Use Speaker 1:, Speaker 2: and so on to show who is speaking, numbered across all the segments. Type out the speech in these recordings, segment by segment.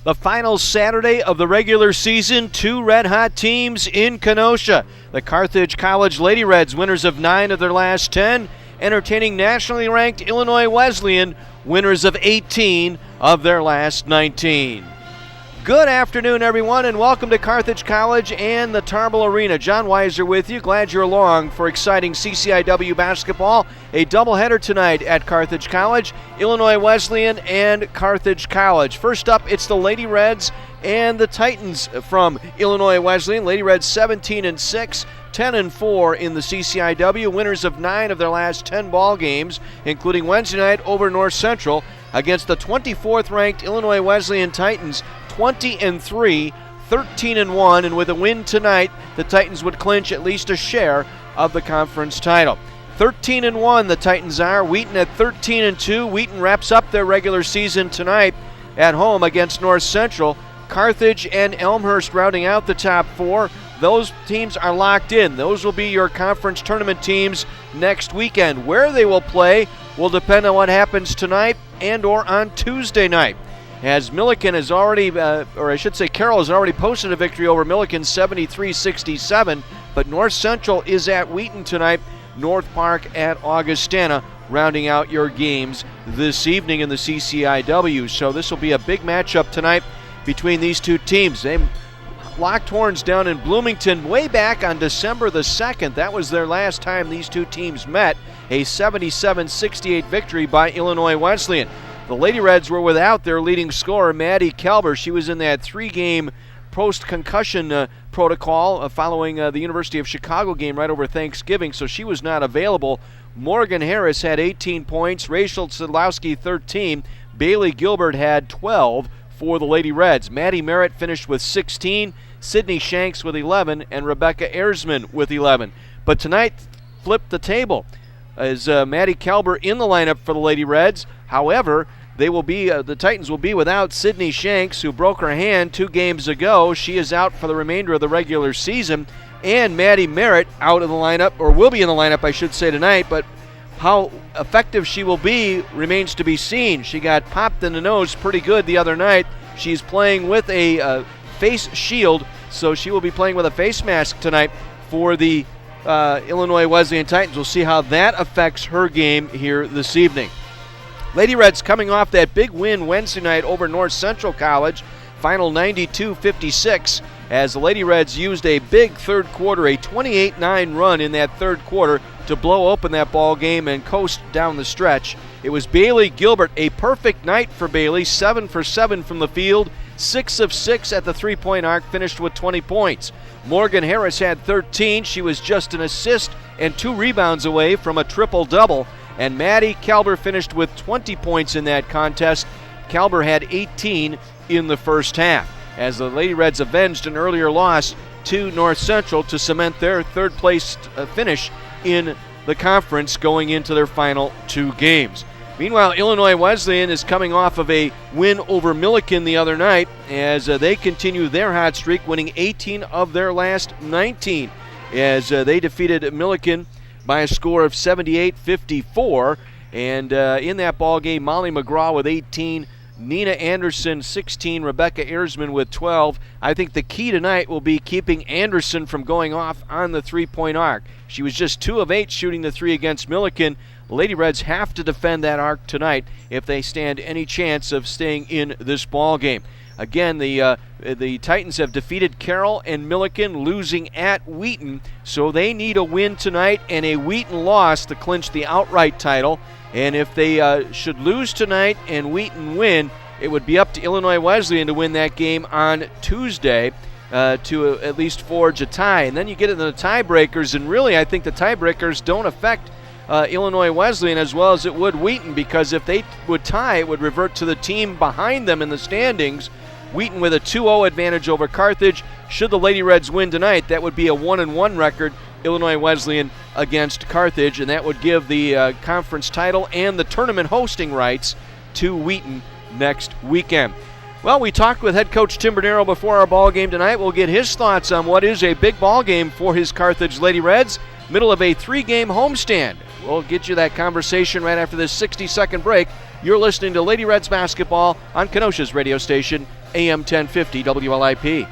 Speaker 1: The final Saturday of the regular season, two red-hot teams in Kenosha. The Carthage College Lady Reds, winners of 9 of their last 10, entertaining nationally ranked Illinois Wesleyan, winners of 18 of their last 19. Good afternoon, everyone, and welcome to Carthage College and the Tarble Arena. John Weiser with you. Glad you're along for exciting CCIW basketball. A doubleheader tonight at Carthage College, Illinois Wesleyan and Carthage College. First up, it's the Lady Reds and the Titans from Illinois Wesleyan. Lady Reds 17-6. 10-4 in the CCIW, winners of 9 of their last 10 ball games, including Wednesday night over North Central against the 24th ranked Illinois Wesleyan Titans, 20-3, 13-1, and with a win tonight, the Titans would clinch at least a share of the conference title. 13-1 the Titans are. Wheaton at 13-2. Wheaton wraps up their regular season tonight at home against North Central. Carthage and Elmhurst rounding out the top 4. Those teams are locked in. Those will be your conference tournament teams next weekend. Where they will play will depend on what happens tonight and or on Tuesday night. As Milliken has already, Carroll has already posted a victory over Milliken 73-67, but North Central is at Wheaton tonight, North Park at Augustana, rounding out your games this evening in the CCIW. So this will be a big matchup tonight between these two teams. They locked horns down in Bloomington way back on December the 2nd. That was their last time these two teams met, a 77-68 victory by Illinois Wesleyan. The Lady Reds were without their leading scorer, Maddie Kalber. She was in that 3-game post-concussion protocol following the University of Chicago game right over Thanksgiving, so she was not available. Morgan Harris had 18 points, Rachel Sedlowski 13, Bailey Gilbert had 12 for the Lady Reds. Maddie Merritt finished with 16, Sydney Shanks with 11, and Rebecca Erzman with 11. But tonight flipped the table as Maddie Kalber in the lineup for the Lady Reds. However, they will be the Titans will be without Sydney Shanks, who broke her hand 2 games ago. She is out for the remainder of the regular season. And Maddie Merritt out of the lineup, or will be in the lineup, I should say, tonight. But how effective she will be remains to be seen. She got popped in the nose pretty good the other night. She's playing with a face shield, so she will be playing with a face mask tonight for the Illinois Wesleyan Titans. We'll see how that affects her game here this evening. Lady Reds coming off that big win Wednesday night over North Central College, final 92-56, as the Lady Reds used a big third quarter, a 28-9 run in that third quarter to blow open that ball game and coast down the stretch. It was Bailey Gilbert, a perfect night for Bailey, 7 for 7 from the field, 6 of 6 at the three-point arc, finished with 20 points. Morgan Harris had 13. She was just an assist and 2 rebounds away from a triple-double. And Maddie Kalber finished with 20 points in that contest. Kalber had 18 in the first half, as the Lady Reds avenged an earlier loss to North Central to cement their third-place finish in the conference going into their final 2 games. Meanwhile, Illinois Wesleyan is coming off of a win over Milliken the other night as they continue their hot streak, winning 18 of their last 19 as they defeated Milliken by a score of 78-54. And in that ball game, Molly McGraw with 18, Nina Anderson 16, Rebecca Erzman with 12. I think the key tonight will be keeping Anderson from going off on the three-point arc. She was just 2 of 8 shooting the 3 against Milliken. The Lady Reds have to defend that arc tonight if they stand any chance of staying in this ball game. Again, the Titans have defeated Carroll and Milliken, losing at Wheaton, so they need a win tonight and a Wheaton loss to clinch the outright title. And if they should lose tonight and Wheaton win, it would be up to Illinois Wesleyan to win that game on Tuesday to at least forge a tie. And then you get into the tiebreakers, and really I think the tiebreakers don't affect Illinois Wesleyan as well as it would Wheaton, because if they would tie, it would revert to the team behind them in the standings. Wheaton with a 2-0 advantage over Carthage. Should the Lady Reds win tonight, that would be a 1-1 record, Illinois Wesleyan against Carthage, and that would give the conference title and the tournament hosting rights to Wheaton next weekend. Well, we talked with head coach Tim Bernero before our ball game tonight. We'll get his thoughts on what is a big ball game for his Carthage Lady Reds, middle of a 3-game homestand. We'll get you that conversation right after this 60-second break. You're listening to Lady Reds basketball on Kenosha's radio station, AM 1050 WLIP.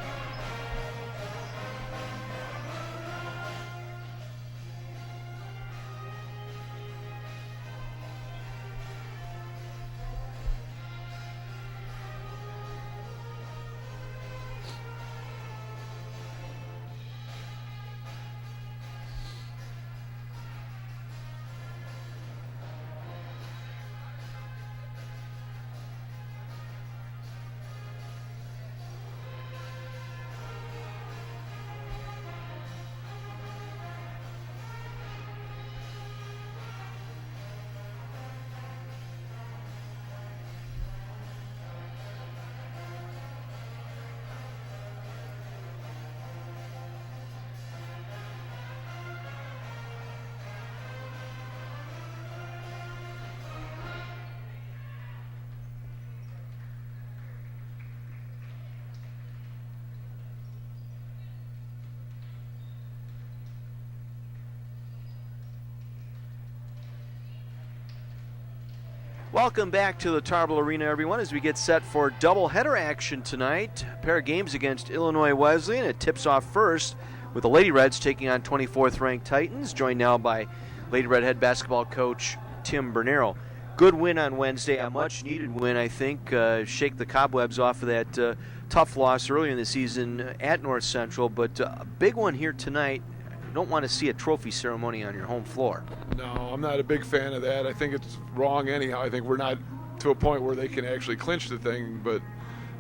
Speaker 1: Welcome back to the Tarble Arena, everyone, as we get set for doubleheader action tonight. A pair of games against Illinois Wesleyan. It tips off first with the Lady Reds taking on 24th-ranked Titans, joined now by Lady Red head basketball coach Tim Bernero. Good win on Wednesday, a much-needed win, I think. Shake the cobwebs off of that tough loss earlier in the season at North Central, but a big one here tonight. You don't want to see a trophy ceremony on your home floor.
Speaker 2: No, I'm not a big fan of that. I think it's wrong anyhow. I think we're not to a point where they can actually clinch the thing, but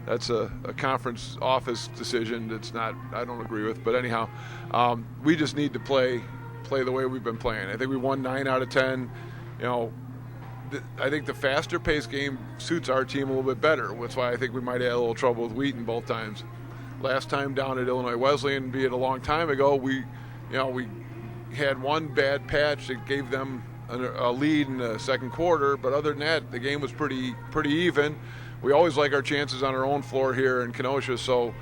Speaker 2: that's a conference office decision that's not, I don't agree with. But anyhow, we just need to play the way we've been playing. I think we won 9 out of 10. You know, I think the faster paced game suits our team a little bit better. That's why I think we might have had a little trouble with Wheaton both times. Last time down at Illinois Wesleyan, be it a long time ago, we had one bad patch that gave them a lead in the second quarter, but other than that, the game was pretty even. We always like our chances on our own floor here in Kenosha, so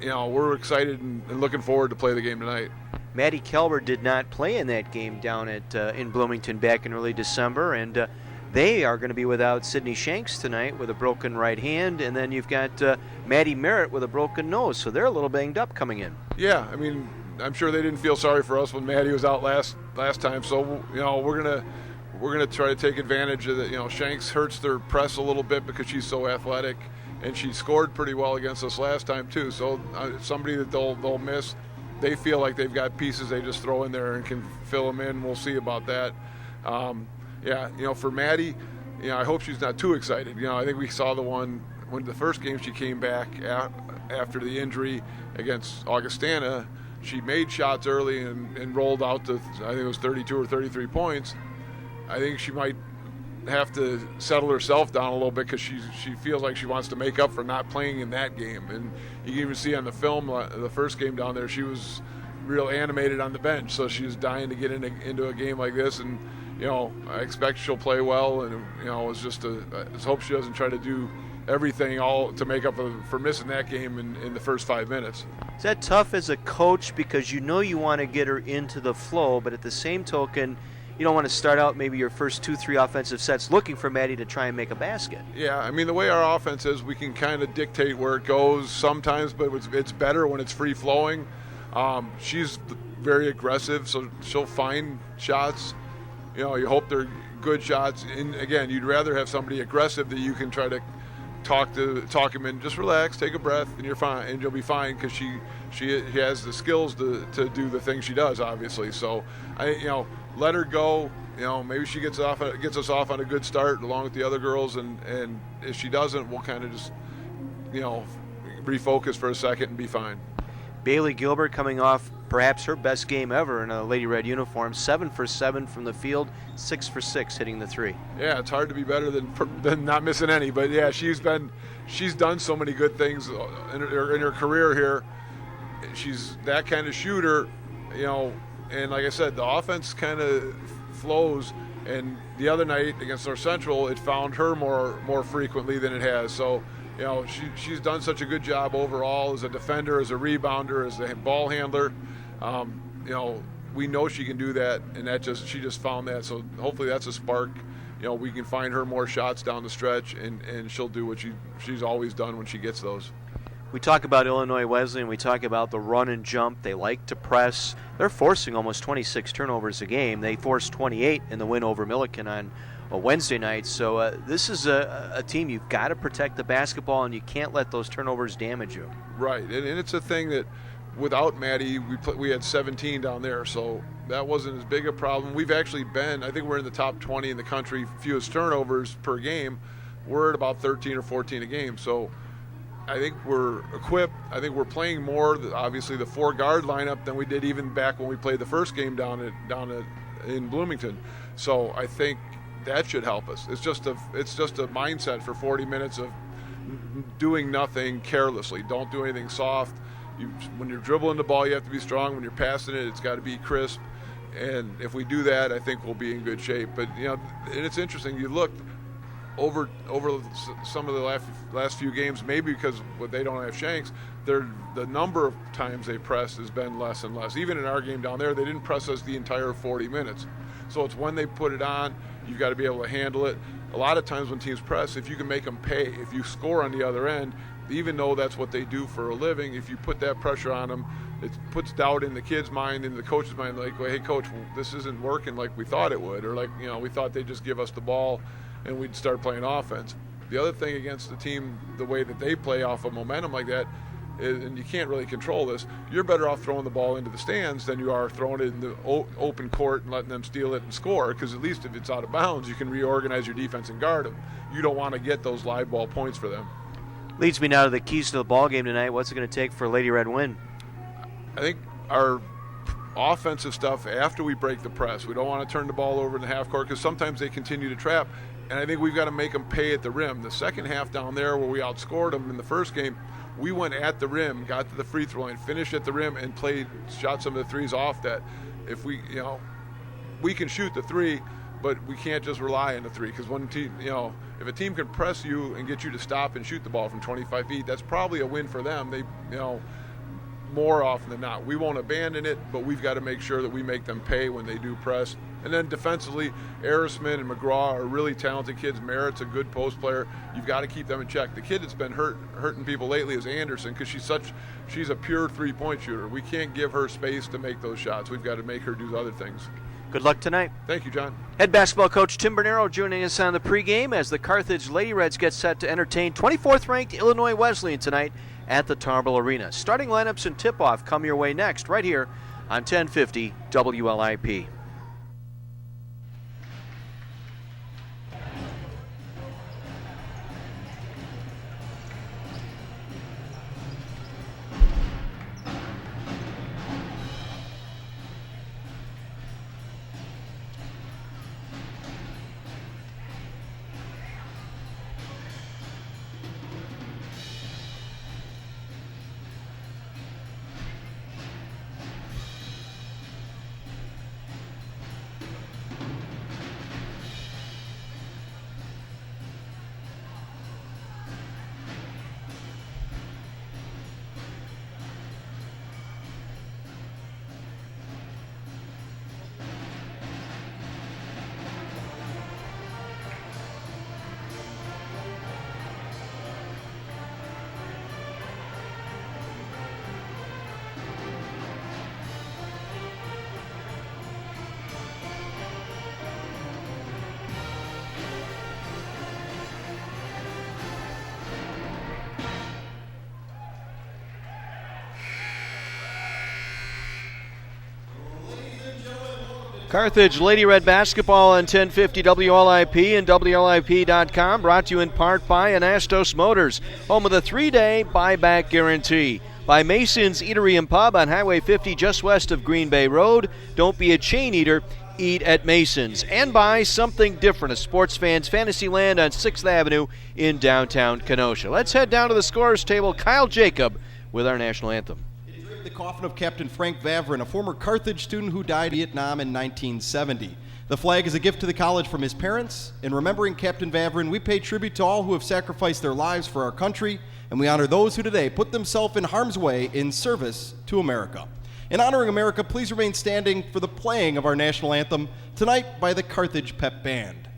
Speaker 2: we're excited and looking forward to play the game tonight.
Speaker 1: Maddie Kelber did not play in that game down at in Bloomington back in early December, and they are going to be without Sydney Shanks tonight with a broken right hand, and then you've got Maddie Merritt with a broken nose, so they're a little banged up coming in.
Speaker 2: Yeah, I mean, I'm sure they didn't feel sorry for us when Maddie was out last time. So we're gonna try to take advantage of that. Shanks hurts their press a little bit because she's so athletic, and she scored pretty well against us last time too. So somebody that they'll miss. They feel like they've got pieces they just throw in there and can fill them in. We'll see about that. For Maddie, I hope she's not too excited. I think we saw when the first game she came back after the injury against Augustana. She made shots early and rolled out to, I think it was 32 or 33 points. I think she might have to settle herself down a little bit because she feels like she wants to make up for not playing in that game. And you can even see on the film, the first game down there, she was real animated on the bench. So she was dying to get into a game like this. And, I expect she'll play well. And, it's just let's hope she doesn't try to do everything all to make up for missing that game in the first 5 minutes.
Speaker 1: Is that tough as a coach because you want to get her into the flow, but at the same token, you don't want to start out maybe your first 2-3 offensive sets looking for Maddie to try and make a basket?
Speaker 2: Yeah, I mean, the way our offense is, we can kind of dictate where it goes sometimes, but it's better when it's free-flowing. She's very aggressive, so she'll find shots. You hope they're good shots. And, again, you'd rather have somebody aggressive that you can try to talk him in, just relax, take a breath, and you're fine, and you'll be fine because she has the skills to do the things she does, obviously. So let her go. Maybe she gets us off on a good start along with the other girls, and if she doesn't, we'll kind of just refocus for a second and be fine.
Speaker 1: Bailey Gilbert coming off perhaps her best game ever in a Lady Red uniform, 7 for 7 from the field, 6 for 6 hitting the three.
Speaker 2: Yeah, it's hard to be better than not missing any. But yeah, she's done so many good things in her career here. She's that kind of shooter, and like I said, the offense kind of flows. And the other night against North Central, it found her more frequently than it has. So. She's done such a good job overall as a defender, as a rebounder, as a ball handler. We know she can do that, and she just found that. So hopefully that's a spark we can find her more shots down the stretch, and she'll do what she's always done when she gets those.
Speaker 1: We talk about Illinois Wesleyan. We talk about the run and jump. They like to press. They're forcing almost 26 turnovers a game. They forced 28 in the win over Milliken on a Wednesday night. So this is a team you've got to protect the basketball, and you can't let those turnovers damage you.
Speaker 2: Right, and it's a thing that without Maddie, we had 17 down there, so that wasn't as big a problem. We've actually been, I think we're in the top 20 in the country, fewest turnovers per game. We're at about 13 or 14 a game, so I think we're equipped. I think we're playing more, obviously, the 4-guard lineup than we did even back when we played the first game down in Bloomington. So I think that should help us. It's just a mindset for 40 minutes of doing nothing carelessly. Don't do anything soft. When you're dribbling the ball, you have to be strong. When you're passing it, it's got to be crisp. And if we do that, I think we'll be in good shape. But and it's interesting. You look over some of the last few games, maybe because they don't have Shanks, the number of times they pressed has been less and less. Even in our game down there, they didn't press us the entire 40 minutes. So it's when they put it on, you've got to be able to handle it. A lot of times when teams press, if you can make them pay, if you score on the other end, even though that's what they do for a living, if you put that pressure on them, it puts doubt in the kid's mind, in the coach's mind, like, well, hey, coach, this isn't working like we thought it would, or like, we thought they'd just give us the ball and we'd start playing offense. The other thing against the team, the way that they play off of momentum like that, is, and you can't really control this, you're better off throwing the ball into the stands than you are throwing it in the open court and letting them steal it and score, because at least if it's out of bounds, you can reorganize your defense and guard them. You don't want to get those live ball points for them.
Speaker 1: Leads me now to the keys to the ball game tonight. What's it going to take for Lady Red win?
Speaker 2: I think our offensive stuff after we break the press. We don't want to turn the ball over in the half court because sometimes they continue to trap, and I think we've got to make them pay at the rim. The second half down there where we outscored them in the first game, we went at the rim, got to the free throw line, finished at the rim, and shot some of the threes off that. If we can shoot the three, but we can't just rely on the three, because one team, if a team can press you and get you to stop and shoot the ball from 25 feet, that's probably a win for them. They, more often than not, we won't abandon it, but we've got to make sure that we make them pay when they do press. And then defensively, Arisman and McGraw are really talented kids. Merritt's a good post player. You've got to keep them in check. The kid that's been hurting people lately is Anderson, because she's a pure three-point shooter. We can't give her space to make those shots. We've got to make her do other things.
Speaker 1: Good luck tonight.
Speaker 2: Thank you, John.
Speaker 1: Head basketball coach Tim Bernero joining us on the pregame as the Carthage Lady Reds get set to entertain 24th-ranked Illinois Wesleyan tonight at the Tarble Arena. Starting lineups and tip-off come your way next, right here on 1050 WLIP. Carthage Lady Red basketball on 1050 WLIP and WLIP.com, brought to you in part by Anastos Motors, home of the 3-day buyback guarantee. By Mason's Eatery and Pub on Highway 50 just west of Green Bay Road. Don't be a chain eater, eat at Mason's. And by Something Different, a sports fan's fantasy land on 6th Avenue in downtown Kenosha. Let's head down to the scorer's table. Kyle Jacob with our national anthem.
Speaker 3: The coffin of Captain Frank Vavrin, a former Carthage student who died in Vietnam in 1970. The flag is a gift to the college from his parents. In remembering Captain Vavrin, we pay tribute to all who have sacrificed their lives for our country, and we honor those who today put themselves in harm's way in service to America. In honoring America, please remain standing for the playing of our national anthem tonight by the Carthage Pep Band.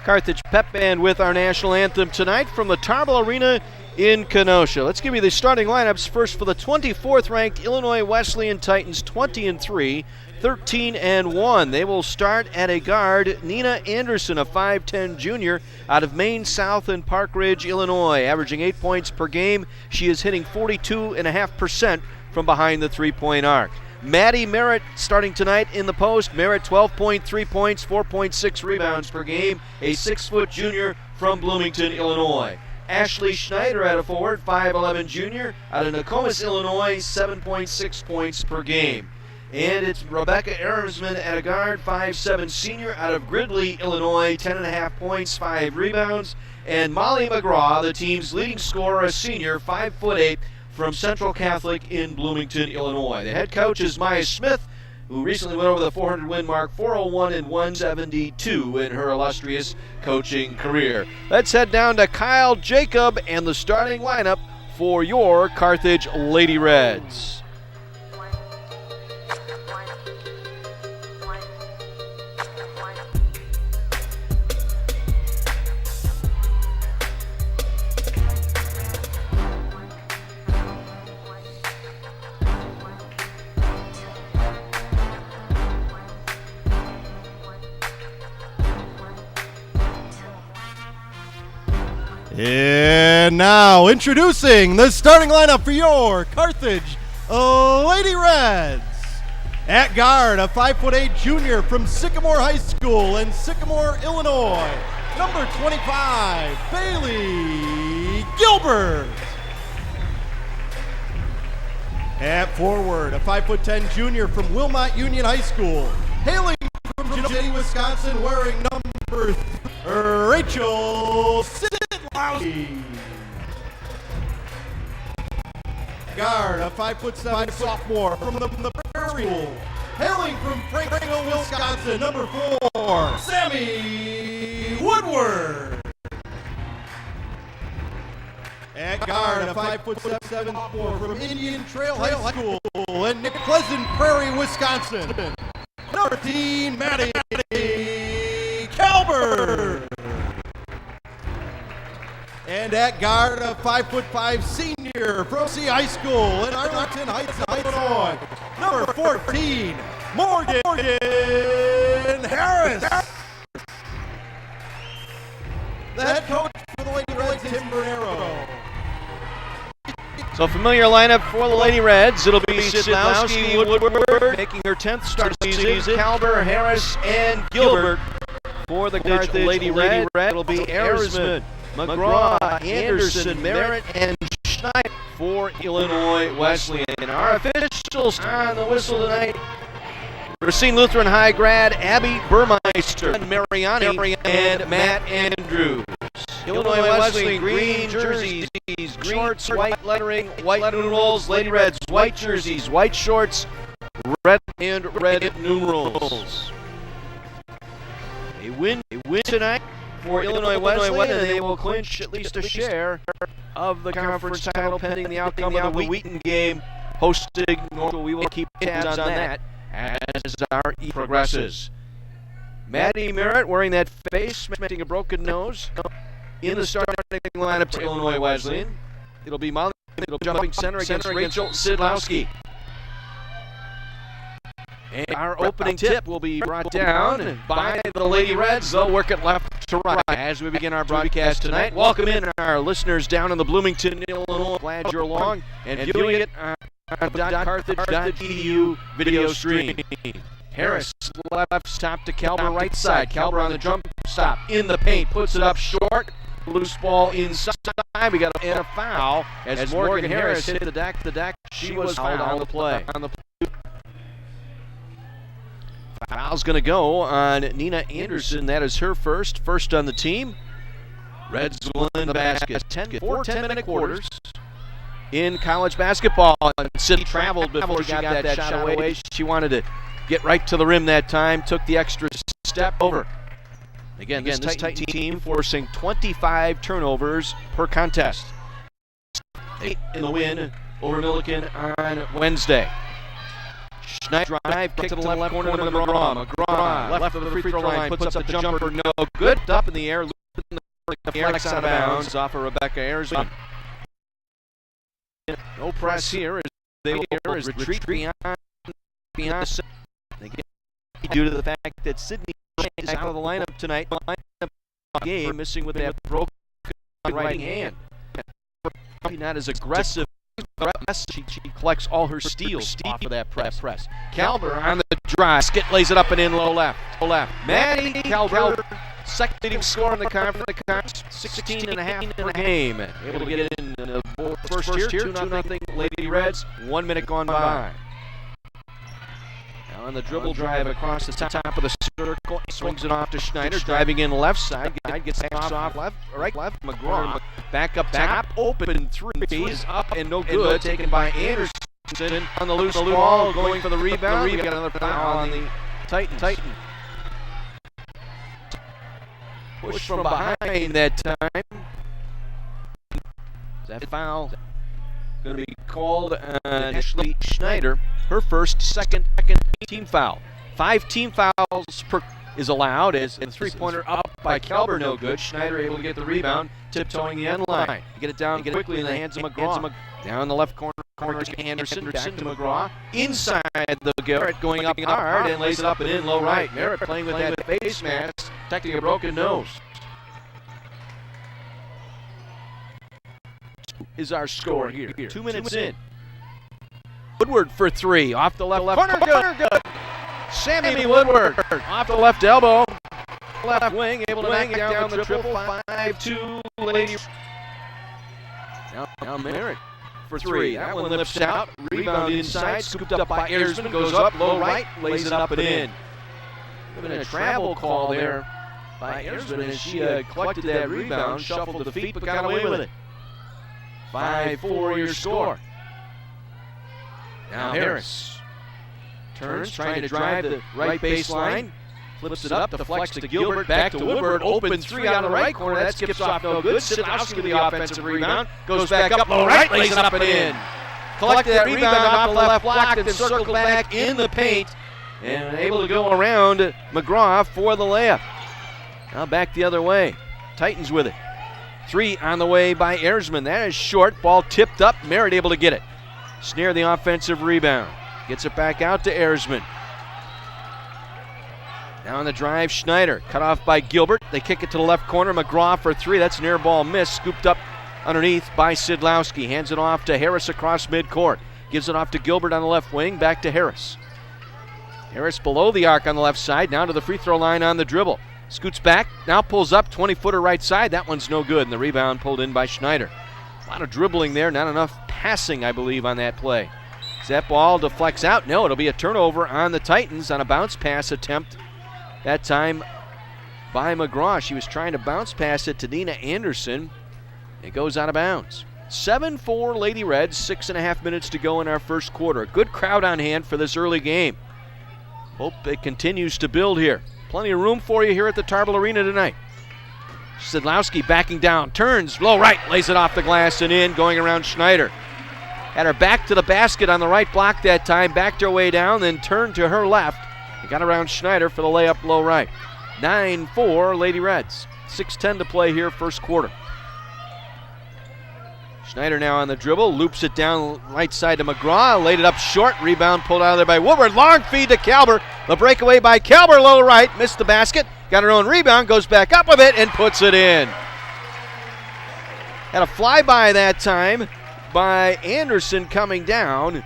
Speaker 1: Carthage Pep Band with our national anthem tonight from the Tarble Arena in Kenosha. Let's give you the starting lineups first for the 24th ranked Illinois Wesleyan Titans, 20-3, 13-1. They will start at a guard, Nina Anderson, a 5'10 junior out of Maine South and Park Ridge, Illinois, averaging 8 points per game. She is hitting 42.5% from behind the three-point arc. Maddie Merritt starting tonight in the post. Merritt 12.3 points, 4.6 rebounds per game, a 6-foot junior from Bloomington, Illinois. Ashley Schneider at a forward, 5'11 junior out of Nokomis, Illinois, 7.6 points per game. And it's Rebecca Ahrensman at a guard, 5'7 senior out of Gridley, Illinois, 10.5 points, 5 rebounds. And Molly McGraw, the team's leading scorer, a senior, 5'8", from Central Catholic in Bloomington, Illinois. The head coach is Maya Smith, who recently went over the 400 win mark, 401 and 172 in her illustrious coaching career. Let's head down to Kyle Jacob and the starting lineup for your Carthage Lady Reds.
Speaker 3: And now introducing the starting lineup for your Carthage Lady Reds. At guard, a 5'8 junior from Sycamore High School in Sycamore, Illinois, number 25, Bailey Gilbert. At forward, a 5'10 junior from Wilmot Union High School, hailing from Kenosha, Wisconsin, wearing number 3, Rachel Sidlowski. Guard, a 5'7" sophomore from the Prairie School, hailing from Frankville, Wisconsin, number 4, Sammy Woodward. At guard, a 5'7" sophomore from Indian Trail High School in Nick Pleasant Prairie, Wisconsin, number 13, Maddie Calvert. And at guard, a 5'5" senior from C High School in Arlington Heights, Illinois, number 14, Morgan Harris. The head coach for the Lady Reds, Tim Bernero.
Speaker 1: So familiar lineup for the Lady Reds. It'll be Sidlowski, Woodward, making her 10th start of the season. Calver, Harris, and Gilbert for the Carthage Lady Red. It'll be Ahrensman, McGraw, Anderson, Merritt, and Schneider for Illinois Wesleyan. And our officials on the whistle tonight, Racine Lutheran High grad Abby Burmeister, Mariani, and Matt Andrews. Illinois Wesleyan green jerseys, green shorts, white lettering, white numerals. Lady Reds white jerseys, white shorts, red and red numerals. A win tonight for Illinois Wesleyan, and they will clinch at least a share of the conference title pending the outcome of the Wheaton game hosting Norfolk. We will keep tabs on that as our E progresses. Maddie Merritt wearing that face, making a broken nose, in the starting lineup to Illinois Wesleyan. It'll be Molly, jumping center against Rachel Sidlowski. And our opening tip will be brought down by the Lady Reds. They'll work it left to right as we begin our broadcast tonight. Welcome in our listeners down in the Bloomington, Illinois. Glad you're along and viewing it on Carthage.edu video stream. Harris left top to Calber right side. Calber on the jump stop in the paint, puts it up short. Loose ball inside. We got a foul as Morgan Harris hit the deck. She was fouled on the play. Foul's going to go on Nina Anderson. That is her first on the team. Reds win the basket. 4 10-minute quarters in college basketball. City traveled before she got that shot away. She wanted to get right to the rim that time. Took the extra step over. Again, this Titan team forcing 25 turnovers per contest. 8 in the win over Milliken on Wednesday. Schneider drive, kick to the left corner to McGraw. McGraw, left of the free throw line, puts up the jumper, no good. Up in the air, looping the flex out of bounds off of Rebecca Erzman. No press here as they will retreat beyond. They get due to the fact that Sydney is out of the lineup tonight. Game missing with that broken right hand. Not as aggressive. She collects all her steals off of that press. Kalber on the drive. Skit lays it up and in low left. Maddie Kalber, second leading scorer in the conference. 16 and a half per game. Able to get it in the first here. 2-0 Lady Reds. 1 minute gone by. Now on the dribble drive across the top of the circle. Swings it off to Schneider. Driving in left side. Gets off left. McGraw. Back up top. Open three. Is up and no good. Taken by Anderson on the loose ball. Going for the rebound. We got another foul on the Titan. Push from behind that time. That foul going to be called on Ashley Schneider. Her second team foul. 5 team fouls is allowed as the three-pointer up by Kalber, no good. Schneider able to get the rebound, tiptoeing the end line. Get it down quickly in the hands of McGraw. Down the left corner to Anderson, back to McGraw. Inside the Garrett going up hard and lays it up and in low right. Merritt playing with that face mask, protecting a broken nose. Is our score here. 2 minutes in. Woodward for 3, off the left corner, good. Sammy Woodward, off the left elbow, left wing, able to knock down the triple. 5-2 Lady. Now Merritt for 3. That one lifts out, rebound inside, scooped up by Erzman, goes up low right, lays it up and in. Been a travel call there by Erzman as she collected that rebound, shuffled the feet, but got away with it. 5-4 your score. Now Harris turns, trying to drive the right baseline, flips it up, deflects to Gilbert, back to Woodward, open 3 on the right corner, that skips off no good. Sidlowski with the offensive rebound, goes back up low right, lays it up and in. Collected that rebound off the left block, then circled back in the paint, and able to go around McGraw for the layup. Now back the other way, Titans with it. 3 on the way by Erzman, that is short, ball tipped up, Merritt able to get it. Snare the offensive rebound. Gets it back out to Erzman. Now on the drive, Schneider. Cut off by Gilbert. They kick it to the left corner. McGraw for 3. That's an air ball miss. Scooped up underneath by Sidlowski. Hands it off to Harris across midcourt. Gives it off to Gilbert on the left wing. Back to Harris. Harris below the arc on the left side. Down to the free throw line on the dribble. Scoots back. Now pulls up. 20-footer right side. That one's no good. And the rebound pulled in by Schneider. A lot of dribbling there. Not enough passing, I believe, on that play. As that ball deflects out, no, it'll be a turnover on the Titans on a bounce pass attempt. That time by McGraw. She was trying to bounce pass it to Dina Anderson. It goes out of bounds. 7-4 Lady Reds, 6.5 minutes to go in our first quarter. Good crowd on hand for this early game. Hope it continues to build here. Plenty of room for you here at the Tarble Arena tonight. Sidlowski backing down, turns, low right, lays it off the glass and in, going around Schneider. Had her back to the basket on the right block that time, backed her way down, then turned to her left. And got around Schneider for the layup low right. 9-4 Lady Reds. 6:10 to play here, first quarter. Schneider now on the dribble, loops it down right side to McGraw, laid it up short, rebound pulled out of there by Woodward. Long feed to Kalber. The breakaway by Kalber, low right, missed the basket. Got her own rebound, goes back up with it and puts it in. Had a flyby that time by Anderson coming down,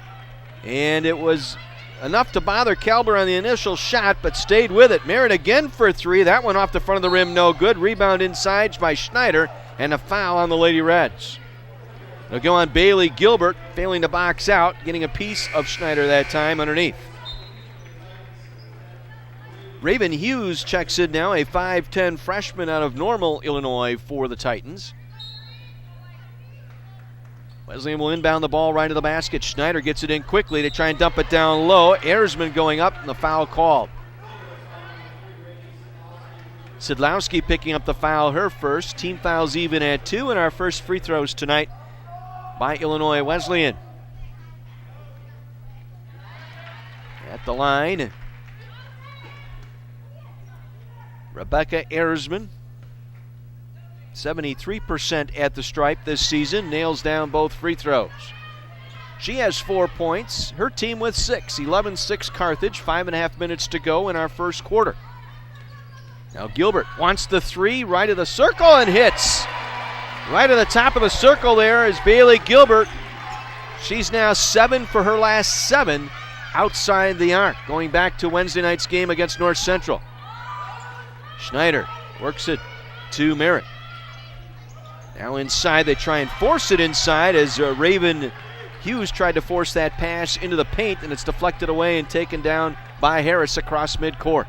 Speaker 1: and it was enough to bother Kalber on the initial shot, but stayed with it. Merritt again for 3. That one off the front of the rim, no good. Rebound inside by Schneider, and a foul on the Lady Reds. They'll go on Bailey Gilbert, failing to box out, getting a piece of Schneider that time underneath. Raven Hughes checks in now, a 5'10 freshman out of Normal, Illinois for the Titans. Wesleyan will inbound the ball right to the basket. Schneider gets it in quickly to try and dump it down low. Erzman going up and the foul called. Sidlowski picking up the foul, her first. Team fouls even at 2, and our first free throws tonight by Illinois Wesleyan. the line. Rebecca Erzman, 73% at the stripe this season, nails down both free throws. She has 4 points, her team with 6, 11-6 Carthage, 5.5 minutes to go in our first quarter. Now Gilbert wants the three, right of the circle, and hits. Right at the top of the circle there is Bailey Gilbert. She's now 7 for her last 7 outside the arc, going back to Wednesday night's game against North Central. Schneider works it to Merritt. Now inside, they try and force it inside as Raven Hughes tried to force that pass into the paint, and it's deflected away and taken down by Harris across midcourt.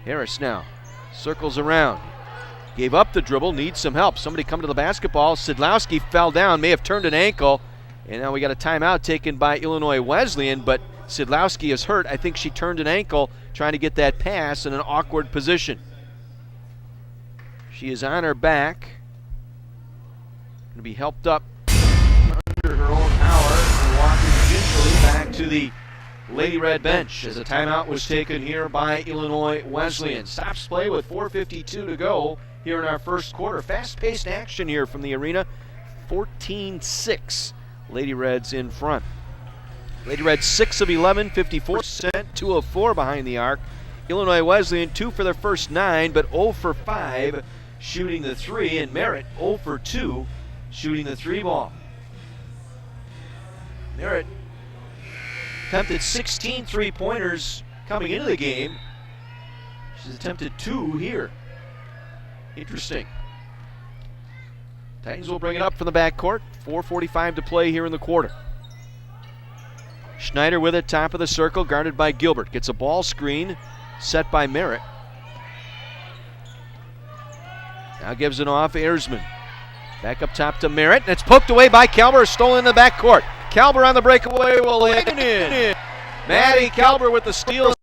Speaker 1: Harris now circles around. Gave up the dribble, needs some help. Somebody come to the basketball. Sidlowski fell down, may have turned an ankle. And now we got a timeout taken by Illinois Wesleyan, but Sidlowski is hurt. I think she turned an ankle trying to get that pass in an awkward position. She is on her back. Going to be helped up under her own power and walking gingerly back to the Lady Red bench as a timeout was taken here by Illinois Wesleyan. Stops play with 4:52 to go here in our first quarter. Fast-paced action here from the arena. 14-6. Lady Reds in front. Lady Reds 6 of 11, 54%, 2 of 4 behind the arc. Illinois Wesleyan 2 for their first 9, but 0 for 5 shooting the 3, and Merritt 0 for 2 shooting the 3 ball. Merritt attempted 16 3-pointers coming into the game. She's attempted 2 here. Interesting. Titans will bring it up from the backcourt. 4:45 to play here in the quarter. Schneider with it, top of the circle, guarded by Gilbert. Gets a ball screen set by Merritt. Now gives it off Erzman. Back up top to Merritt, and it's poked away by Kalber, stolen in the backcourt. Kalber on the breakaway will lay it in. Maddie Kalber with the steal in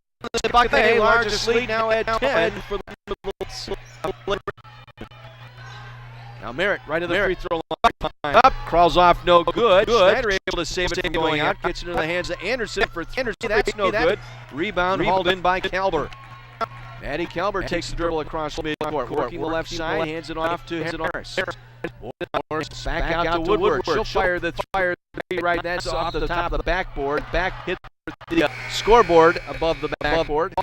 Speaker 1: the bucket. Largest lead now at 10 for the Now Merritt right of the free throw line. Up, crawls off, no good. Schneider able to save it from going out. Gets it into the hands of Anderson for Anderson. That's no good. Rebound hauled in by Kalber. Maddie Kalber takes the dribble across midcourt. Working the left side, hands it off to Harris. Back out to Woodward. She'll fire the three right. That's off the top of the backboard. Back hit the scoreboard above the backboard.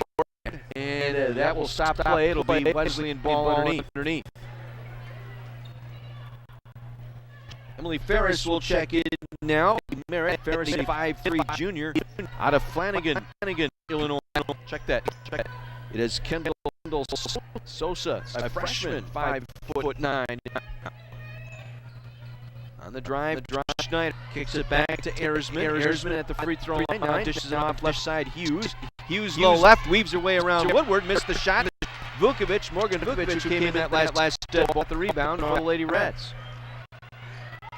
Speaker 1: And that will stop play. It'll be Wesleyan ball underneath. Emily Ferris will check in now. Merritt Ferris, a 5'3" junior out of Flanagan, Illinois. Check that. It is Kendall Sosa, a freshman, 5'9". On the drive, Schneider kicks it back to Erzman. Erzman at the free throw line. Now dishes it off left side. Hughes low left, weaves her way around Woodward. Missed the shot. Morgan Vukovic, who came in that last bought the rebound for the Lady Reds.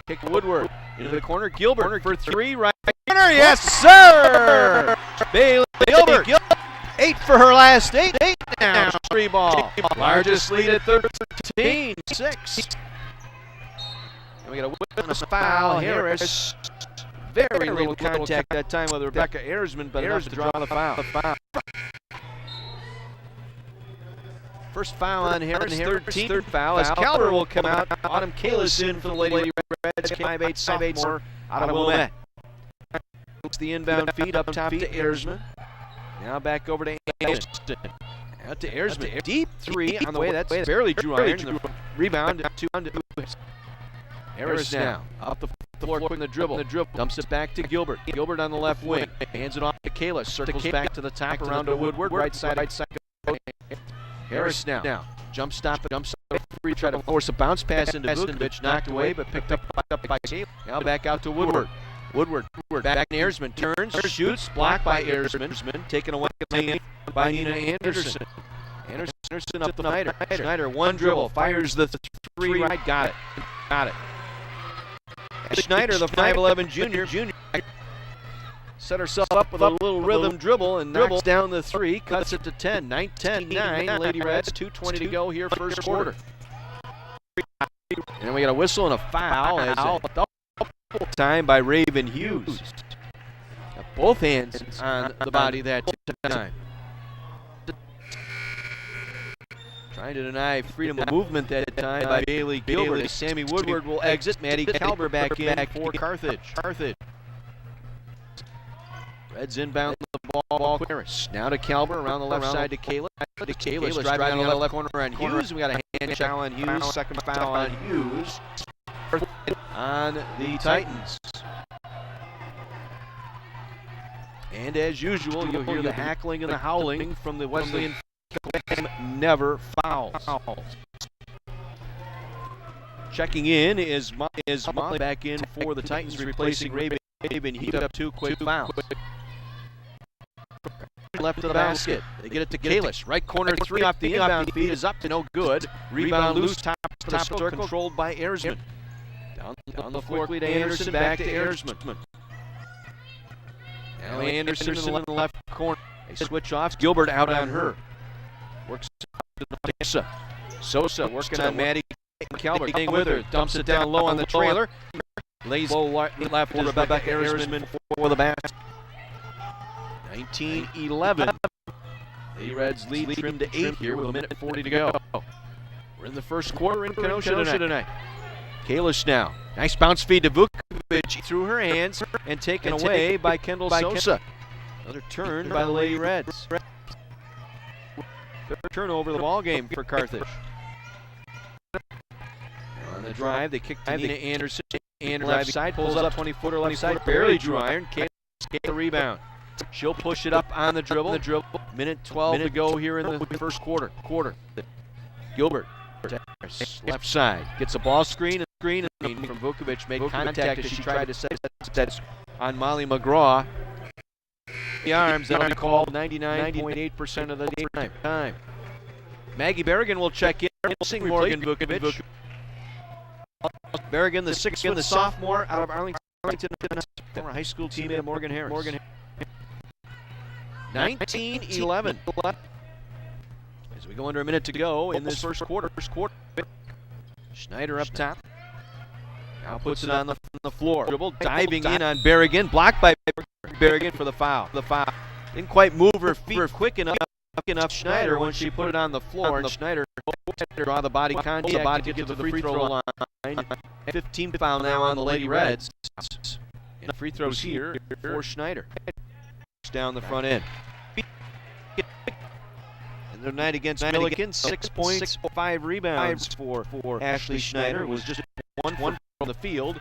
Speaker 1: Kick Woodward into the corner. Gilbert for 3, right corner. Yes, sir! Bailey Gilbert. 8 for her last 8 now. 3 ball. Largest lead at 13-6. And we got a witness foul. Harris. Very little contact that time with Rebecca Erzman, but enough to draw the foul. First foul on Harris, 13th foul as Kalber will come out. Autumn Kalis in for the Lady Reds, 5'8" sophomore out of Wilmette. It's the inbound feed up top to Erzman. Now back over to Anderson. Out to Erzman. Deep 3 on the way. That's barely drew iron. The rebound to Harris now. Up the floor, quick the dribble. Dumps it back to Gilbert. Gilbert on the left wing. Hands it off to Kalis. Circles back to the top around to Woodward. Right side. Harris now. Jump stop. Free. Try to force a bounce pass into Vukovic. Knocked away, but picked up by Kalis. Now back out to Woodward. Woodward back to Erzman. Turns, shoots, blocked by Erzman. Taken away by Nina Anderson. Anderson up the Schneider. Schneider, one dribble, fires the 3 right. Got it. Schneider, the 5'11" junior, set herself up with a little rhythm dribble and knocks down the 3, cuts it to 10. 19-9, Lady Reds, 2:20 to go here, first quarter. And we got a whistle and a foul as a double time by Raven Hughes. A both hands on the body that time. Trying to deny freedom of movement that time by Bailey Gilbert. As Sammy Woodward will exit. Maddie Kalber back in for Carthage. Reds inbound the ball. Quiris. Now to Kalber around the left side to Kayla. Kayla's driving on the left corner on Hughes. We got a hand foul on Hughes. Second foul on Hughes on the Titans. And as usual, you'll hear the hackling and the howling from the Wesleyan never fouls. Checking in is Molly back in for the Titans, replacing Raven. He got up 2 quick fouls. Left of the basket. They get it to Kalish. Right corner 3 off the inbound feed is up to no good. Rebound loose, top circle, controlled by Erzman. Down the floor to Anderson, back to Erzman. Now Anderson in the left corner. They switch off. Gilbert out on her. Works to Sosa working on Maddie Kalber. Getting with her. Dumps it down low on the trailer. Lays low left to Rebecca Erzman for the basket. 19-11. The Reds lead trimmed to 8 here with 1:40 to go. We're in the first quarter in Kenosha tonight. Kalish now. Nice bounce feed to Vukovic through her hands and taken away by Kendall Sosa. Another turn by the Lady Reds. Third turnover of the ball game for Carthage. On the drive, they kick to Nina Anderson. Left side, pulls up 20-footer left side, barely drew iron. Can't get the rebound. She'll push it up on the dribble. Minute 12 to go here in the first quarter. Gilbert, left side, gets a ball screen from Vukovic. Made contact as she tried to set that on Molly McGraw. The arms, that'll be called 99.8% of the time. Maggie Berrigan will check in, replacing Morgan Vukovic. Berrigan, the 6'4" sophomore out of Arlington, former high school teammate of Morgan Harris. 19-11. As we go under a minute to go in this first quarter. Schneider up top. Now puts it on the floor. Dribble, diving in on Berrigan. Blocked by Berrigan for the foul. Didn't quite move her feet quick enough Schneider when she put it on the floor. And Schneider draw the body contact to get to the free throw line. 15 foul now on the Lady Reds. And free throws here for Schneider. Down the front end. And the night against Milliken, 6 points, 5 rebounds for Ashley Schneider. Was just one from the field.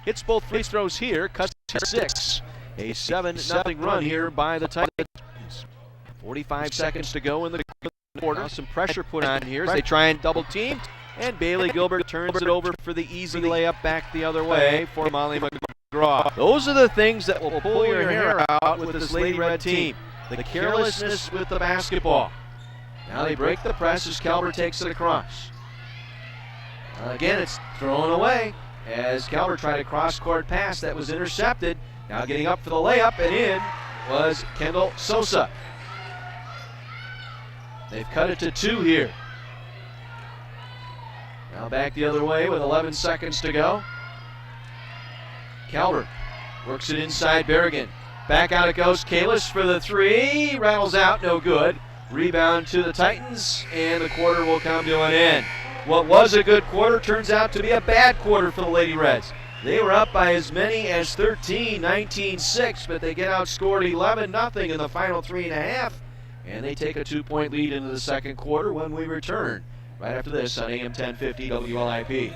Speaker 1: Hits both free throws here, cuts to 6. A 7-0 run here by the Titans. 45 seconds to go in the quarter. Now some pressure put on here as they try and double team. And Bailey Gilbert turns it over for the easy layup back the other way for Molly McGraw. Those are the things that will pull your hair out with this Lady Red team. The carelessness with the basketball. Now they break the press as Kalber takes it across. Again, it's thrown away as Kalber tried a cross-court pass that was intercepted. Now getting up for the layup and in was Kendall Sosa. They've cut it to 2 here. Now back the other way with 11 seconds to go. Kalber works it inside Berrigan. Back out it goes. Kalis for the 3. Rattles out, no good. Rebound to the Titans, and the quarter will come to an end. What was a good quarter turns out to be a bad quarter for the Lady Reds. They were up by as many as 13, 19-6, but they get outscored 11-0 in the final 3.5, and they take a 2-point lead into the second quarter when we return right after this on AM 1050 WLIP.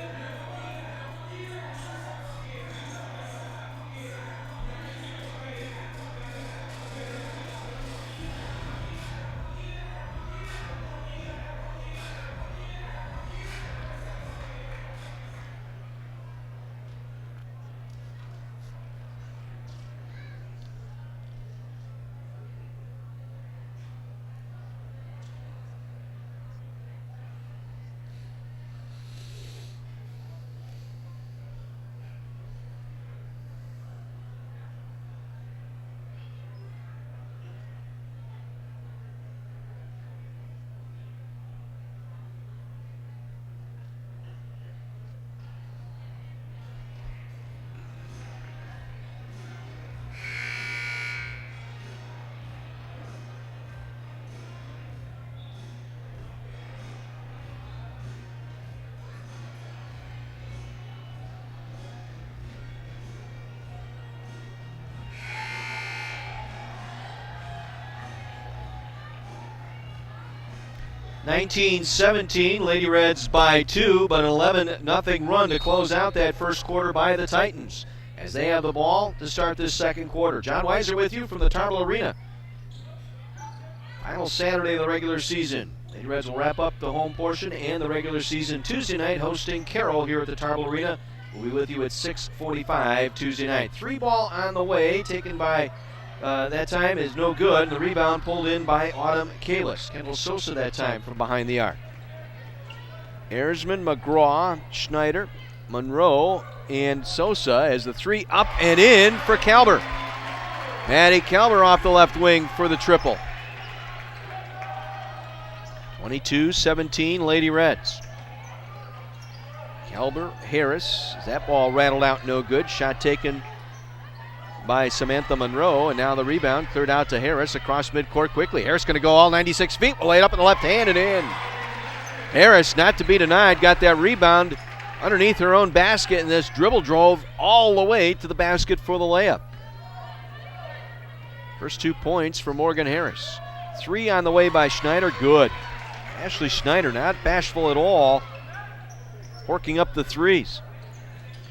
Speaker 1: 19-17, Lady Reds by 2, but an 11-0 run to close out that first quarter by the Titans as they have the ball to start this second quarter. John Weiser with you from the Tarble Arena. Final Saturday of the regular season. Lady Reds will wrap up the home portion and the regular season Tuesday night hosting Carroll here at the Tarble Arena. We'll be with you at 6:45 Tuesday night. 3-ball on the way, taken by that time is no good. The rebound pulled in by Autumn Kalis. Kendall Sosa that time from behind the arc. Erzman, McGraw, Schneider, Monroe, and Sosa as the 3 up and in for Kalber. Maddie Kalber off the left wing for the triple. 22-17 Lady Reds. Kalber, Harris, that ball rattled out no good. Shot taken by Samantha Monroe, and now the rebound cleared out to Harris across midcourt quickly. Harris going to go all 96 feet, will lay it up in the left hand and in. Harris, not to be denied, got that rebound underneath her own basket, and this dribble drove all the way to the basket for the layup. First 2 points for Morgan Harris. 3 on the way by Schneider, good. Ashley Schneider not bashful at all, working up the threes.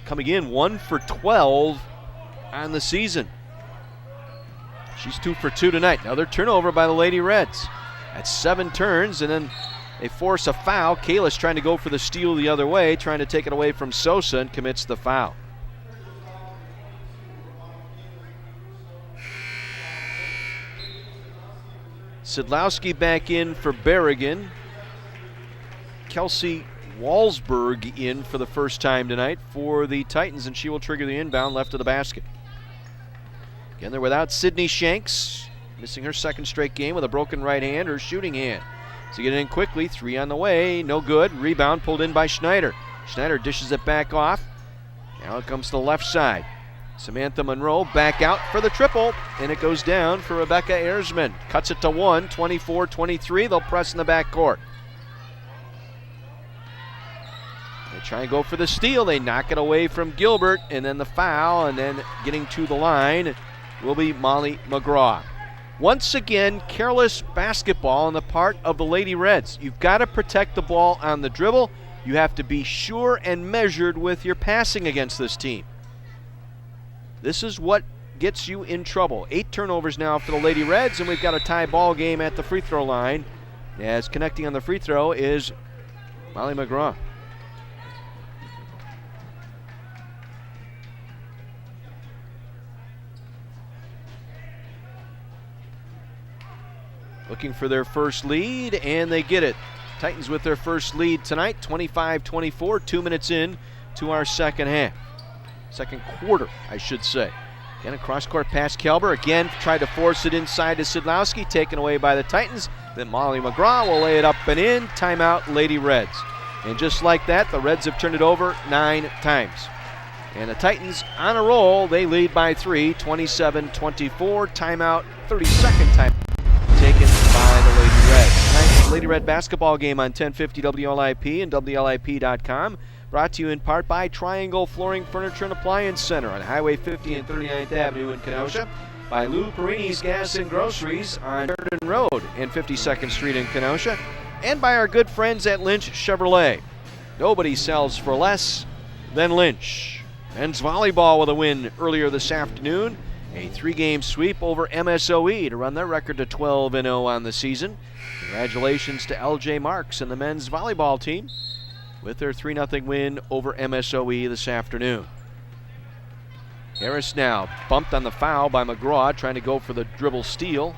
Speaker 1: Coming in 1 for 12 on the season. She's 2 for 2 tonight. Another turnover by the Lady Reds. That's 7 turns, and then they force a foul. Kalis trying to go for the steal the other way, trying to take it away from Sosa, and commits the foul. Sidlowski back in for Berrigan. Kelsey Walsberg in for the first time tonight for the Titans, and she will trigger the inbound left of the basket. Again, they're without Sydney Shanks, missing her second straight game with a broken right hand, her shooting hand. So get it in quickly, 3 on the way, no good. Rebound pulled in by Schneider. Schneider dishes it back off. Now it comes to the left side. Samantha Monroe back out for the triple, and it goes down for Rebecca Erzman. Cuts it to 1, 24-23. They'll press in the backcourt. They try and go for the steal. They knock it away from Gilbert, and then the foul, and then getting to the line will be Molly McGraw. Once again, careless basketball on the part of the Lady Reds. You've got to protect the ball on the dribble. You have to be sure and measured with your passing against this team. This is what gets you in trouble. 8 turnovers now for the Lady Reds, and we've got a tie ball game at the free throw line, as connecting on the free throw is Molly McGraw. Looking for their first lead, and they get it. Titans with their first lead tonight, 25-24, 2 minutes in to our second half. Second quarter, I should say. Again, a cross-court pass. Kalber again tried to force it inside to Sidlowski, taken away by the Titans. Then Molly McGraw will lay it up and in. Timeout, Lady Reds. And just like that, the Reds have turned it over 9 times. And the Titans on a roll. They lead by 3, 27-24. Timeout, 32nd time taken by the Lady Reds. Tonight's Lady Red basketball game on 1050 WLIP and WLIP.com. Brought to you in part by Triangle Flooring Furniture and Appliance Center on Highway 50 and 39th Avenue in Kenosha. By Lou Perini's Gas and Groceries on Sheridan Road and 52nd Street in Kenosha. And by our good friends at Lynch Chevrolet. Nobody sells for less than Lynch. Men's volleyball with a win earlier this afternoon. A 3-game sweep over MSOE to run their record to 12-0 on the season. Congratulations to LJ Marks and the men's volleyball team with their 3-0 win over MSOE this afternoon. Harris now bumped on the foul by McGraw, trying to go for the dribble steal.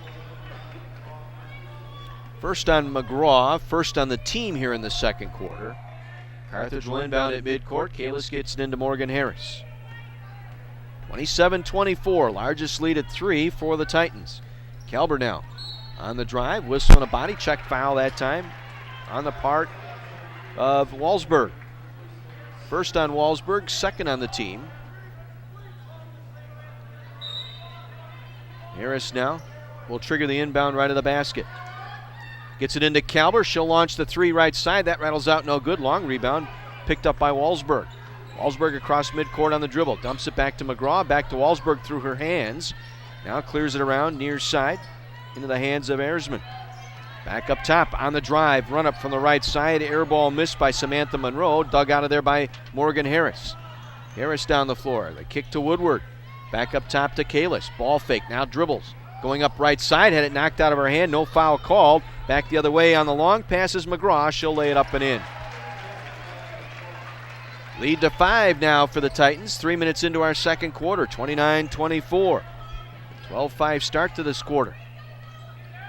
Speaker 1: First on McGraw, first on the team here in the second quarter. Carthage will inbound at midcourt. Kalis gets it into Morgan Harris. 27-24, largest lead at 3 for the Titans. Kalber now on the drive, whistle and a body check foul that time on the part of Walsberg. First on Walsberg, second on the team. Harris now will trigger the inbound right of the basket. Gets it into Kalber. She'll launch the 3 right side. That rattles out no good. Long rebound picked up by Walsberg. Walsberg across midcourt on the dribble. Dumps it back to McGraw. Back to Walsberg through her hands. Now clears it around near side into the hands of Erzman. Back up top on the drive, run up from the right side, air ball missed by Samantha Monroe, dug out of there by Morgan Harris. Harris down the floor, the kick to Woodward. Back up top to Kalis, ball fake, now dribbles. Going up right side, had it knocked out of her hand, no foul called. Back the other way on the long pass is McGraw, she'll lay it up and in. Lead to 5 now for the Titans, 3 minutes into our second quarter, 29-24. 12-5 start to this quarter.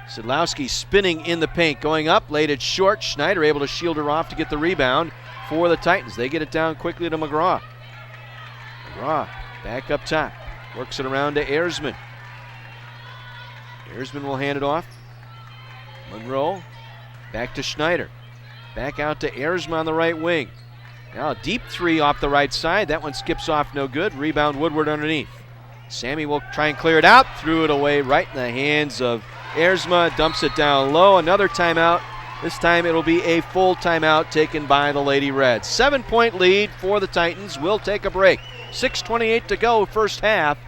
Speaker 1: Sidlowski spinning in the paint, going up, laid it short. Schneider able to shield her off to get the rebound for the Titans. They get it down quickly to McGraw. McGraw back up top, works it around to Erzman. Erzman will hand it off. Monroe back to Schneider. Back out to Erzman on the right wing. Now a deep three off the right side. That one skips off, no good. Rebound Woodward underneath. Sammy will try and clear it out. Threw it away right in the hands of Erzma. Dumps it down low. Another timeout. This time it'll be a full timeout taken by the Lady Reds. 7-point lead for the Titans. We'll take a break. 6:28 to go first half.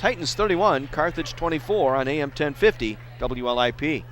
Speaker 1: Titans 31, Carthage 24 on AM 1050 WLIP.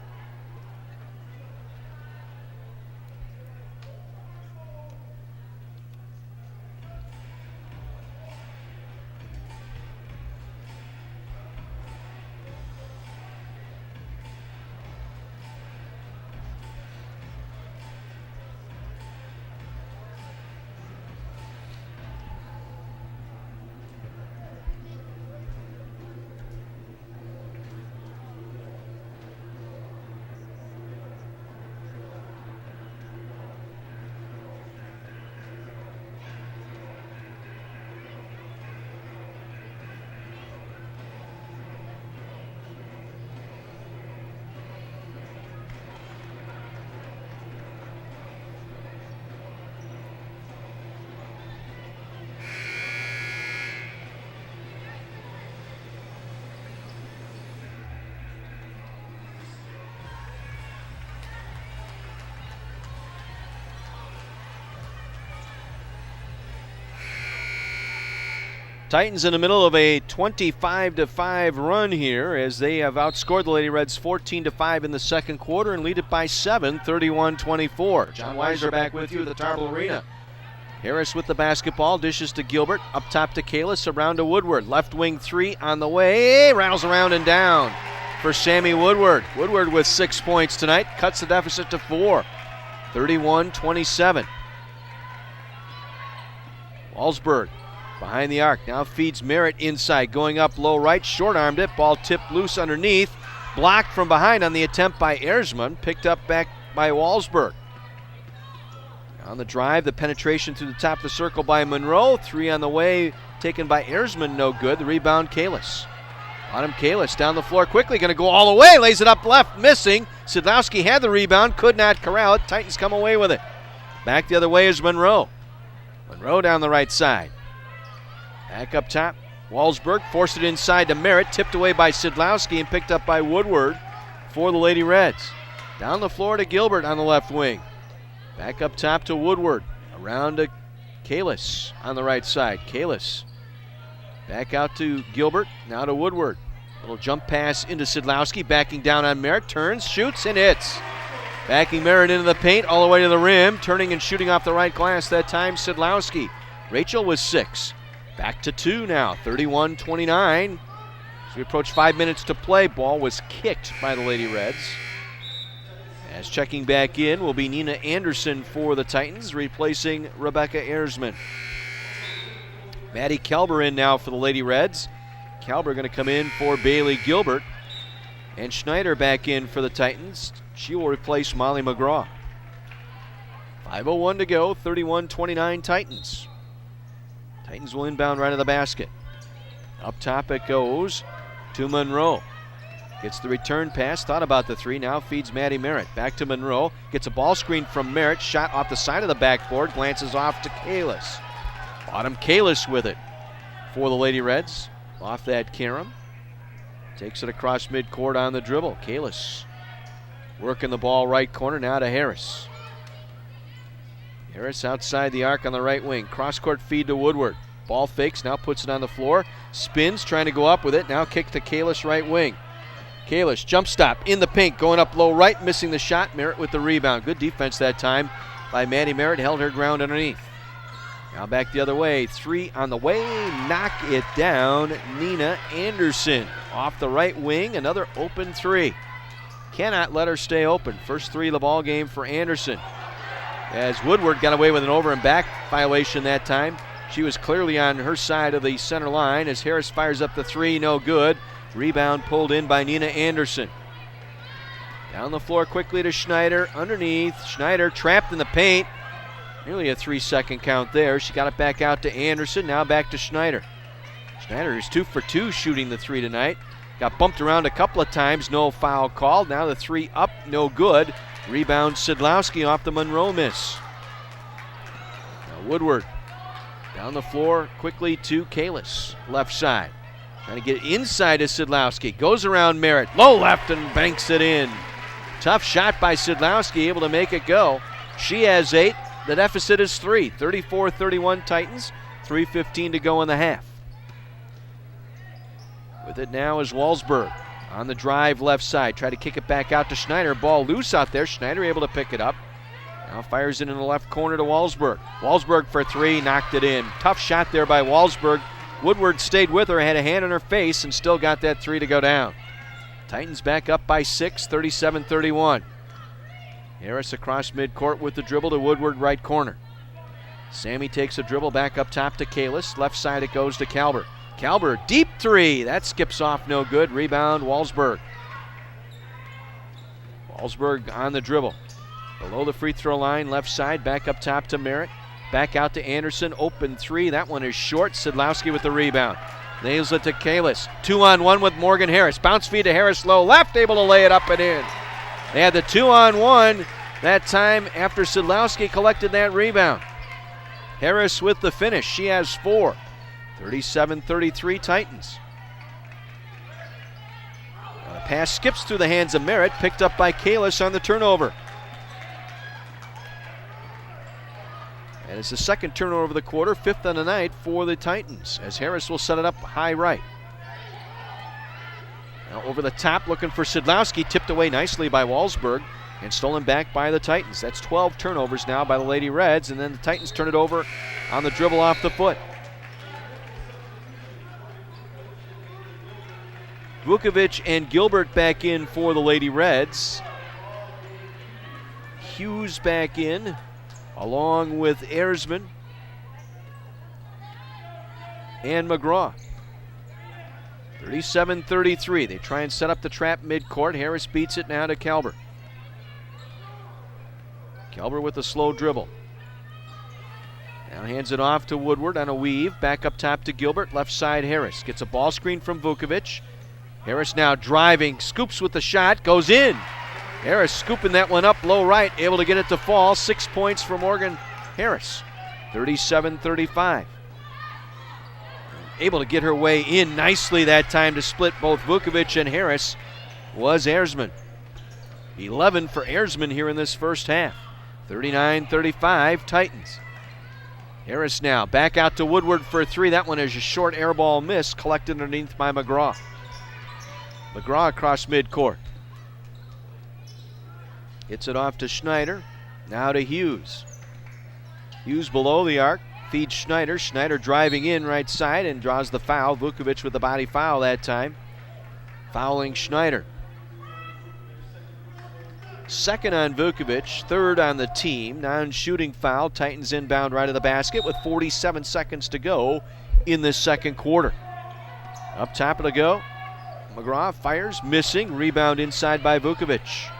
Speaker 1: Titans in the middle of a 25-5 run here as they have outscored the Lady Reds 14-5 in the second quarter and lead it by 7, 31-24. John Weiser back with you at the Tarble Arena. Harris with the basketball, dishes to Gilbert, up top to Kalis, around to Woodward. Left wing three on the way, rattles around and down for Sammy Woodward. Woodward with 6 points tonight, cuts the deficit to 4, 31-27. Walsberg behind the arc, now feeds Merritt inside, going up low right, short-armed it, ball tipped loose underneath, blocked from behind on the attempt by Erzman, picked up back by Walsberg. On the drive, the penetration through the top of the circle by Monroe, 3 on the way, taken by Erzman, no good, the rebound Kalis. Autumn Kalis down the floor quickly, going to go all the way, lays it up left, missing. Sidlowski had the rebound, could not corral it, Titans come away with it. Back the other way is Monroe. Monroe down the right side. Back up top, Walsberg forced it inside to Merritt, tipped away by Sidlowski and picked up by Woodward for the Lady Reds. Down the floor to Gilbert on the left wing. Back up top to Woodward, around to Kalis on the right side. Kalis back out to Gilbert, now to Woodward. Little jump pass into Sidlowski, backing down on Merritt, turns, shoots, and hits. Backing Merritt into the paint all the way to the rim, turning and shooting off the right glass that time, Sidlowski. Rachel with 6. Back to 2 now, 31-29. As we approach 5 minutes to play, ball was kicked by the Lady Reds. As checking back in will be Nina Anderson for the Titans, replacing Rebecca Erzman. Maddie Kelber in now for the Lady Reds. Kelber going to come in for Bailey Gilbert. And Schneider back in for the Titans. She will replace Molly McGraw. 5:01 to go, 31-29 Titans. Titans will inbound right of the basket. Up top it goes to Monroe. Gets the return pass, thought about the 3, now feeds Maddie Merritt. Back to Monroe, gets a ball screen from Merritt, shot off the side of the backboard, glances off to Kalis. Autumn Kalis with it for the Lady Reds. Off that Karam. Takes it across midcourt on the dribble. Kalis working the ball right corner, now to Harris. Harris outside the arc on the right wing. Cross-court feed to Woodward. Ball fakes, now puts it on the floor. Spins, trying to go up with it. Now kick to Kalis right wing. Kalish, jump stop, in the paint, going up low right, missing the shot. Merritt with the rebound. Good defense that time by Maddie Merritt, held her ground underneath. Now back the other way, 3 on the way, knock it down. Nina Anderson off the right wing, another open 3. Cannot let her stay open. First 3 of the ball game for Anderson. As Woodward got away with an over and back violation that time. She was clearly on her side of the center line as Harris fires up the 3, no good. Rebound pulled in by Nina Anderson. Down the floor quickly to Schneider, underneath. Schneider trapped in the paint. Nearly a 3-second count there. She got it back out to Anderson, now back to Schneider. Schneider is 2 for 2 shooting the 3 tonight. Got bumped around a couple of times, no foul called. Now the 3 up, no good. Rebound Sidlowski off the Monroe miss. Now Woodward down the floor quickly to Kalis, left side. Trying to get inside to Sidlowski. Goes around Merritt. Low left and banks it in. Tough shot by Sidlowski, able to make it go. She has 8. The deficit is 3. 34-31 Titans. 3:15 to go in the half. With it now is Walsberg. On the drive left side. Try to kick it back out to Schneider. Ball loose out there. Schneider able to pick it up. Now fires it in the left corner to Walsberg. Walsberg for 3. Knocked it in. Tough shot there by Walsberg. Woodward stayed with her, had a hand on her face, and still got that 3 to go down. Titans back up by 6, 37-31. Harris across midcourt with the dribble to Woodward right corner. Sammy takes a dribble back up top to Kalis. Left side it goes to Calber. Calber, deep 3. That skips off, no good. Rebound, Walsberg. Walsberg on the dribble. Below the free throw line, left side, back up top to Merritt. Back out to Anderson, open 3. That one is short. Sidlowski with the rebound. Nails it to Kalis. 2-on-1 with Morgan Harris. Bounce feed to Harris, low left, able to lay it up and in. They had the 2-on-1 that time after Sidlowski collected that rebound. Harris with the finish. She has 4. 37-33 Titans. Now the pass skips through the hands of Merritt, picked up by Kalis on the turnover. And it's the second turnover of the quarter, 5th on the night for the Titans, as Harris will set it up high right. Now over the top, looking for Sidlowski, tipped away nicely by Walsberg and stolen back by the Titans. That's 12 turnovers now by the Lady Reds, and then the Titans turn it over on the dribble off the foot. Vukovic and Gilbert back in for the Lady Reds. Hughes back in, along with Erzman and McGraw. 37-33. They try and set up the trap midcourt. Harris beats it now to Calber. Calber with a slow dribble. Now hands it off to Woodward on a weave. Back up top to Gilbert. Left side Harris. Gets a ball screen from Vukovic. Harris now driving. Scoops with the shot. Goes in. Harris scooping that one up low right. Able to get it to fall. 6 points for Morgan Harris. 37-35. Able to get her way in nicely that time to split both Vukovic and Harris was Erzman. 11 for Erzman here in this first half. 39-35 Titans. Harris now back out to Woodward for a 3. That one is a short air ball miss, collected underneath by McGraw. McGraw across midcourt. Gets it off to Schneider. Now to Hughes. Hughes below the arc. Feeds Schneider. Schneider driving in right side and draws the foul. Vukovic with the body foul that time. Fouling Schneider. Second on Vukovic, third on the team. Non-shooting foul. Titans inbound right of the basket with 47 seconds to go in this second quarter. Up top to go. McGraw fires, missing. Rebound inside by Vukovic.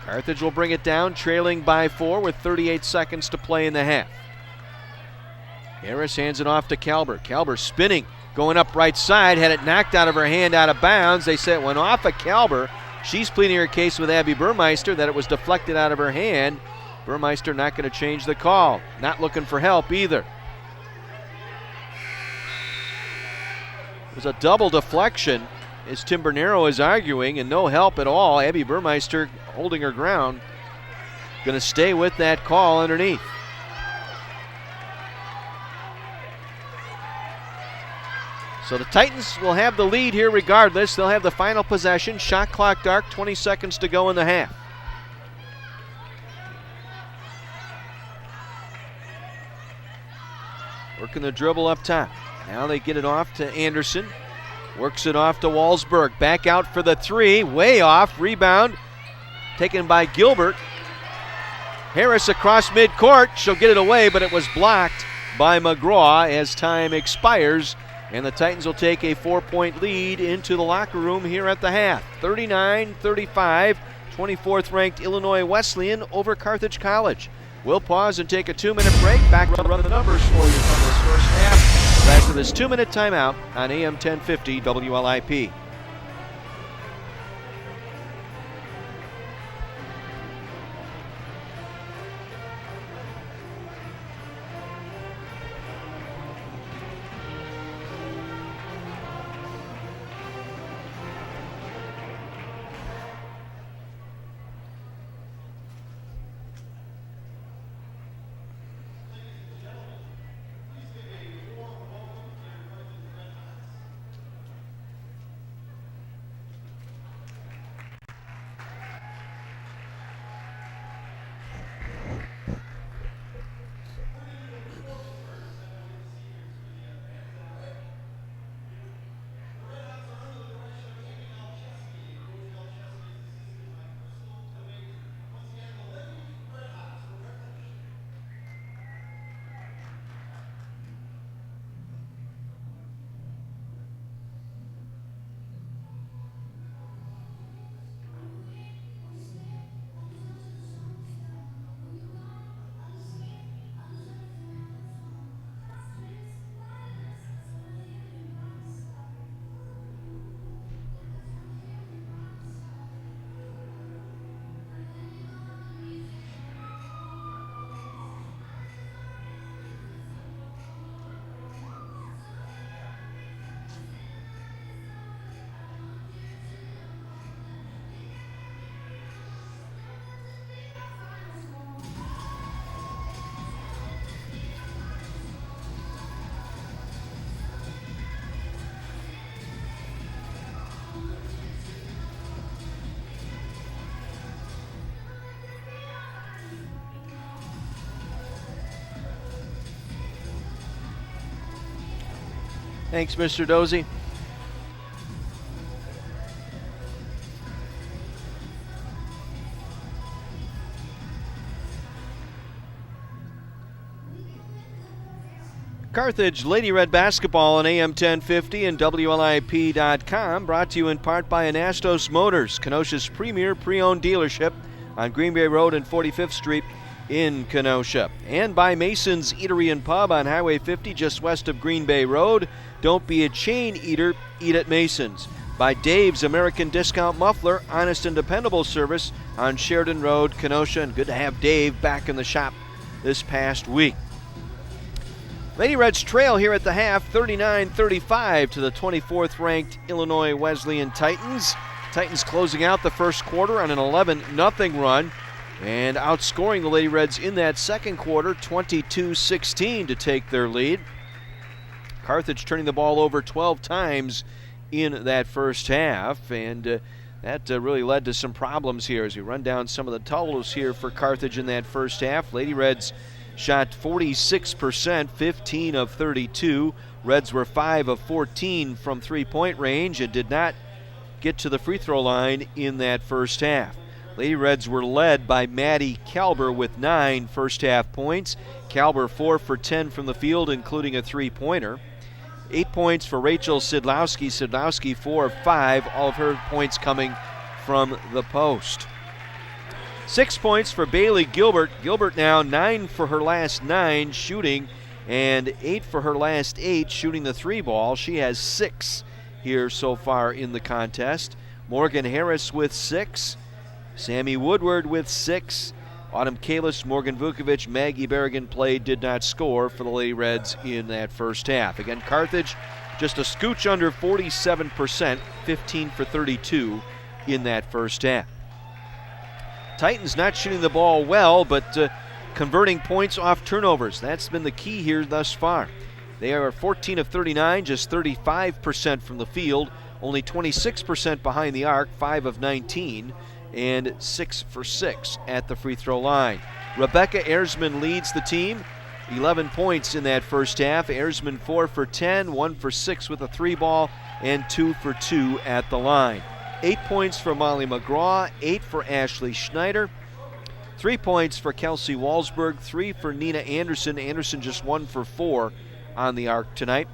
Speaker 1: Carthage will bring it down, trailing by 4 with 38 seconds to play in the half. Harris hands it off to Calber. Calber spinning, going up right side, had it knocked out of her hand out of bounds. They say it went off of Calber. She's pleading her case with Abby Burmeister that it was deflected out of her hand. Burmeister not going to change the call. Not looking for help either. It was a double deflection, as Tim Bernero is arguing, and no help at all. Abby Burmeister holding her ground. Going to stay with that call underneath. So the Titans will have the lead here regardless. They'll have the final possession. Shot clock dark, 20 seconds to go in the half. Working the dribble up top. Now they get it off to Anderson. Works it off to Walsberg. Back out for the three. Way off. Rebound taken by Gilbert. Harris across midcourt. She'll get it away, but it was blocked by McGraw as time expires. And the Titans will take a 4-point lead into the locker room here at the half. 39-35, 24th ranked Illinois Wesleyan over Carthage College. We'll pause and take a 2-minute break. Back to run the numbers for you from this first half. After this 2-minute timeout on AM 1050 WLIP. Thanks, Mr. Dozy. Carthage Lady Red Basketball on AM 1050 and WLIP.com, brought to you in part by Anastos Motors, Kenosha's premier pre-owned dealership on Green Bay Road and 45th Street in Kenosha. And by Mason's Eatery and Pub on Highway 50 just west of Green Bay Road. Don't be a chain eater, eat at Mason's. By Dave's American Discount Muffler, honest and dependable service on Sheridan Road, Kenosha. And good to have Dave back in the shop this past week. Lady Reds trail here at the half, 39-35 to the 24th ranked Illinois Wesleyan Titans. Titans closing out the first quarter on an 11-0 run and outscoring the Lady Reds in that second quarter 22-16 to take their lead. Carthage turning the ball over 12 times in that first half, and that really led to some problems here as we run down some of the totals here for Carthage in that first half. Lady Reds shot 46%, 15 of 32. Reds were 5 of 14 from three-point range and did not get to the free throw line in that first half. Lady Reds were led by Maddie Kalber with 9 first half points. Kalber 4 for 10 from the field, including a three-pointer. 8 points for Rachel Sidlowski. Sidlowski 4 of 5, all of her points coming from the post. 6 points for Bailey Gilbert. Gilbert now 9 for her last 9 shooting and 8 for her last 8 shooting the three ball. She has 6 here so far in the contest. Morgan Harris with 6. Sammy Woodward with 6. Autumn Kalis, Morgan Vukovic, Maggie Berrigan did not score for the Lady Reds in that first half. Again, Carthage just a scooch under 47%, 15 for 32 in that first half. Titans not shooting the ball well, but converting points off turnovers. That's been the key here thus far. They are 14 of 39, just 35% from the field, only 26% behind the arc, 5 of 19, and 6 for 6 at the free throw line. Rebecca Erzman leads the team, 11 points in that first half. Erzman 4 for 10, 1 for 6 with a 3-ball, and 2 for 2 at the line. 8 points for Molly McGraw, 8 for Ashley Schneider, 3 points for Kelsey Walsberg, 3 for Nina Anderson. Anderson just 1 for 4 on the arc tonight.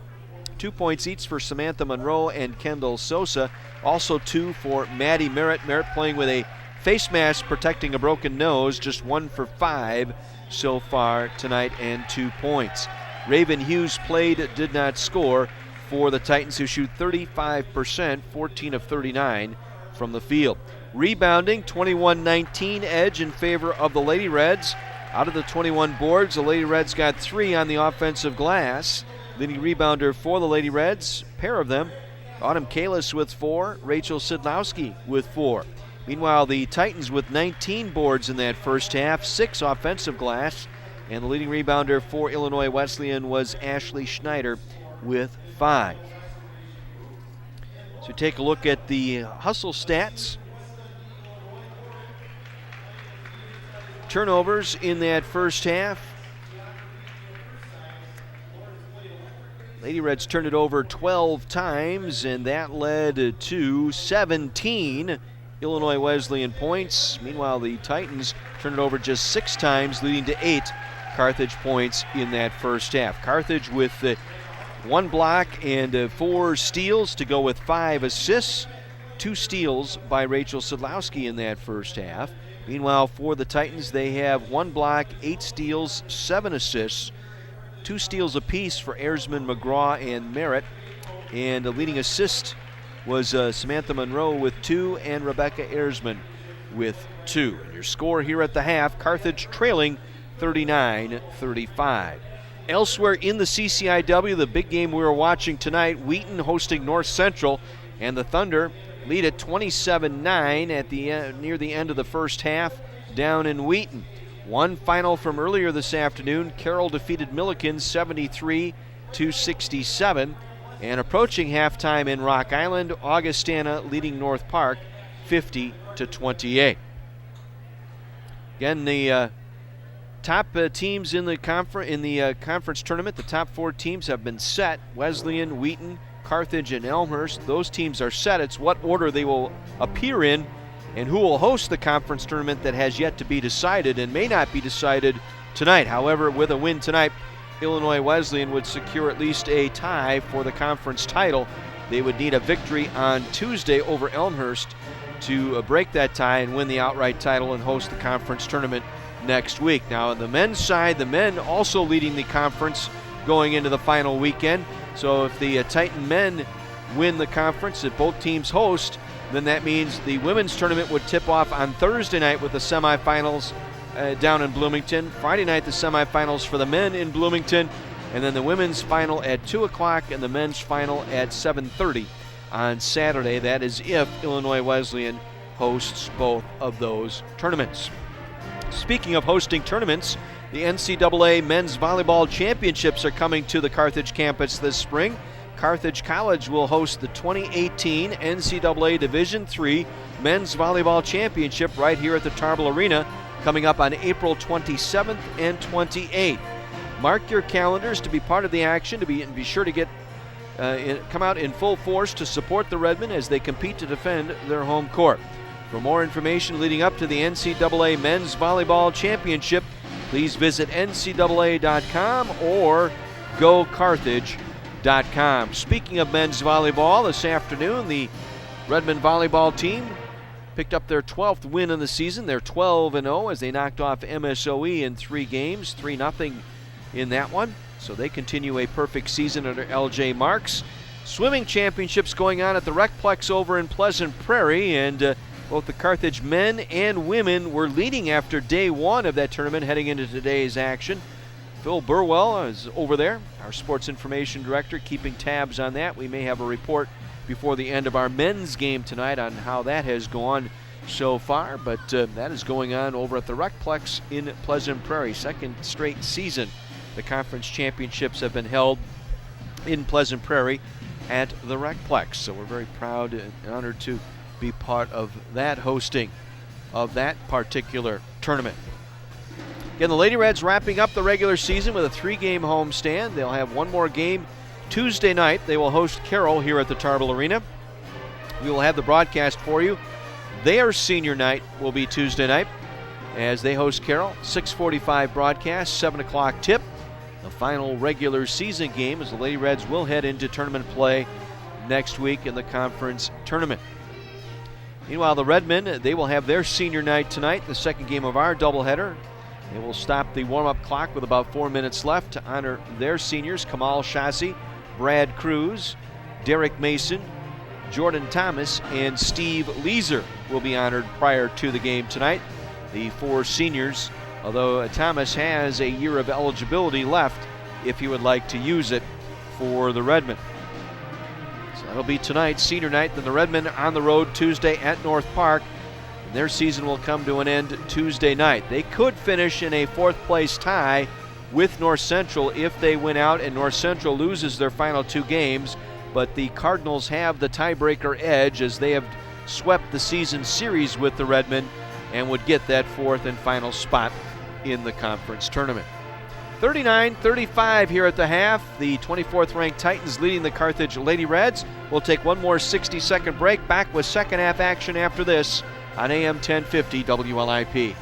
Speaker 1: 2 points each for Samantha Monroe and Kendall Sosa. Also 2 for Maddie Merritt. Merritt playing with a face mask protecting a broken nose, just 1 for 5 so far tonight and 2 points. Raven Hughes played, did not score for the Titans, who shoot 35%, 14 of 39 from the field. Rebounding, 21-19 edge in favor of the Lady Reds. Out of the 21 boards, the Lady Reds got 3 on the offensive glass. Leading rebounder for the Lady Reds, pair of them, Autumn Kalis with 4, Rachel Sidlowski with 4. Meanwhile, the Titans with 19 boards in that first half, 6 offensive glass, and the leading rebounder for Illinois Wesleyan was Ashley Schneider with 5. So take a look at the hustle stats. Turnovers in that first half. Lady Reds turned it over 12 times, and that led to 17 Illinois Wesleyan points. Meanwhile, the Titans turned it over just 6 times, leading to 8 Carthage points in that first half. Carthage with 1 block and 4 steals to go with 5 assists. 2 steals by Rachel Sidlowski in that first half. Meanwhile, for the Titans, they have 1 block, 8 steals, 7 assists. 2 steals apiece for Erzman, McGraw, and Merritt. And the leading assist was Samantha Monroe with 2 and Rebecca Erzman with 2. And your score here at the half, Carthage trailing 39-35. Elsewhere in the CCIW, the big game we were watching tonight, Wheaton hosting North Central, and the Thunder lead at 27-9 at the near the end of the first half down in Wheaton. One final from earlier this afternoon, Carroll defeated Milliken 73-67. And approaching halftime in Rock Island, Augustana leading North Park 50-28. Again, the top teams in the conference tournament, the top 4 teams have been set. Wesleyan, Wheaton, Carthage, and Elmhurst. Those teams are set. It's what order they will appear in and who will host the conference tournament that has yet to be decided and may not be decided tonight. However, with a win tonight, Illinois Wesleyan would secure at least a tie for the conference title. They would need a victory on Tuesday over Elmhurst to break that tie and win the outright title and host the conference tournament next week. Now, on the men's side, the men also leading the conference going into the final weekend. So if the Titan men win the conference that both teams host, then that means the women's tournament would tip off on Thursday night with the semifinals down in Bloomington. Friday night, the semifinals for the men in Bloomington, and then the women's final at 2 o'clock and the men's final at 7:30 on Saturday. That is if Illinois Wesleyan hosts both of those tournaments. Speaking of hosting tournaments, the NCAA Men's Volleyball Championships are coming to the Carthage campus this spring. Carthage College will host the 2018 NCAA Division III Men's Volleyball Championship right here at the Tarble Arena, coming up on April 27th and 28th. Mark your calendars to be part of the action, and be sure to come out in full force to support the Redmen as they compete to defend their home court. For more information leading up to the NCAA Men's Volleyball Championship, please visit ncaa.com or gocarthage.com. Speaking of men's volleyball, this afternoon the Redmen volleyball team picked up their 12th win of the season. They're 12-0 as they knocked off MSOE in 3 games, 3-0 in that one. So they continue a perfect season under LJ Marks. Swimming championships going on at the Recplex over in Pleasant Prairie, and both the Carthage men and women were leading after day 1 of that tournament heading into today's action. Phil Burwell is over there, our sports information director, keeping tabs on that. We may have a report before the end of our men's game tonight on how that has gone so far, but that is going on over at the Recplex in Pleasant Prairie. Second straight season the conference championships have been held in Pleasant Prairie at the Recplex. So we're very proud and honored to be part of that hosting of that particular tournament. Again, the Lady Reds wrapping up the regular season with a 3-game homestand. They'll have one more game Tuesday night. They will host Carroll here at the Tarble Arena. We will have the broadcast for you. Their senior night will be Tuesday night as they host Carroll. 6:45 broadcast, 7 o'clock tip. The final regular season game as the Lady Reds will head into tournament play next week in the conference tournament. Meanwhile, the Redmen, they will have their senior night tonight, the second game of our doubleheader. They will stop the warm-up clock with about 4 minutes left to honor their seniors, Kamal Shasi, Brad Cruz, Derek Mason, Jordan Thomas, and Steve Weiser will be honored prior to the game tonight. The 4 seniors, although Thomas has a year of eligibility left if he would like to use it for the Redmen. So that'll be tonight, senior night. Then the Redmen on the road Tuesday at North Park. And their season will come to an end Tuesday night. They could finish in a 4th place tie with North Central if they win out and North Central loses their final 2 games. But the Cardinals have the tiebreaker edge as they have swept the season series with the Redmen and would get that 4th and final spot in the conference tournament. 39-35 here at the half. The 24th ranked Titans leading the Carthage Lady Reds. We'll take one more 60-second break. Back with second half action after this on AM 1050 WLIP.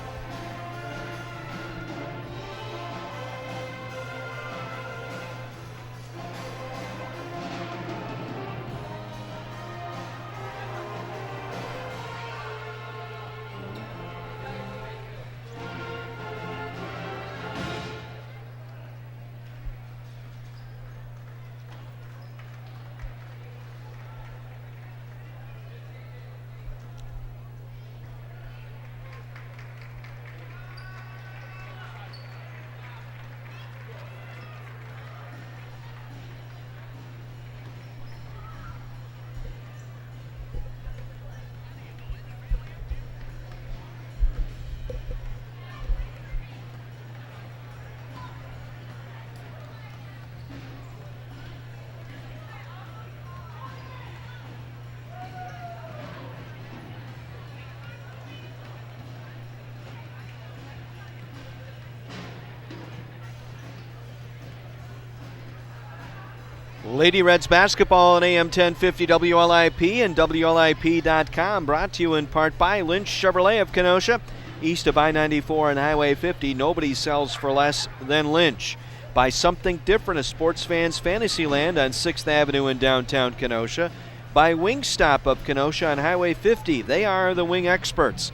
Speaker 1: Lady Reds basketball on AM 1050 WLIP and WLIP.com, brought to you in part by Lynch Chevrolet of Kenosha, east of I-94 and Highway 50. Nobody sells for less than Lynch. By Something Different, a sports fan's fantasy land on 6th Avenue in downtown Kenosha. By Wingstop of Kenosha on Highway 50. They are the wing experts.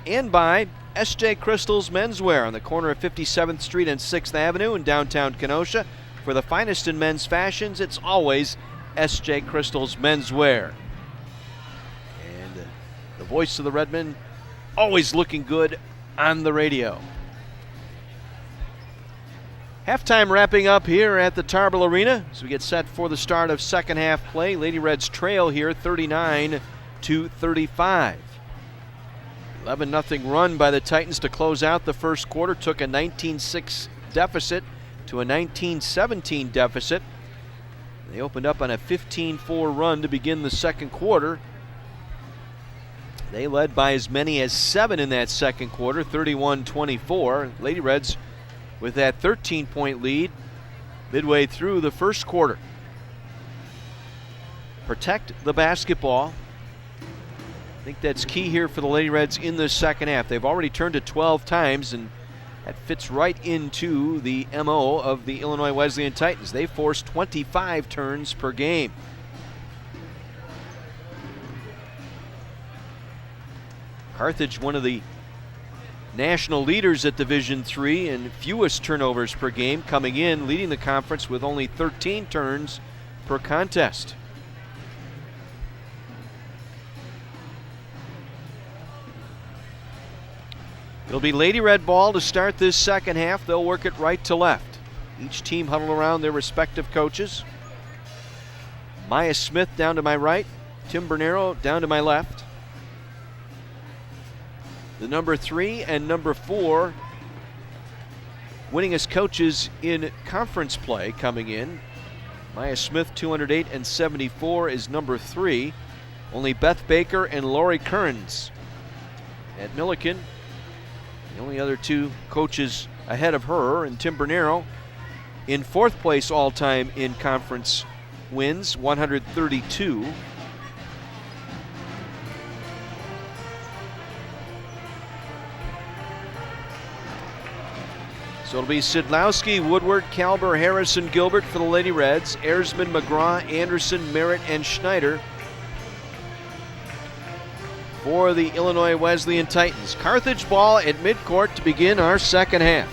Speaker 1: And by S.J. Crystal's Menswear on the corner of 57th Street and 6th Avenue in downtown Kenosha. For the finest in men's fashions, it's always S.J. Crystal's Menswear. And the voice of the Redmen always looking good on the radio. Halftime wrapping up here at the Tarble Arena as we get set for the start of second half play. Lady Reds trail here 39-35. 11-0 run by the Titans to close out the first quarter. Took a 19-6 deficit to a 19-17 deficit. They opened up on a 15-4 run to begin the second quarter. They led by as many as 7 in that second quarter, 31-24. Lady Reds with that 13-point lead midway through the first quarter. Protect the basketball. I think that's key here for the Lady Reds in the second half. They've already turned it 12 times, and that fits right into the MO of the Illinois Wesleyan Titans. They force 25 turns per game. Carthage, one of the national leaders at Division III and fewest turnovers per game, coming in, leading the conference with only 13 turns per contest. It'll be Lady Red ball to start this second half. They'll work it right to left. Each team huddle around their respective coaches. Maya Smith down to my right. Tim Bernero down to my left. The number 3 and number 4 winningest coaches in conference play coming in. Maya Smith, 208 and 74, is number 3. Only Beth Baker and Lori Kearns at Milliken. The only other 2 coaches ahead of her, and Tim Bernero in 4th place all-time in conference wins, 132. So it'll be Sidlowski, Woodward, Kalber, Harrison, Gilbert for the Lady Reds, Erzman, McGraw, Anderson, Merritt, and Schneider for the Illinois Wesleyan Titans. Carthage ball at midcourt to begin our second half.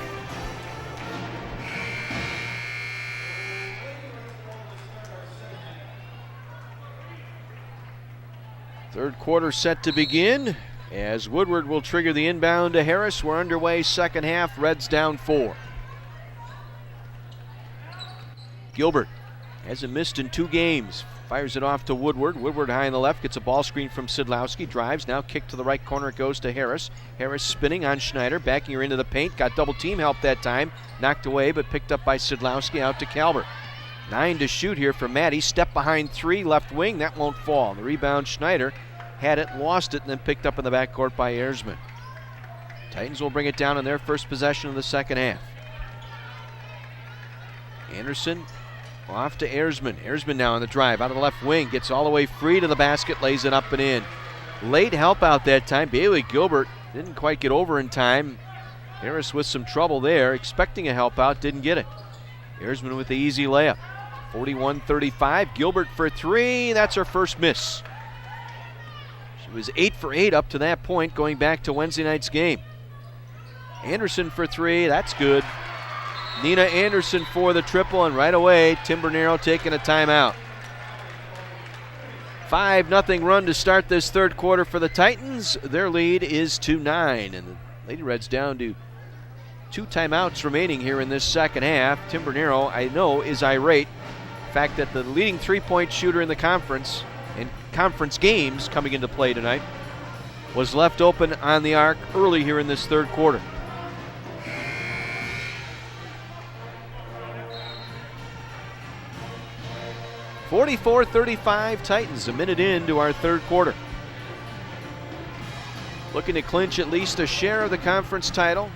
Speaker 1: Third quarter set to begin as Woodward will trigger the inbound to Harris. We're underway, second half, Reds down 4. Gilbert hasn't missed in 2 games. Fires it off to Woodward. Woodward high on the left, gets a ball screen from Sidlowski. Drives, now kick to the right corner, it goes to Harris. Harris spinning on Schneider, backing her into the paint. Got double team help that time. Knocked away, but picked up by Sidlowski, out to Kalber. 9 to shoot here for Maddie. Step behind 3, left wing, that won't fall. The rebound, Schneider had it, lost it, and then picked up in the backcourt by Erzman. Titans will bring it down on their first possession of the second half. Anderson off to Erzman. Erzman now on the drive, out of the left wing, gets all the way free to the basket, lays it up and in. Late help out that time. Bailey Gilbert didn't quite get over in time. Harris with some trouble there, expecting a help out, didn't get it. Erzman with the easy layup. 41-35, Gilbert for 3, that's her first miss. She was 8 for 8 up to that point, going back to Wednesday night's game. Anderson for 3, that's good. Nina Anderson for the triple, and right away, Tim Bernero taking a timeout. 5-0 run to start this third quarter for the Titans. Their lead is 2-9, and the Lady Reds down to 2 timeouts remaining here in this second half. Tim Bernero, I know, is irate. The fact that the leading 3-point shooter in the conference, and conference games coming into play tonight, was left open on the arc early here in this third quarter. (44-35) Titans, a minute into our third quarter. Looking to clinch at least a share of the conference title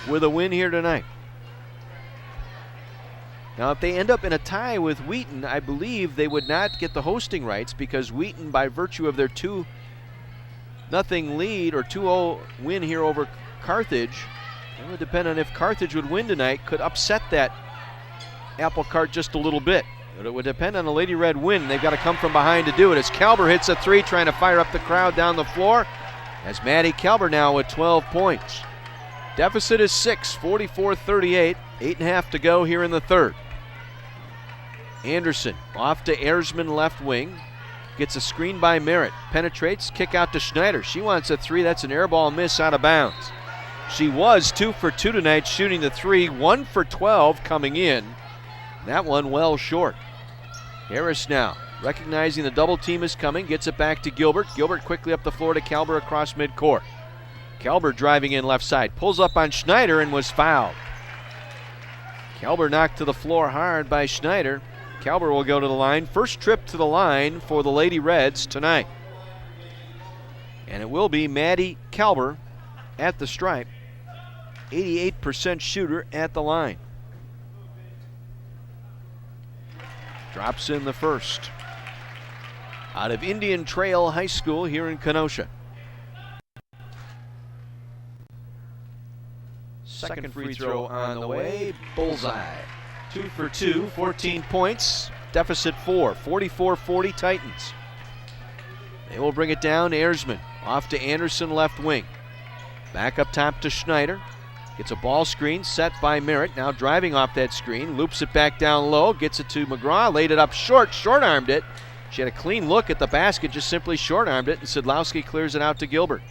Speaker 1: with a win here tonight. Now, if they end up in a tie with Wheaton, I believe they would not get the hosting rights, because Wheaton, by virtue of their 2-0 lead or 2-0 win here over Carthage, it would depend on if Carthage would win tonight, could upset that apple cart just a little bit. But it would depend on a Lady Red win. They've got to come from behind to do it, as Kalber hits a 3, trying to fire up the crowd down the floor, as Maddie Kalber now with 12 points. Deficit is 6, 44-38, 8.5 to go here in the third. Anderson off to Erzman, left wing, gets a screen by Merritt, penetrates, kick out to Schneider. She wants a 3, that's an air ball miss, out of bounds. She was 2 for 2 tonight shooting the 3, 1 for 12 coming in. That one well short. Harris now, recognizing the double team is coming, gets it back to Gilbert. Gilbert quickly up the floor to Kalber across midcourt. Kalber driving in left side, pulls up on Schneider and was fouled. Kalber knocked to the floor hard by Schneider. Kalber will go to the line. First trip to the line for the Lady Reds tonight. And it will be Maddie Kalber at the stripe. 88% shooter at the line. Drops in the first. Out of Indian Trail High School here in Kenosha. Second free throw on the way. Bullseye. 2 for 2, 14 points. Deficit 4, 44-40 Titans. They will bring it down to Erzman. Off to Anderson, left wing. Back up top to Schneider. Gets a ball screen set by Merritt. Now driving off that screen. Loops it back down low. Gets it to McGraw. Laid it up short. Short-armed it. She had a clean look at the basket. Just simply short-armed it. And Sidlowski clears it out to Gilbert.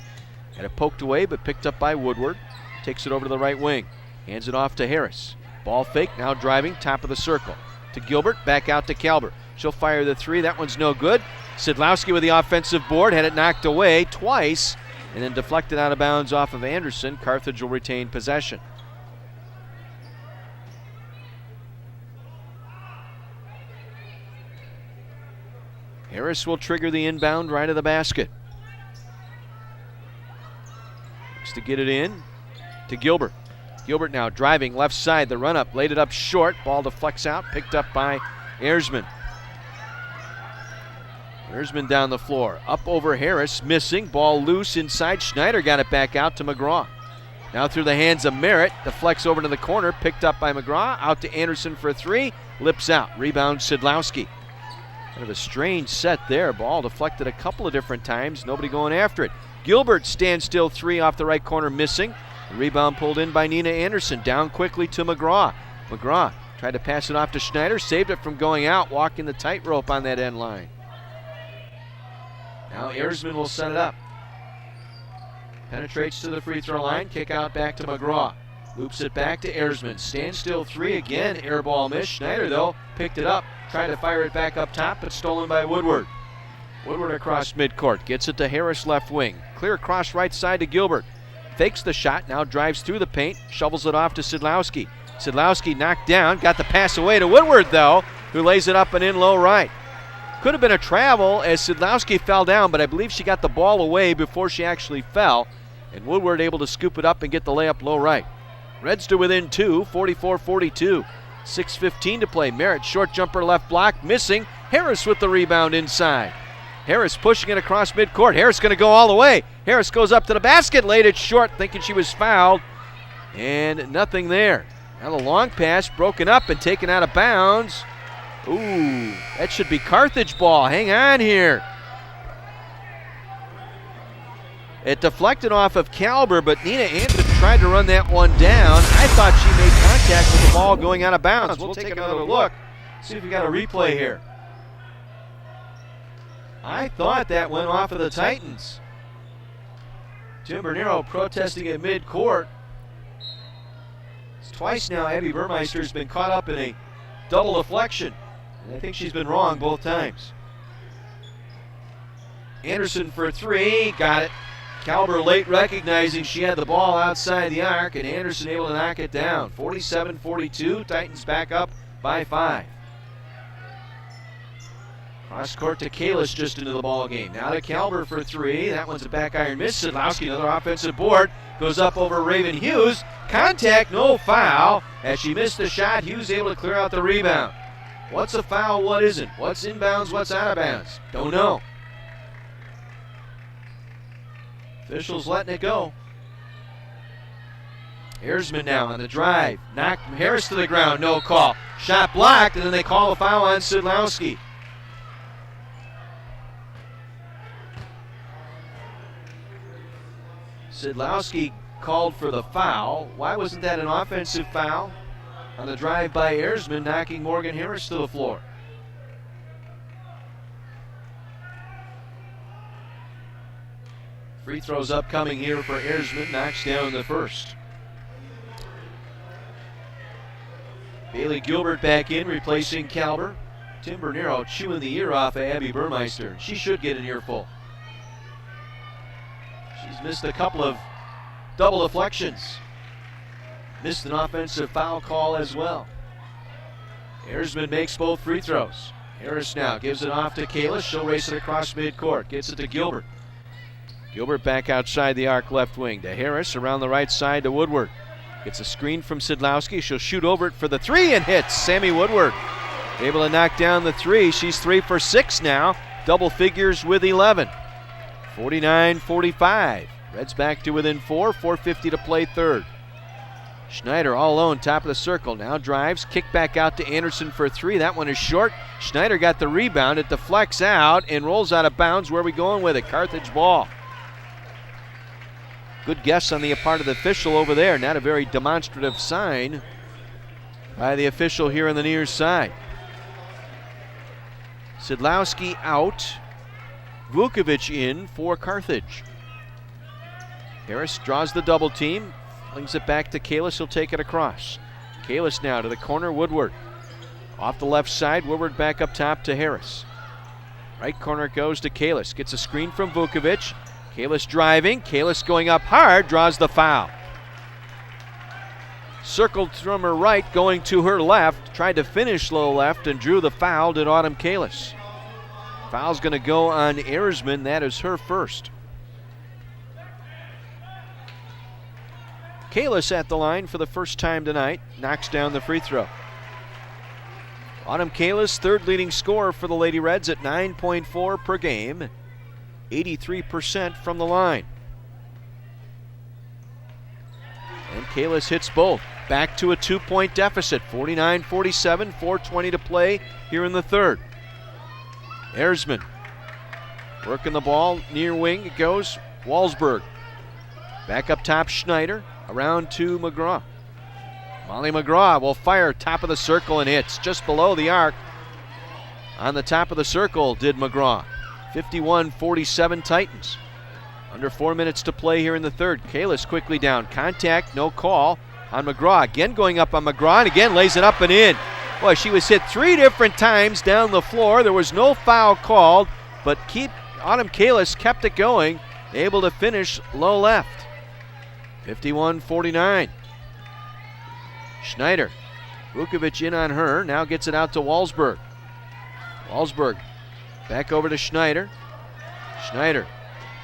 Speaker 1: Had it poked away, but picked up by Woodward. Takes it over to the right wing. Hands it off to Harris. Ball fake. Now driving. Top of the circle. To Gilbert. Back out to Kalber. She'll fire the 3. That one's no good. Sidlowski with the offensive board. Had it knocked away twice. And then deflected out of bounds off of Anderson. Carthage will retain possession. Harris will trigger the inbound right of the basket. Looks to get it in to Gilbert. Gilbert now driving left side. The run up, laid it up short. Ball deflects out, picked up by Erzman. Erzman down the floor. Up over Harris, missing. Ball loose inside. Schneider got it back out to McGraw. Now through the hands of Merritt. Deflects over to the corner. Picked up by McGraw. Out to Anderson for three. Lips out. Rebound Sidlowski. Kind of a strange set there. Ball deflected a couple of different times. Nobody going after it. Gilbert standstill three off the right corner, missing. The rebound pulled in by Nina Anderson. Down quickly to McGraw. McGraw tried to pass it off to Schneider. Saved it from going out. Walking the tightrope on that end line. Now Erzman will set it up. Penetrates to the free throw line. Kick out back to McGraw. Loops it back to Erzman. Standstill three again. Air ball miss. Schneider, though, picked it up. Tried to fire it back up top, but stolen by Woodward. Woodward across midcourt. Gets it to Harris left wing. Clear across right side to Gilbert. Fakes the shot. Now drives through the paint. Shovels it off to Sidlowski. Sidlowski knocked down. Got the pass away to Woodward, though, who lays it up and in low right. Could have been a travel as Sidlowski fell down, but I believe she got the ball away before she actually fell, and Woodward able to scoop it up and get the layup low right. Reds to within two, 44-42. 6:15 to play. Merritt, short jumper left block, missing. Harris with the rebound inside. Harris pushing it across midcourt. Harris going to go all the way. Harris goes up to the basket, laid it short, thinking she was fouled, and nothing there. Now the long pass broken up and taken out of bounds. Ooh, that should be Carthage ball. Hang on here. It deflected off of Kalber, but Nina Anderson tried to run that one down. I thought she made contact with the ball going out of bounds. We'll take another look, see if we got a replay here. I thought that went off of the Titans. Tim Bernero protesting at midcourt. It's twice now Abby Burmeister's been caught up in a double deflection. And I think she's been wrong both times. Anderson for three, got it. Kalber late recognizing she had the ball outside the arc, and Anderson able to knock it down. 47-42, Titans back up by 5. Cross court to Kalis just into the ball game. Now to Kalber for three. That one's a back iron miss. Sidlowski, another offensive board. Goes up over Raven Hughes. Contact, no foul. As she missed the shot, Hughes able to clear out the rebound. What's a foul, what isn't? What's inbounds, what's out of bounds? Don't know. Officials letting it go. Erzman now on the drive. Knocked Harris to the ground, no call. Shot blocked, and then they call a foul on Sidlowski. Sidlowski called for the foul. Why wasn't that an offensive foul? On the drive by Erzman, knocking Morgan Harris to the floor. Free throws upcoming here for Erzman, knocks down the first. Bailey Gilbert back in, replacing Kalber. Tim Bernero chewing the ear off of Abby Burmeister. She should get an earful. She's missed a couple of double deflections. Missed an offensive foul call as well. Erzman makes both free throws. Harris now gives it off to Kalis. She'll race it across midcourt. Gets it to Gilbert. Gilbert back outside the arc left wing to Harris. Around the right side to Woodward. Gets a screen from Sidlowski. She'll shoot over it for the three and hits. Sammy Woodward able to knock down the three. She's 3 for 6 now. Double figures with 11. 49-45. Reds back to within 4. 4:50 to play third. Schneider all alone, top of the circle. Now drives, kick back out to Anderson for three. That one is short. Schneider got the rebound. It deflects out and rolls out of bounds. Where are we going with it? Carthage ball. Good guess on the part of the official over there. Not a very demonstrative sign by the official here on the near side. Sidlowski out. Vukovic in for Carthage. Harris draws the double team. Flings it back to Kalis. He'll take it across. Kalis now to the corner. Woodward. Off the left side. Woodward back up top to Harris. Right corner it goes to Kalis. Gets a screen from Vukovic. Kalis driving. Kalis going up hard. Draws the foul. Circled from her right, going to her left. Tried to finish low left and drew the foul. Did Autumn Kalis. Foul's going to go on Erzman. That is her first. Kalis at the line for the first time tonight. Knocks down the free throw. Autumn Kalis, third leading scorer for the Lady Reds at 9.4 per game. 83% from the line. And Kalis hits both. Back to a 2-point deficit. 49-47, 4:20 to play here in the third. Erzman working the ball near wing. It goes Walsberg. Back up top Schneider. Around to McGraw. Molly McGraw will fire top of the circle and hits just below the arc. On the top of the circle did McGraw. 51-47 Titans. Under 4 minutes to play here in the third. Kalis quickly down. Contact, no call on McGraw. Again going up on McGraw, and again lays it up and in. Boy, she was hit 3 different times down the floor. There was no foul called, but Autumn Kalis kept it going, able to finish low left. 51-49. Schneider. Vukovic in on her. Now gets it out to Walsberg. Walsberg back over to Schneider. Schneider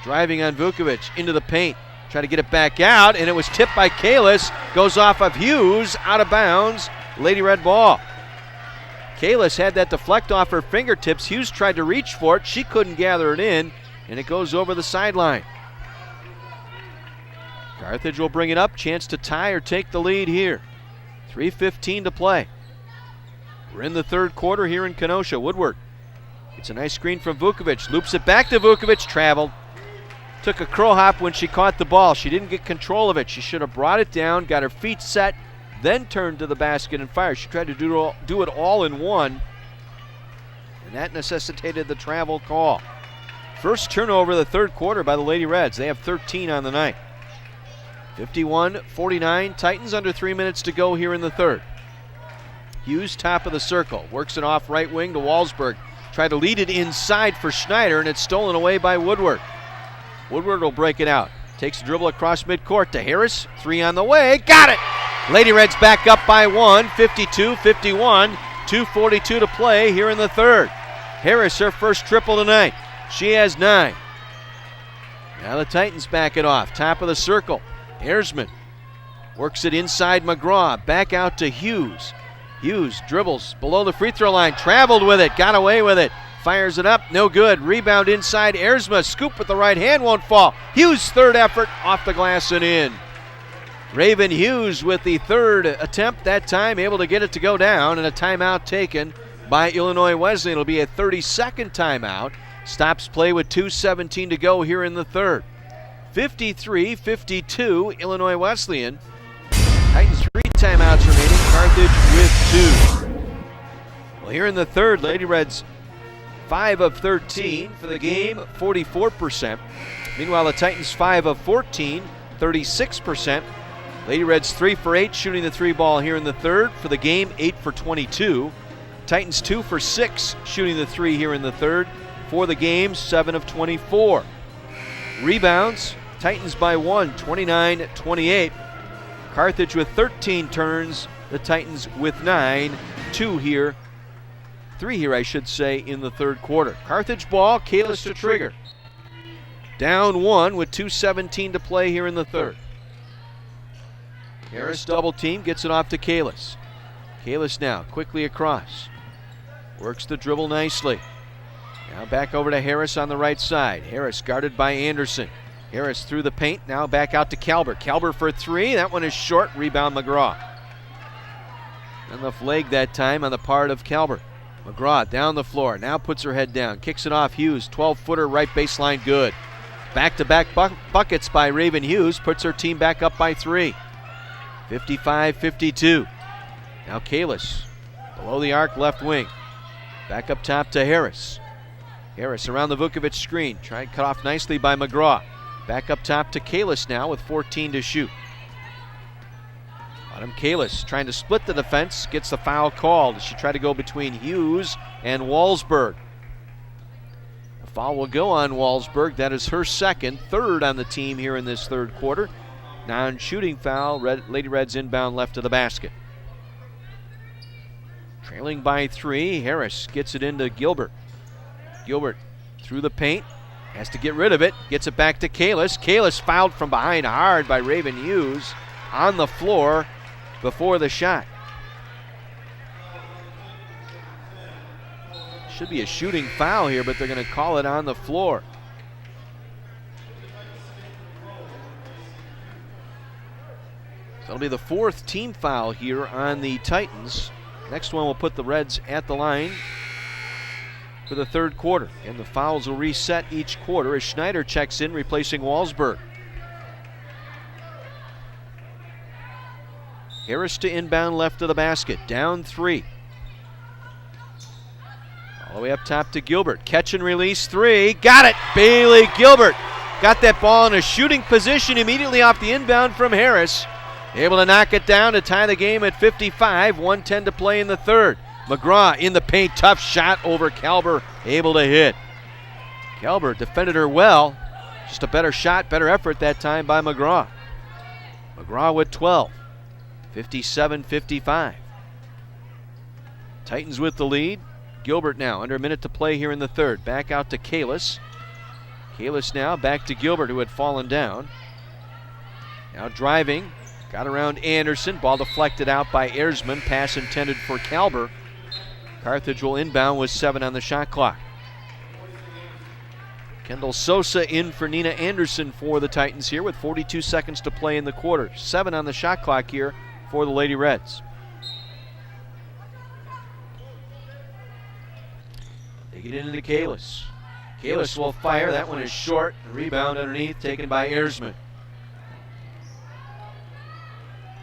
Speaker 1: driving on Vukovic into the paint. Try to get it back out, and it was tipped by Kalis. Goes off of Hughes, out of bounds. Lady Red ball. Kalis had that deflect off her fingertips. Hughes tried to reach for it. She couldn't gather it in, and it goes over the sideline. Carthage will bring it up. Chance to tie or take the lead here. 3:15 to play. We're in the third quarter here in Kenosha. Woodward gets a nice screen from Vukovic. Loops it back to Vukovic. Traveled. Took a crow hop when she caught the ball. She didn't get control of it. She should have brought it down, got her feet set, then turned to the basket and fired. She tried to do it all in one, and that necessitated the travel call. First turnover of the third quarter by the Lady Reds. They have 13 on the night. 51-49 Titans, under 3 minutes to go here in the third. Hughes top of the circle, works it off right wing to Walsberg. Tried to lead it inside for Schneider, and it's stolen away by Woodward. Woodward will break it out. Takes the dribble across midcourt to Harris. 3 on the way. Got it! Lady Reds back up by 1. 52-51. 2:42 to play here in the third. Harris, her first triple tonight. She has 9. Now the Titans back it off. Top of the circle. Erzman works it inside McGraw. Back out to Hughes. Hughes dribbles below the free throw line. Traveled with it. Got away with it. Fires it up. No good. Rebound inside. Erzma. Scoop with the right hand. Won't fall. Hughes' third effort. Off the glass and in. Raven Hughes with the third attempt that time. Able to get it to go down. And a timeout taken by Illinois Wesleyan. It'll be a 32nd timeout. Stops play with 2:17 to go here in the third. 53-52 Illinois Wesleyan. Titans 3 timeouts remaining. Carthage with 2. Well, here in the third, Lady Reds 5 of 13 for the game, 44%. Meanwhile, the Titans 5 of 14, 36%. Lady Reds 3 for 8 shooting the 3 ball here in the third. For the game, 8 for 22. Titans 2 for 6 shooting the 3 here in the third. For the game, 7 of 24. Rebounds, Titans by 1, 29-28. Carthage with 13 turns, the Titans with 9. 3 here, I should say, in the third quarter. Carthage ball, Kalis to trigger. Down 1 with 2:17 to play here in the third. Harris double team, gets it off to Kalis. Kalis now quickly across. Works the dribble nicely. Now back over to Harris on the right side. Harris guarded by Anderson. Harris through the paint, now back out to Kalber. Kalber for 3, that one is short. Rebound McGraw. Enough leg that time on the part of Kalber. McGraw down the floor, now puts her head down. Kicks it off Hughes, 12-footer right baseline, good. Back-to-back buckets by Raven Hughes, puts her team back up by 3. 55-52. Now Kalis, below the arc, left wing. Back up top to Harris. Harris around the Vukovic screen, tried cut off nicely by McGraw. Back up top to Kalis now with 14 to shoot. Autumn Kalis trying to split the defense, gets the foul called. She tried to go between Hughes and Walsberg. The foul will go on Walsberg. That is her second, third on the team here in this third quarter. Non-shooting foul, Lady Reds inbound left of the basket. Trailing by 3, Harris gets it into Gilbert. Gilbert through the paint. Has to get rid of it. Gets it back to Kalis. Kalis fouled from behind hard by Raven Hughes on the floor before the shot. Should be a shooting foul here, but they're going to call it on the floor. So it'll be the 4th team foul here on the Titans. Next one will put the Reds at the line for the 3rd quarter. And the fouls will reset each quarter as Schneider checks in, replacing Walsberg. Harris to inbound left of the basket. Down 3. All the way up top to Gilbert. Catch and release 3. Got it! Bailey Gilbert got that ball in a shooting position immediately off the inbound from Harris. Able to knock it down to tie the game at 55. 1:10 to play in the 3rd. McGraw in the paint. Tough shot over Kalber. Able to hit. Kalber defended her well. Just a better shot, better effort that time by McGraw. McGraw with 12. 57-55. Titans with the lead. Gilbert now under a minute to play here in the 3rd. Back out to Kalis. Kalis now back to Gilbert, who had fallen down. Now driving. Got around Anderson. Ball deflected out by Erzman. Pass intended for Kalber. Carthage will inbound with 7 on the shot clock. Kendall Sosa in for Nina Anderson for the Titans here with 42 seconds to play in the quarter. 7 on the shot clock here for the Lady Reds. They get into Kalis. Kalis will fire. That one is short. Rebound underneath taken by Erzman.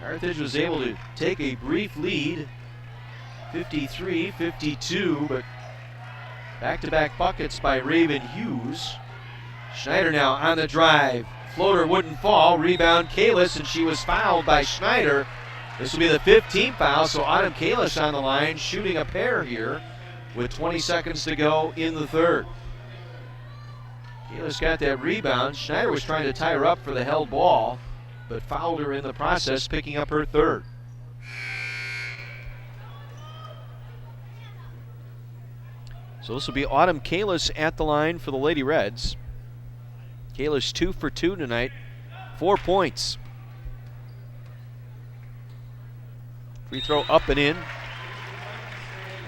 Speaker 1: Carthage was able to take a brief lead, 53-52, but back-to-back buckets by Raven Hughes. Schneider now on the drive. Floater wouldn't fall. Rebound Kalis, and she was fouled by Schneider. This will be the 15th foul, so Autumn Kalis on the line, shooting a pair here with 20 seconds to go in the 3rd. Kalis got that rebound. Schneider was trying to tie her up for the held ball, but fouled her in the process, picking up her 3rd. So this will be Autumn Kalis at the line for the Lady Reds. Kalis 2 for 2 tonight, 4 points. Free throw up and in.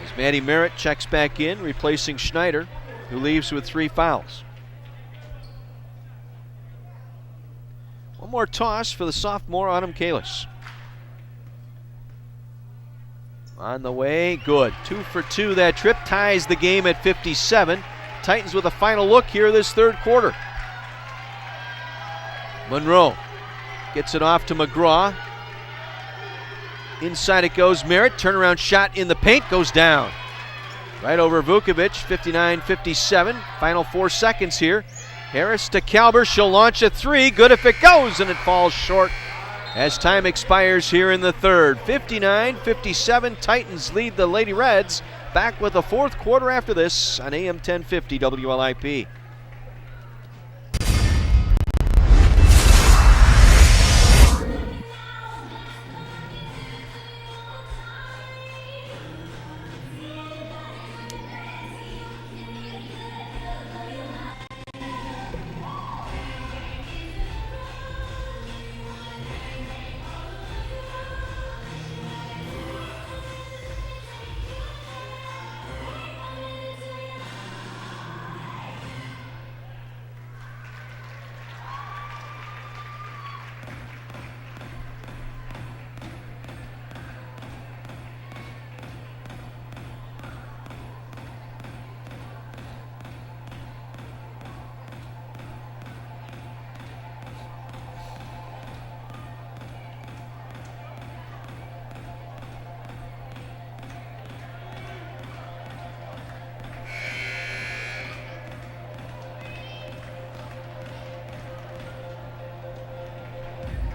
Speaker 1: As Maddie Merritt checks back in, replacing Schneider, who leaves with 3 fouls. One more toss for the sophomore Autumn Kalis. On the way, good. 2 for 2 that trip, ties the game at 57. Titans with a final look here this 3rd quarter. Monroe gets it off to McGraw. Inside it goes Merritt. Turnaround shot in the paint goes down. Right over Vukovic, 59-57. Final 4 seconds here. Harris to Kalber. She'll launch a 3. Good if it goes, and it falls short as time expires here in the 3rd. 59-57. Titans lead the Lady Reds. Back with the 4th quarter after this on AM 1050 WLIP.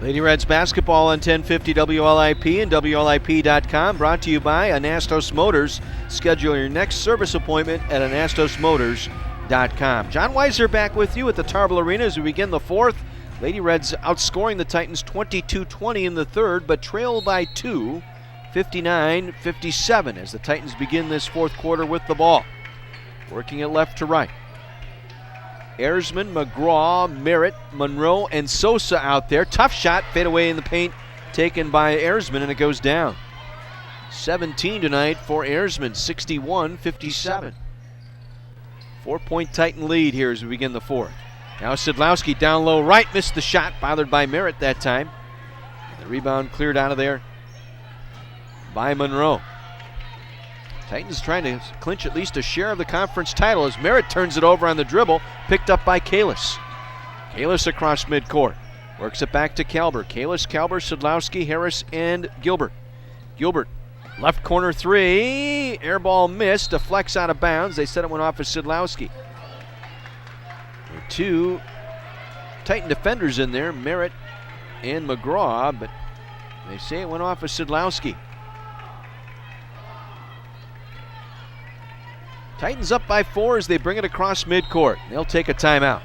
Speaker 1: Lady Reds basketball on 1050 WLIP and WLIP.com, brought to you by Anastos Motors. Schedule your next service appointment at AnastosMotors.com. John Weiser back with you at the Tarble Arena as we begin the 4th. Lady Reds outscoring the Titans 22-20 in the 3rd, but trail by 2, 59-57, as the Titans begin this 4th quarter with the ball. working it left to right. Erzman, McGraw, Merritt, Monroe, and Sosa out there. Tough shot, fade away in the paint, taken by Erzman, and it goes down. 17 tonight for Erzman, 61-57. 4-point Titan lead here as we begin the fourth. Now Sidlowski down low right, missed the shot, bothered by Merritt that time. The rebound cleared out of there by Monroe. Titans trying to clinch at least a share of the conference title as Merritt turns it over on the dribble, picked up by Kalis. Kalis across midcourt, works it back to Kalber. Kalis, Kalber, Sidlowski, Harris, and Gilbert. Gilbert, left corner three, air ball missed, deflects out of bounds. They said it went off of Sidlowski. There are two Titan defenders in there, Merritt and McGraw, but they say it went off of Sidlowski. Titans up by 4 as they bring it across midcourt. They'll take a timeout.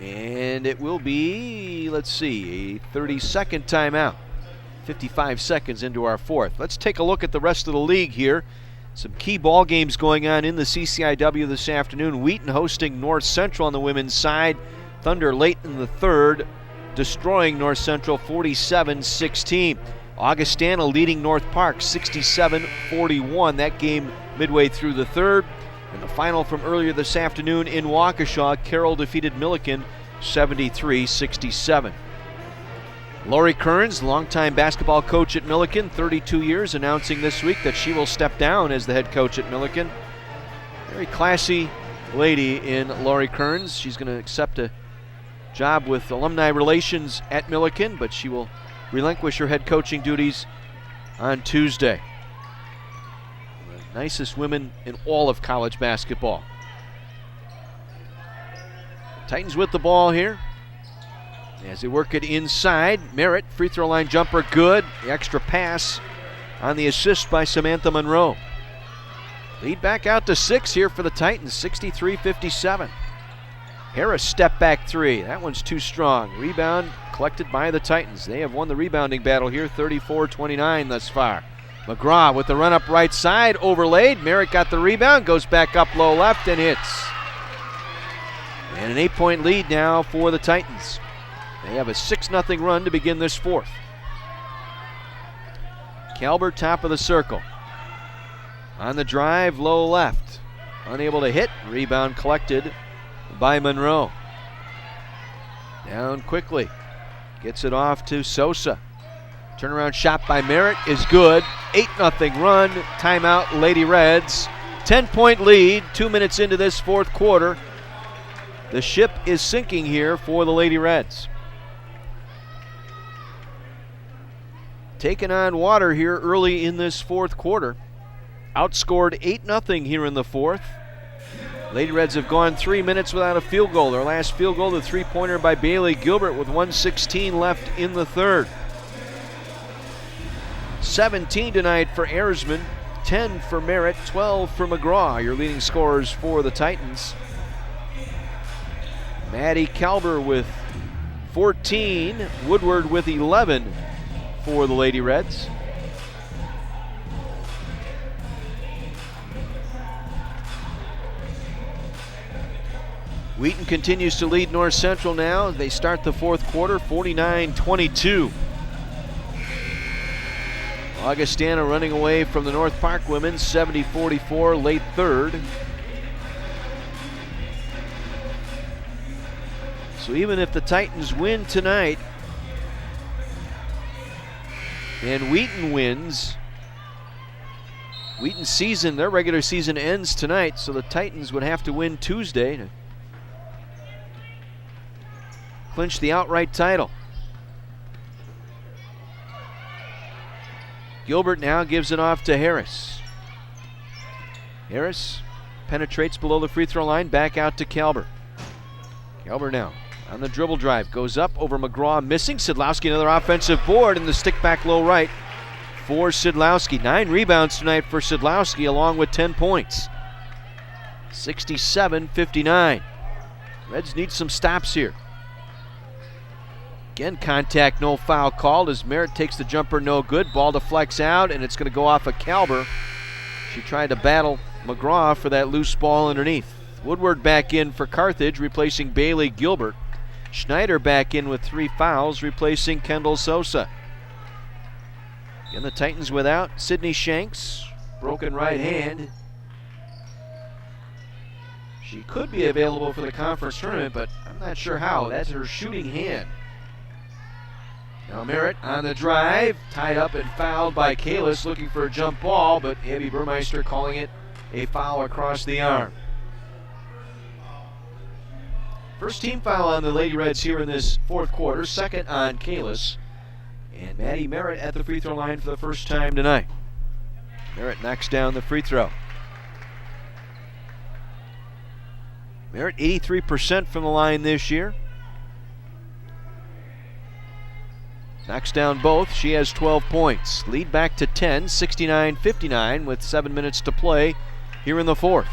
Speaker 1: And it will be, let's see, a 30-second timeout. 55 seconds into our fourth. Let's take a look at the rest of the league here. Some key ball games going on in the CCIW this afternoon. Wheaton hosting North Central on the women's side. Thunder late in the third, destroying North Central 47-16. Augustana leading North Park 67-41. That game midway through the third. And the final from earlier this afternoon in Waukesha, Carroll defeated Milliken 73-67. Lori Kearns, longtime basketball coach at Milliken, 32 years, announcing this week that she will step down as the head coach at Milliken. Very classy lady in Lori Kearns. She's going to accept a job with alumni relations at Milliken, but she will relinquish her head coaching duties on Tuesday. The nicest women in all of college basketball. Titans with the ball here as they work it inside. Merritt, free throw line jumper, good. The extra pass on the assist by Samantha Monroe. Lead back out to 6 here for the Titans, 63-57. Harris step back three. That one's too strong. Rebound collected by the Titans. They have won the rebounding battle here, 34-29 thus far. McGraw with the run up right side, overlaid. Merritt got the rebound, goes back up low left and hits. And an 8-point lead now for the Titans. They have a 6-0 run to begin this fourth. Kalber top of the circle. On the drive, low left. Unable to hit. Rebound collected by Monroe. Down quickly. Gets it off to Sosa. Turnaround shot by Merritt is good. 8-0 run. Timeout, Lady Reds. 10-point lead, 2 minutes into this fourth quarter. The ship is sinking here for the Lady Reds. Taking on water here early in this fourth quarter. Outscored 8-0 here in the fourth. Lady Reds have gone 3 minutes without a field goal. Their last field goal, the three-pointer by Bailey Gilbert with 1:16 left in the third. 17 tonight for Erzman, 10 for Merritt, 12 for McGraw, your leading scorers for the Titans. Maddie Kalber with 14, Woodward with 11 for the Lady Reds. Wheaton continues to lead North Central now. They start the fourth quarter, 49-22. Augustana running away from the North Park women, 70-44, late third. So even if the Titans win tonight and Wheaton wins, Wheaton's season, their regular season ends tonight, so the Titans would have to win Tuesday to clinch the outright title. Gilbert now gives it off to Harris. Harris penetrates below the free throw line, back out to Kalber. Kalber now on the dribble drive, goes up over McGraw, missing. Sidlowski another offensive board, and the stick back low right for Sidlowski. 9 rebounds tonight for Sidlowski, along with 10 points. 67-59. Reds need some stops here. Again, contact, no foul called as Merritt takes the jumper, no good. Ball deflects out, and it's going to go off of Kalber. She tried to battle McGraw for that loose ball underneath. Woodward back in for Carthage, replacing Bailey Gilbert. Schneider back in with 3 fouls, replacing Kendall Sosa. Again, the Titans without Sydney Shanks, broken right hand. She could be available for the conference tournament, but I'm not sure how. That's her shooting hand. Now Merritt on the drive, tied up and fouled by Kalis, looking for a jump ball, but Abby Burmeister calling it a foul across the arm. First team foul on the Lady Reds here in this fourth quarter, second on Kalis. And Maddie Merritt at the free throw line for the first time tonight. Merritt knocks down the free throw. Merritt 83% from the line this year. Knocks down both. She has 12 points. Lead back to 10, 69-59 with 7 minutes to play here in the fourth.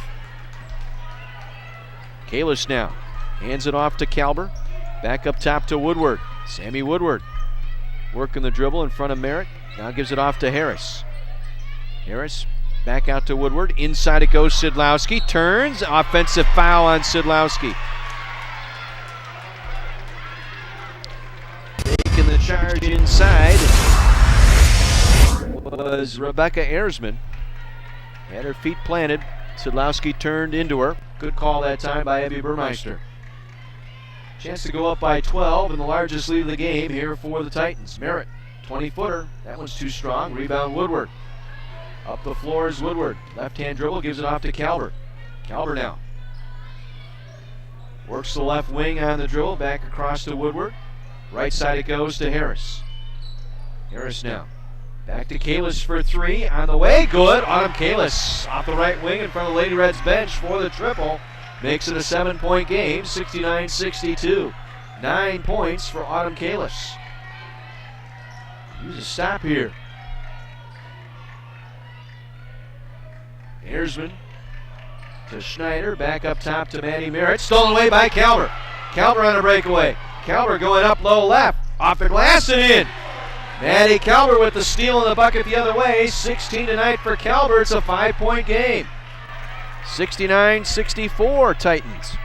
Speaker 1: Kalis now hands it off to Kalber. Back up top to Woodward. Sammy Woodward working the dribble in front of Merritt. Now gives it off to Harris. Harris back out to Woodward. Inside it goes Sidlowski. Turns. Offensive foul on Sidlowski. Taking the charge inside was Rebecca Ersman. Had her feet planted. Sidlowski turned into her. Good call that time by Abby Burmeister. Chance to go up by 12 in the largest lead of the game here for the Titans. Merritt, 20-footer. That one's too strong. Rebound Woodward. Up the floor is Woodward. Left-hand dribble, gives it off to Kalber. Kalber now. Works the left wing on the dribble, back across to Woodward. Right side it goes to Harris. Harris now. Back to Kalis for 3. On the way, good. Autumn Kalis off the right wing in front of the Lady Reds bench for the triple. Makes it a 7-point game, 69-62. 9 points for Autumn Kalis. Use a stop here. Ersman to Schneider, back up top to Maddie Merritt. Stolen away by Kalber. Kalber on a breakaway. Kalber going up low left, off the glass and in. Maddie Kalber with the steal in the bucket the other way. 16 tonight for Kalber. It's a 5-point game. 69-64 Titans.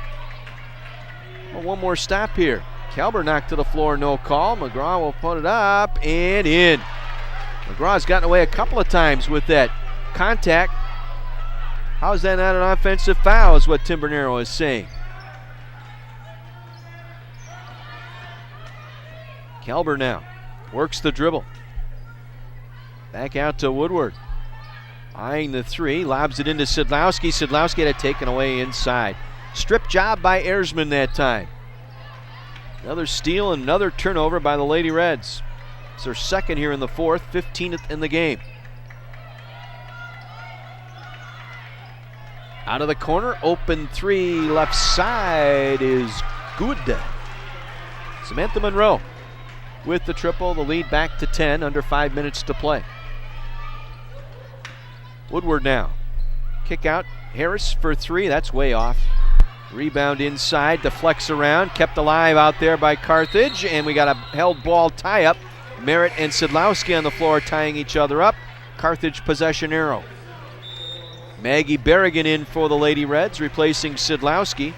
Speaker 1: Well, one more stop here. Kalber knocked to the floor, no call. McGraw will put it up and in. McGraw's gotten away a couple of times with that contact. How is that not an offensive foul is what Tim Bernero is saying. Kalber now works the dribble. Back out to Woodward. Eyeing the 3, lobs it into Sidlowski. Sidlowski had it taken away inside. Strip job by Ersman that time. Another steal and another turnover by the Lady Reds. It's their second here in the fourth, 15th in the game. Out of the corner, open 3, left side is good. Samantha Monroe with the triple, the lead back to 10, under 5 minutes to play. Woodward now. Kick out. Harris for 3. That's way off. Rebound inside. Deflects around. Kept alive out there by Carthage. And we got a held ball tie-up. Merritt and Sidlowski on the floor tying each other up. Carthage possession arrow. Maggie Berrigan in for the Lady Reds, replacing Sidlowski.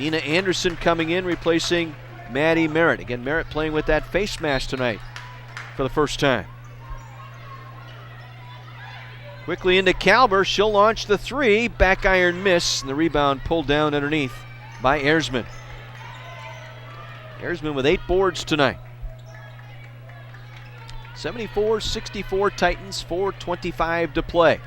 Speaker 1: Nina Anderson coming in, replacing Maddie Merritt. Again, Merritt playing with that face mask tonight for the first time. Quickly into Kalber. She'll launch the 3. Back iron miss. And the rebound pulled down underneath by Ersman. Ersman with 8 boards tonight. 74-64 Titans. 4:25 to play.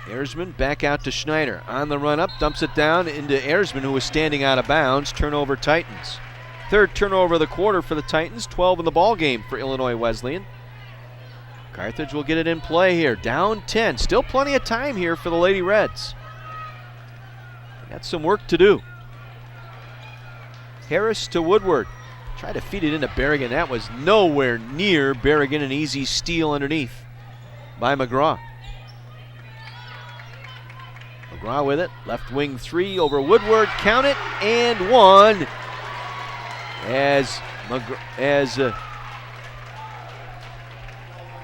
Speaker 1: Ersman back out to Schneider. On the run up. Dumps it down into Ersman, who was standing out of bounds. Turnover Titans. Third turnover of the quarter for the Titans, 12 in the ball game for Illinois Wesleyan. Carthage will get it in play here, down 10. Still plenty of time here for the Lady Reds. Got some work to do. Harris to Woodward. Try to feed it into Berrigan. That was nowhere near Berrigan. An easy steal underneath by McGraw. McGraw with it. Left wing 3 over Woodward. Count it and 1. As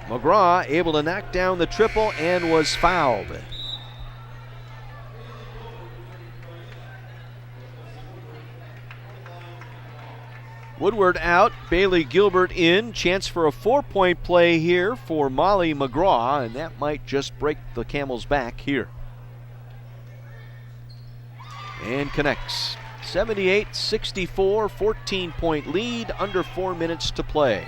Speaker 1: McGraw able to knock down the triple and was fouled. Woodward out, Bailey Gilbert in. Chance for a 4-point play here for Molly McGraw, and that might just break the Camels' back here. And connects. 78-64, 14-point lead, under 4 minutes to play.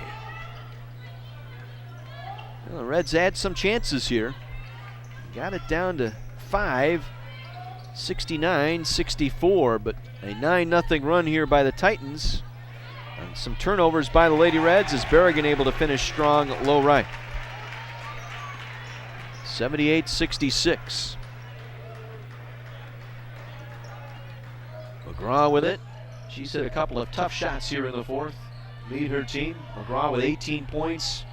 Speaker 1: Well, the Reds had some chances here. Got it down to 5, 69-64, but a 9-0 run here by the Titans. And some turnovers by the Lady Reds as Berrigan able to finish strong low right. 78-66. McGraw with it. She's hit a couple of tough shots here in the fourth. Lead her team. McGraw with 18 points.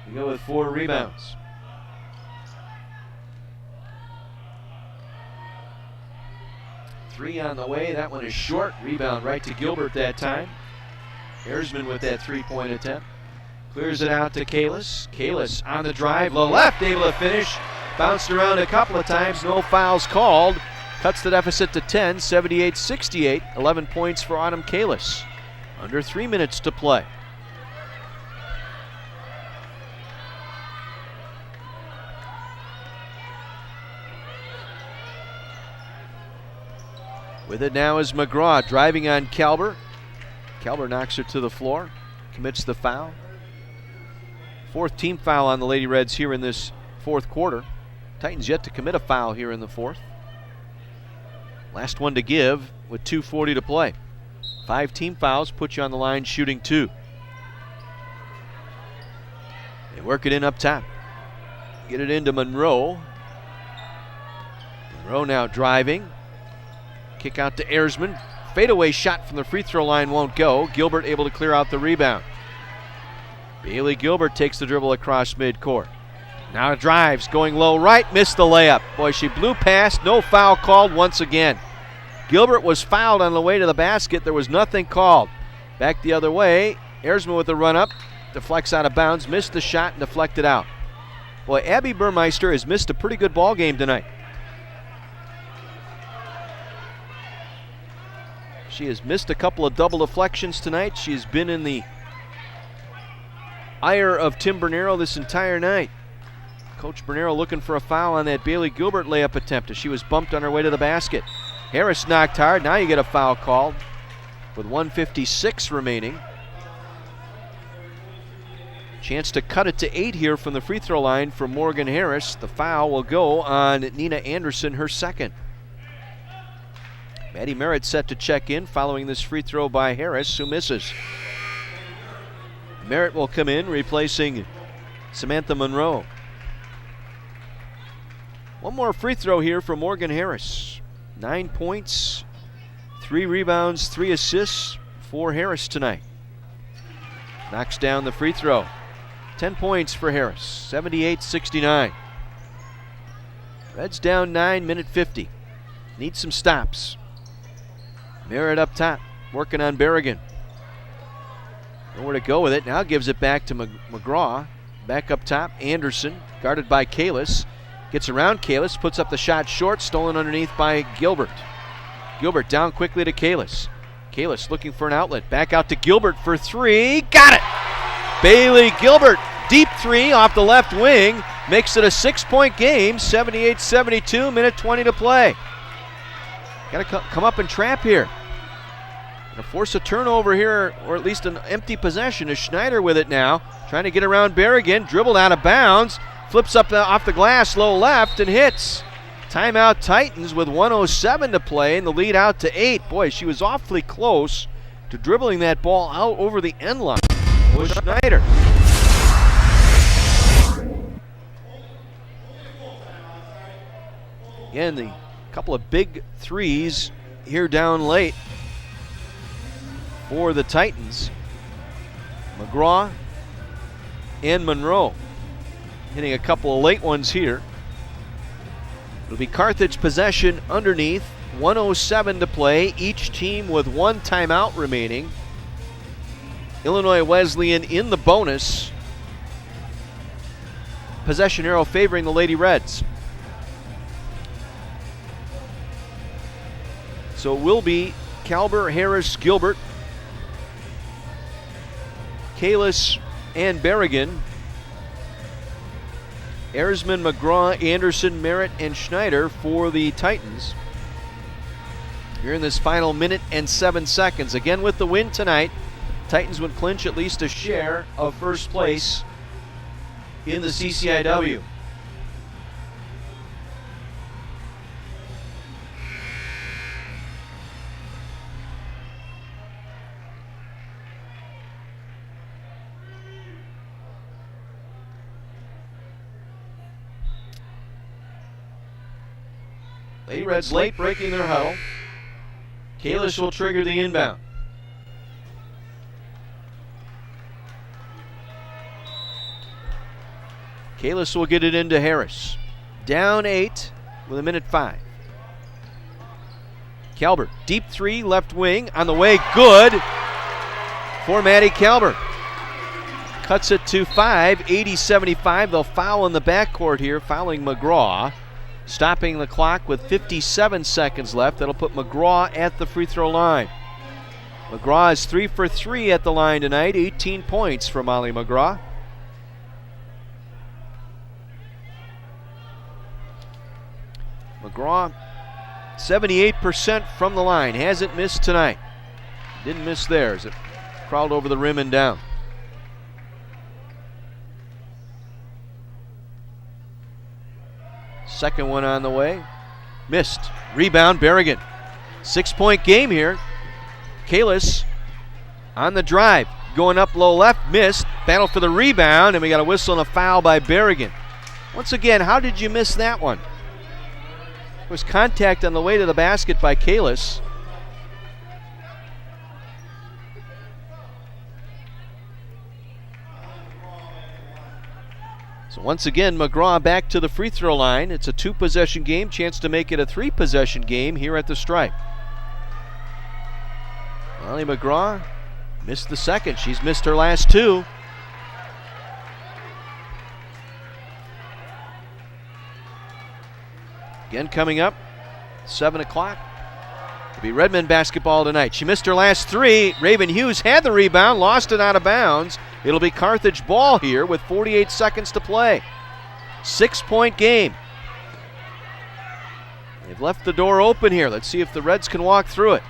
Speaker 1: We go with 4 rebounds. Three on the way. That one is short. Rebound right to Gilbert that time. Erzman with that 3-point attempt. Clears it out to Kalis. Kalis on the drive, low left, able to finish. Bounced around a couple of times, no fouls called. Cuts the deficit to 10, 78-68. 11 points for Autumn Kalis. Under 3 minutes to play. With it now is McGraw driving on Kalber. Kalber knocks her to the floor, commits the foul. 4th team foul on the Lady Reds here in this fourth quarter. Titans yet to commit a foul here in the fourth. Last one to give with 2:40 to play. 5 team fouls put you on the line shooting 2. They work it in up top. Get it into Monroe. Monroe now driving. Kick out to Erzman. Fadeaway shot from the free throw line won't go. Gilbert able to clear out the rebound. Bailey Gilbert takes the dribble across midcourt. Now drives, going low right, missed the layup. Boy, she blew past, no foul called once again. Gilbert was fouled on the way to the basket. There was nothing called. Back the other way, Erzman with the run up, deflects out of bounds, missed the shot and deflected out. Boy, Abby Burmeister has missed a pretty good ball game tonight. She has missed a couple of double deflections tonight. She's been in the ire of Tim Bernero this entire night. Coach Bernero looking for a foul on that Bailey Gilbert layup attempt as she was bumped on her way to the basket. Harris knocked hard. Now you get a foul called with 1:56 remaining. Chance to cut it to 8 here from the free throw line for Morgan Harris. The foul will go on Nina Anderson, her second. Maddie Merritt set to check in following this free throw by Harris, who misses. Merritt will come in, replacing Samantha Monroe. One more free throw here for Morgan Harris. 9 points, 3 rebounds, 3 assists for Harris tonight. Knocks down the free throw. 10 points for Harris, 78-69. Reds down 9, minute 50. Need some stops. Merritt up top, working on Berrigan. Nowhere to go with it. Now gives it back to McGraw. Back up top, Anderson, guarded by Kalis. Gets around Kalis, puts up the shot short, stolen underneath by Gilbert. Gilbert down quickly to Kalis. Kalis looking for an outlet. Back out to Gilbert for 3. Got it! Bailey Gilbert, deep 3 off the left wing. Makes it a 6-point game, 78-72, minute 20 to play. Got to come up and trap here. Gonna force a turnover here, or at least an empty possession. Is Schneider with it now, trying to get around Berrigan, dribbled out of bounds, flips up off the glass, low left, and hits. Timeout Titans with 1:07 to play, and the lead out to 8. Boy, she was awfully close to dribbling that ball out over the end line. Was Schneider. Again, the couple of big threes here down late for the Titans. McGraw and Monroe hitting a couple of late ones here. It'll be Carthage possession underneath. 1:07 to play. Each team with 1 timeout remaining. Illinois Wesleyan in the bonus. Possession arrow favoring the Lady Reds. So it will be Kalber, Harris, Gilbert, Kalis, and Berrigan. Erzman, McGraw, Anderson, Merritt, and Schneider for the Titans. Here in this final minute and 7 seconds. Again, with the win tonight, Titans would clinch at least a share of first place in the CCIW. Lady Reds late breaking their huddle. Kalis will trigger the inbound. Kalis will get it into Harris. Down 8 with 1:05. Kalber, deep 3, left wing, on the way, good for Maddie Kalber. Cuts it to 5, 80-75. They'll foul in the backcourt here, fouling McGraw. Stopping the clock with 57 seconds left. That'll put McGraw at the free throw line. McGraw is 3 for 3 at the line tonight. 18 points for Molly McGraw. McGraw, 78% from the line. Hasn't missed tonight. Didn't miss there as it crawled over the rim and down. Second one on the way. Missed. Rebound, Berrigan. 6-point game here. Kalis on the drive. Going up low left. Missed. Battle for the rebound, and we got a whistle and a foul by Berrigan. Once again, how did you miss that one? There was contact on the way to the basket by Kalis. So once again, McGraw back to the free throw line. It's a 2-possession game, chance to make it a 3-possession game here at the stripe. Molly McGraw missed the second. She's missed her last 2. Again coming up, 7 o'clock. It'll be Redmond basketball tonight. She missed her last 3. Raven Hughes had the rebound, lost it out of bounds. It'll be Carthage ball here with 48 seconds to play. 6-point game. They've left the door open here. Let's see if the Reds can walk through it.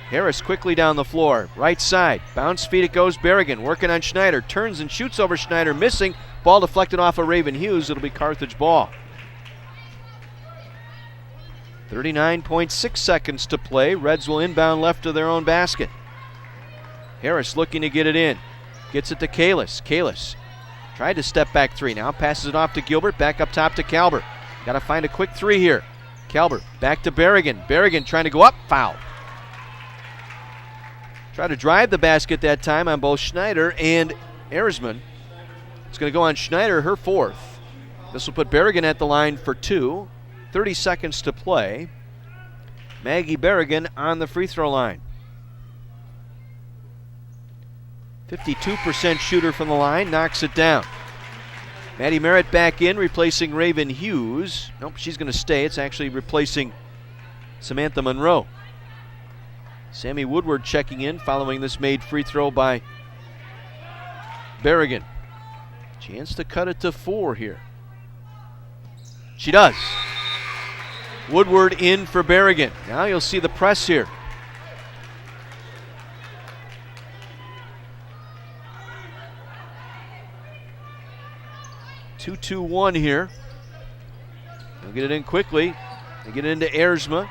Speaker 1: Harris quickly down the floor, right side. Bounce feed it goes, Berrigan working on Schneider. Turns and shoots over Schneider, missing. Ball deflected off of Raven Hughes. It'll be Carthage ball. 39.6 seconds to play. Reds will inbound left of their own basket. Harris looking to get it in. Gets it to Kalis. Kalis tried to step back 3. Now passes it off to Gilbert. Back up top to Kalber. Got to find a quick 3 here. Kalber back to Berrigan. Berrigan trying to go up. Foul. Tried to drive the basket that time on both Schneider and Erzman. It's going to go on Schneider, her 4th. This will put Berrigan at the line for 2. 30 seconds to play. Maggie Berrigan on the free throw line. 52% shooter from the line, knocks it down. Maddie Merritt back in, replacing Raven Hughes. Nope, she's going to stay. It's actually replacing Samantha Monroe. Sammy Woodward checking in following this made free throw by Berrigan. Chance to cut it to 4 here. She does. Woodward in for Berrigan. Now you'll see the press here. Two-2-1 here. They'll get it in quickly. They get it into Erzma.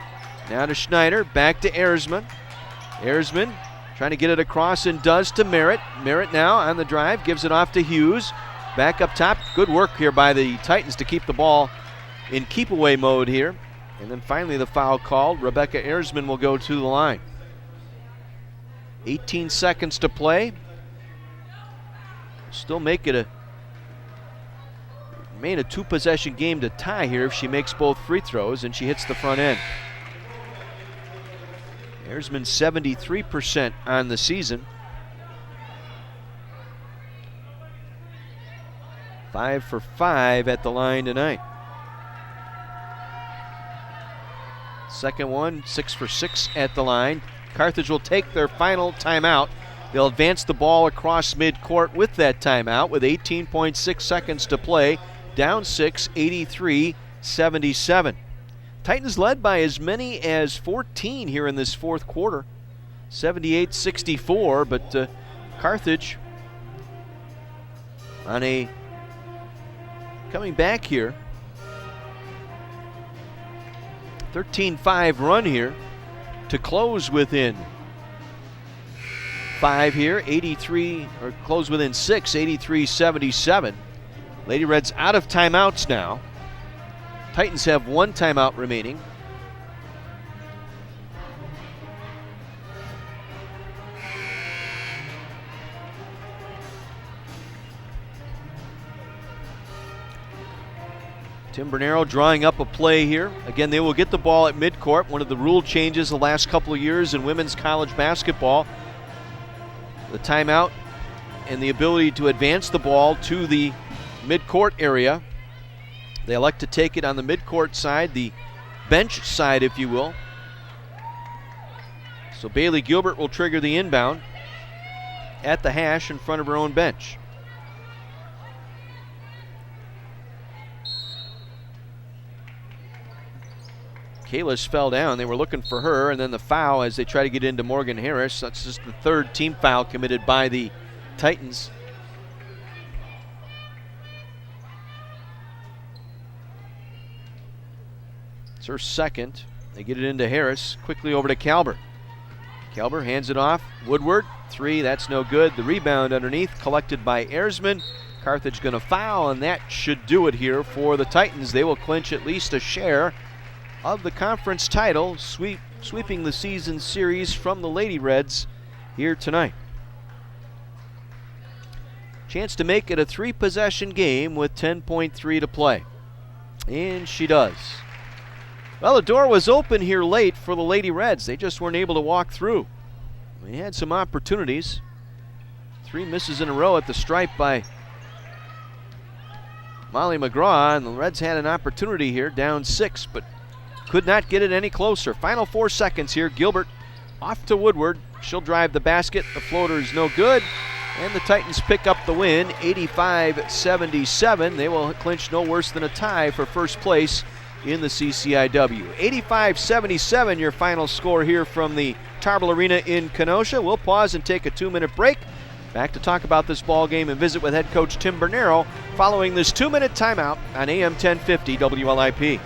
Speaker 1: Now to Schneider. Back to Erzman. Erzman trying to get it across and does to Merritt. Merritt now on the drive. Gives it off to Hughes. Back up top. Good work here by the Titans to keep the ball in keep-away mode here. And then finally the foul called. Rebecca Erzman will go to the line. 18 seconds to play. Still make it a 2-possession game to tie here if she makes both free throws and she hits the front end. Erzman 73% on the season. 5 for 5 at the line tonight. Second one, 6 for 6 at the line. Carthage will take their final timeout. They'll advance the ball across midcourt with that timeout with 18.6 seconds to play. Down 6, 83-77. Titans led by as many as 14 here in this fourth quarter. 78-64, but Carthage on a coming back here. 13-5 run here to close within 5 here, 83, or close within 6, 83-77. Lady Reds out of timeouts now. Titans have 1 timeout remaining. Tim Bernero drawing up a play here. Again, they will get the ball at midcourt. One of the rule changes the last couple of years in women's college basketball. The timeout and the ability to advance the ball to the midcourt area. They elect to take it on the midcourt side, the bench side, if you will. So Bailey Gilbert will trigger the inbound at the hash in front of her own bench. Kalis fell down. They were looking for her, and then the foul as they try to get into Morgan Harris. That's just the 3rd team foul committed by the Titans. It's her 2nd. They get it into Harris. Quickly over to Kalber. Kalber hands it off. Woodward, 3, that's no good. The rebound underneath, collected by Erzman. Carthage going to foul, and that should do it here for the Titans. They will clinch at least a share of the conference title, sweeping the season series from the Lady Reds here tonight. Chance to make it a 3-possession game with 10.3 to play. And she does. Well, the door was open here late for the Lady Reds. They just weren't able to walk through. They had some opportunities. 3 misses in a row at the stripe by Molly McGraw, and the Reds had an opportunity here, down 6, but could not get it any closer. Final 4 seconds here. Gilbert off to Woodward. She'll drive the basket. The floater is no good. And the Titans pick up the win, 85-77. They will clinch no worse than a tie for first place in the CCIW. 85-77, your final score here from the Tarble Arena in Kenosha. We'll pause and take a 2-minute break. Back to talk about this ball game and visit with head coach Tim Bernero following this 2-minute timeout on AM 1050 WLIP.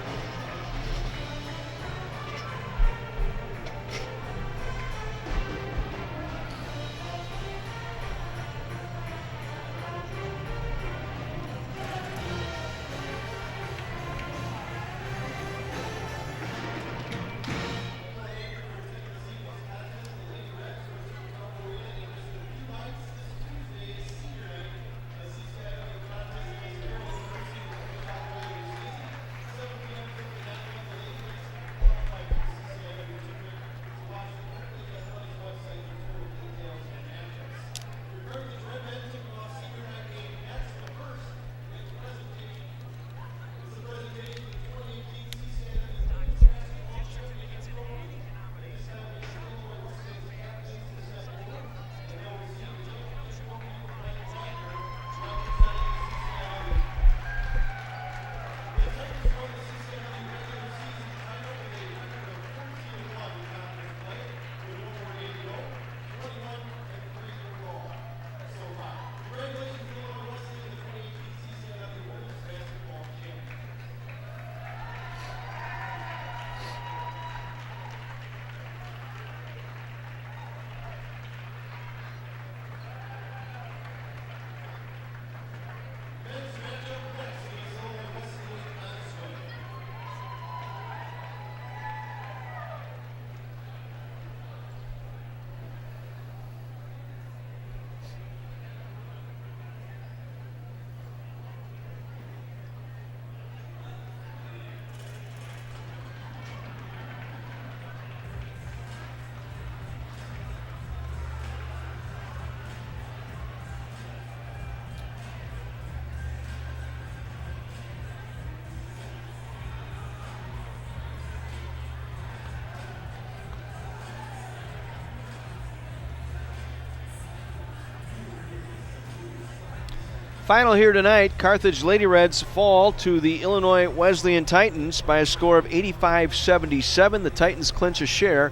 Speaker 1: Final here tonight, Carthage Lady Reds fall to the Illinois Wesleyan Titans by a score of 85-77. The Titans clinch a share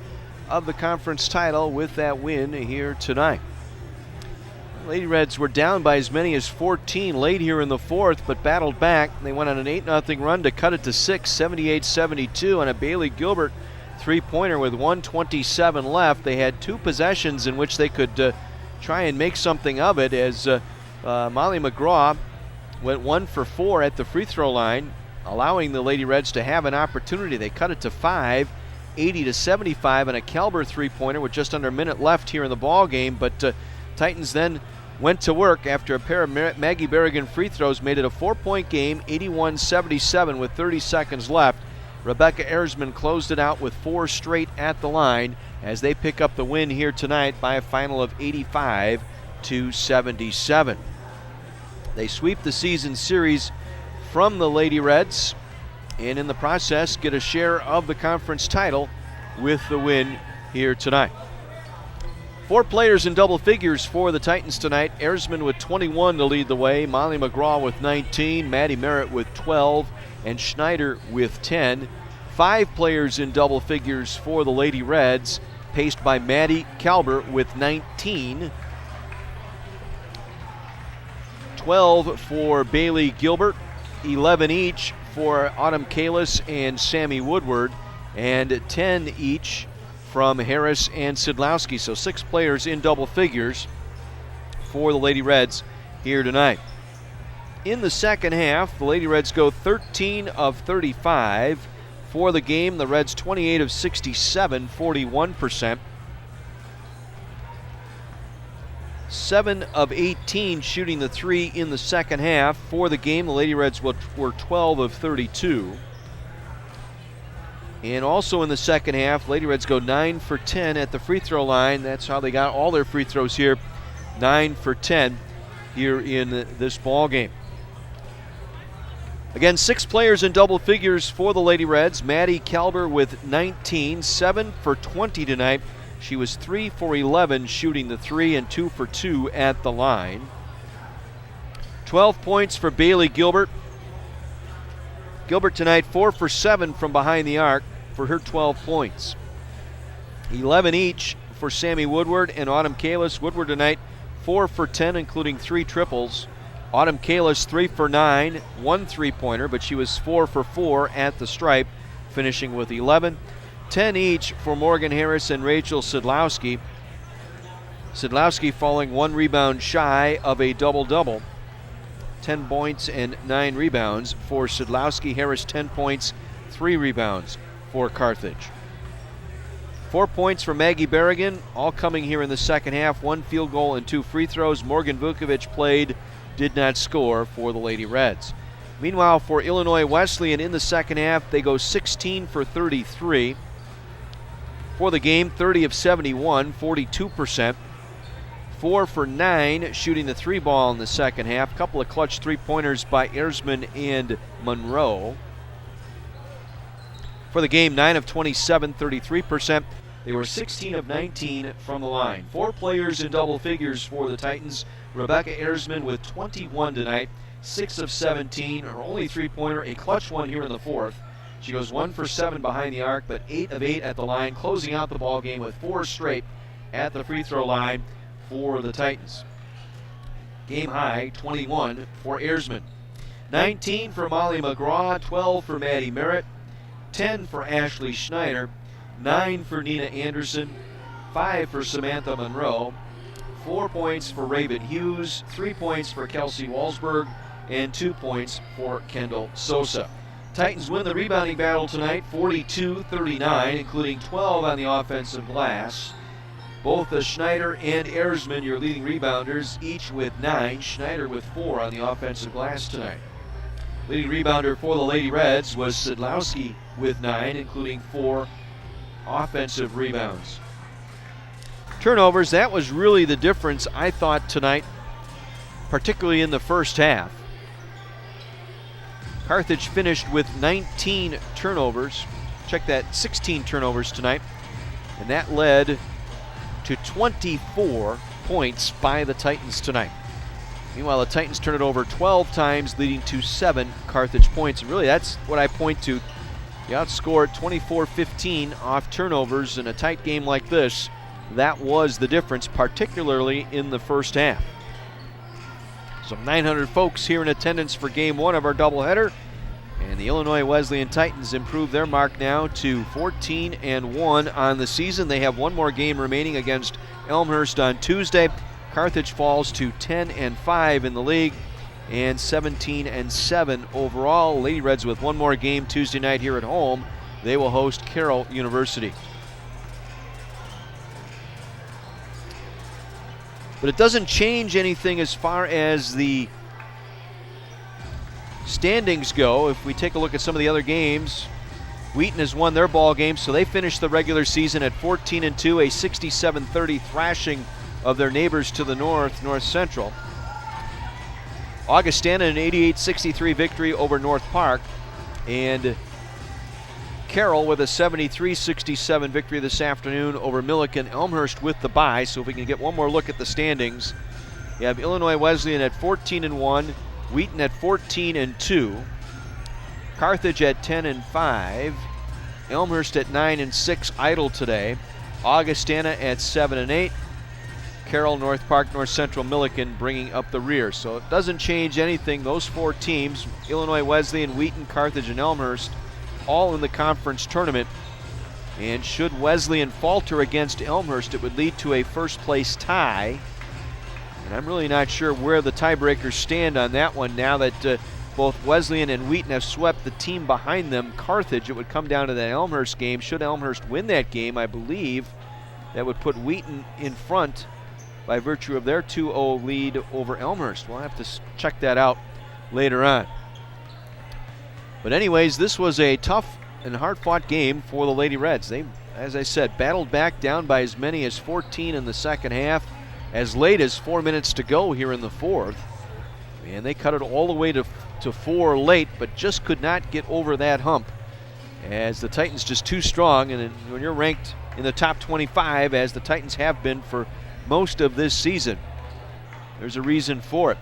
Speaker 1: of the conference title with that win here tonight. Lady Reds were down by as many as 14 late here in the fourth, but battled back. They went on an 8-0 run to cut it to 6, 78-72 on a Bailey Gilbert three-pointer with 1:27 left. They had two possessions in which they could try and make something of it as Molly McGraw went 1 for 4 at the free throw line, allowing the Lady Reds to have an opportunity. They cut it to 5, 80-75 on a Kelber three-pointer with just under a minute left here in the ball game, but Titans then went to work after a pair of Maggie Berrigan free throws, made it a 4-point game, 81-77 with 30 seconds left. Rebecca Erzman closed it out with 4 straight at the line as they pick up the win here tonight by a final of 85-77. They sweep the season series from the Lady Reds and in the process get a share of the conference title with the win here tonight. 4 players in double figures for the Titans tonight. Erzman with 21 to lead the way, Molly McGraw with 19, Maddie Merritt with 12, and Schneider with 10. 5 players in double figures for the Lady Reds, paced by Maddie Kalber with 19. 12 for Bailey Gilbert, 11 each for Autumn Kalis and Sammy Woodward, and 10 each from Harris and Sidlowski. So 6 players in double figures for the Lady Reds here tonight. In the second half, the Lady Reds go 13 of 35 for the game. The Reds 28 of 67, 41%. 7 of 18 shooting the 3 in the second half. For the game, the Lady Reds were 12 of 32. And also in the second half, Lady Reds go 9 for 10 at the free throw line. That's how they got all their free throws here. 9 for 10 here in this ball game. Again, 6 players in double figures for the Lady Reds. Maddie Kalber with 19, 7 for 20 tonight. She was 3 for 11 shooting the 3 and 2 for 2 at the line. 12 points for Bailey Gilbert. Gilbert tonight 4 for 7 from behind the arc for her 12 points. 11 each for Sammy Woodward and Autumn Kalis. Woodward tonight 4 for 10, including 3 triples. Autumn Kalis 3 for 9, 1 three-pointer, but she was 4 for 4 at the stripe, finishing with 11. 10 each for Morgan Harris and Rachel Sidlowski. Sidlowski falling 1 rebound shy of a double-double. 10 points and 9 rebounds for Sidlowski. Harris 10 points, 3 rebounds for Carthage. 4 points for Maggie Berrigan, all coming here in the second half. 1 field goal and 2 free throws. Morgan Vukovic played, did not score for the Lady Reds. Meanwhile, for Illinois Wesleyan in the second half, they go 16 for 33. For the game, 30 of 71, 42%. 4 for 9 shooting the 3 ball in the second half. A couple of clutch 3-pointers by Erzman and Monroe. For the game, 9 of 27, 33%. They were 16 of 19 from the line. 4 players in double figures for the Titans. Rebecca Erzman with 21 tonight, 6 of 17, her only 3-pointer, a clutch one here in the fourth. She goes 1 for 7 behind the arc, but 8 of 8 at the line, closing out the ball game with 4 straight at the free throw line for the Titans. Game high, 21 for Erzman. 19 for Molly McGraw, 12 for Maddie Merritt, 10 for Ashley Schneider, 9 for Nina Anderson, 5 for Samantha Monroe, 4 points for Raven Hughes, 3 points for Kelsey Walsberg, and 2 points for Kendall Sosa. Titans win the rebounding battle tonight, 42-39, including 12 on the offensive glass. Both Schneider and Erzman, your leading rebounders, each with 9. Schneider with 4 on the offensive glass tonight. Leading rebounder for the Lady Reds was Sidlowski with 9, including 4 offensive rebounds. Turnovers, that was really the difference, I thought, tonight, particularly in the first half. Carthage finished with 19 turnovers. Check that, 16 turnovers tonight. And that led to 24 points by the Titans tonight. Meanwhile, the Titans turn it over 12 times, leading to 7 Carthage points. And really, that's what I point to. You outscored 24-15 off turnovers in a tight game like this. That was the difference, particularly in the first half. Some 900 folks here in attendance for Game 1 of our doubleheader. And the Illinois Wesleyan Titans improve their mark now to 14-1 on the season. They have one more game remaining against Elmhurst on Tuesday. Carthage falls to 10-5 in the league and 17-7 overall. Lady Reds with one more game Tuesday night here at home. They will host Carroll University. But it doesn't change anything as far as the standings go. If we take a look at some of the other games, Wheaton has won their ball game, so they finished the regular season at 14-2, a 67-30 thrashing of their neighbors to the north, North Central. Augustana an 88-63 victory over North Park, and Carroll with a 73-67 victory this afternoon over Milliken. Elmhurst with the bye, so if we can get one more look at the standings, you have Illinois Wesleyan at 14-1, Wheaton at 14-2, Carthage at 10-5, Elmhurst at 9-6 idle today, Augustana at 7-8, Carroll, North Park, North Central, Milliken bringing up the rear. So it doesn't change anything. Those four teams, Illinois Wesleyan, Wheaton, Carthage, and Elmhurst, all in the conference tournament. And should Wesleyan falter against Elmhurst, it would lead to a first place tie. And I'm really not sure where the tiebreakers stand on that one now that both Wesleyan and Wheaton have swept the team behind them, Carthage. It would come down to that Elmhurst game. Should Elmhurst win that game, I believe that would put Wheaton in front by virtue of their 2-0 lead over Elmhurst. We'll have to check that out later on. But anyways, this was a tough and hard-fought game for the Lady Reds. They, as I said, battled back down by as many as 14 in the second half, as late as 4 minutes to go here in the fourth. And they cut it all the way to 4 late, but just could not get over that hump, as the Titans just too strong. And when you're ranked in the top 25, as the Titans have been for most of this season, there's a reason for it.